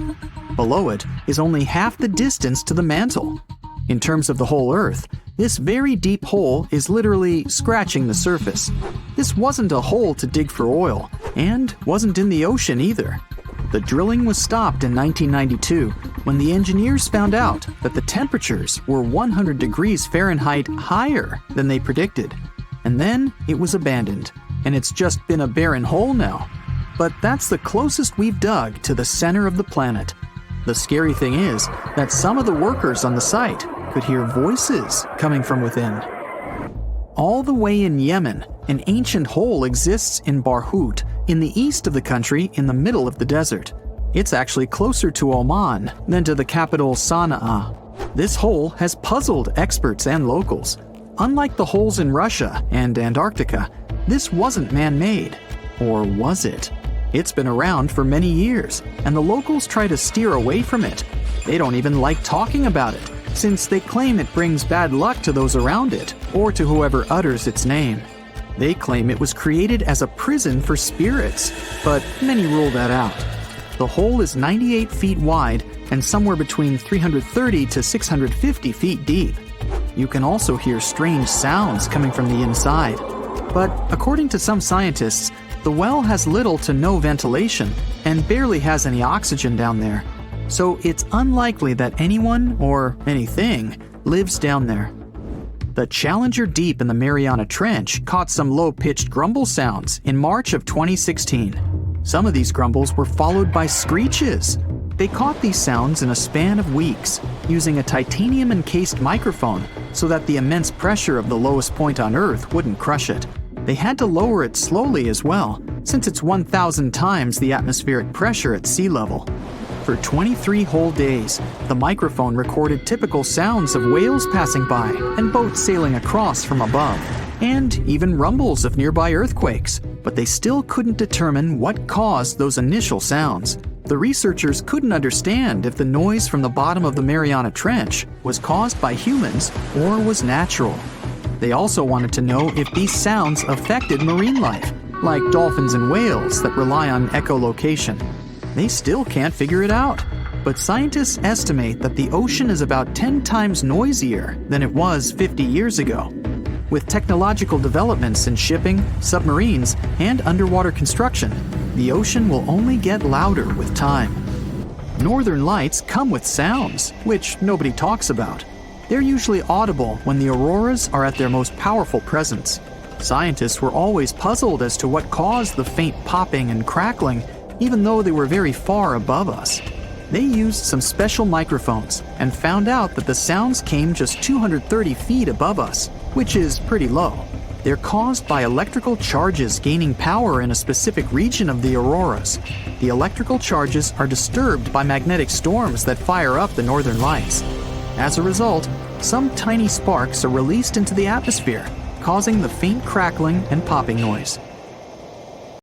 Below it is only half the distance to the mantle. In terms of the whole Earth, this very deep hole is literally scratching the surface. This wasn't a hole to dig for oil, and wasn't in the ocean either. The drilling was stopped in 1992 when the engineers found out that the temperatures were 100 degrees Fahrenheit higher than they predicted. And then it was abandoned, and it's just been a barren hole now. But that's the closest we've dug to the center of the planet. The scary thing is that some of the workers on the site could hear voices coming from within. All the way in Yemen, an ancient hole exists in Barhout, in the east of the country in the middle of the desert. It's actually closer to Oman than to the capital Sana'a. This hole has puzzled experts and locals. Unlike the holes in Russia and Antarctica, this wasn't man-made. Or was it? It's been around for many years, and the locals try to steer away from it. They don't even like talking about it, since they claim it brings bad luck to those around it, or to whoever utters its name. They claim it was created as a prison for spirits, but many rule that out. The hole is 98 feet wide and somewhere between 330 to 650 feet deep. You can also hear strange sounds coming from the inside. But according to some scientists, the well has little to no ventilation and barely has any oxygen down there. So it's unlikely that anyone or anything lives down there. The Challenger Deep in the Mariana Trench caught some low-pitched grumble sounds in March of 2016. Some of these grumbles were followed by screeches. They caught these sounds in a span of weeks, using a titanium-encased microphone so that the immense pressure of the lowest point on Earth wouldn't crush it. They had to lower it slowly as well, since it's 1,000 times the atmospheric pressure at sea level. For 23 whole days, the microphone recorded typical sounds of whales passing by and boats sailing across from above, and even rumbles of nearby earthquakes, but they still couldn't determine what caused those initial sounds. The researchers couldn't understand if the noise from the bottom of the Mariana Trench was caused by humans or was natural. They also wanted to know if these sounds affected marine life, like dolphins and whales that rely on echolocation. They still can't figure it out, but scientists estimate that the ocean is about 10 times noisier than it was 50 years ago. With technological developments in shipping, submarines, and underwater construction, the ocean will only get louder with time. Northern lights come with sounds, which nobody talks about. They're usually audible when the auroras are at their most powerful presence. Scientists were always puzzled as to what caused the faint popping and crackling, even though they were very far above us. They used some special microphones and found out that the sounds came just 230 feet above us, which is pretty low. They're caused by electrical charges gaining power in a specific region of the auroras. The electrical charges are disturbed by magnetic storms that fire up the northern lights. As a result, some tiny sparks are released into the atmosphere, causing the faint crackling and popping noise.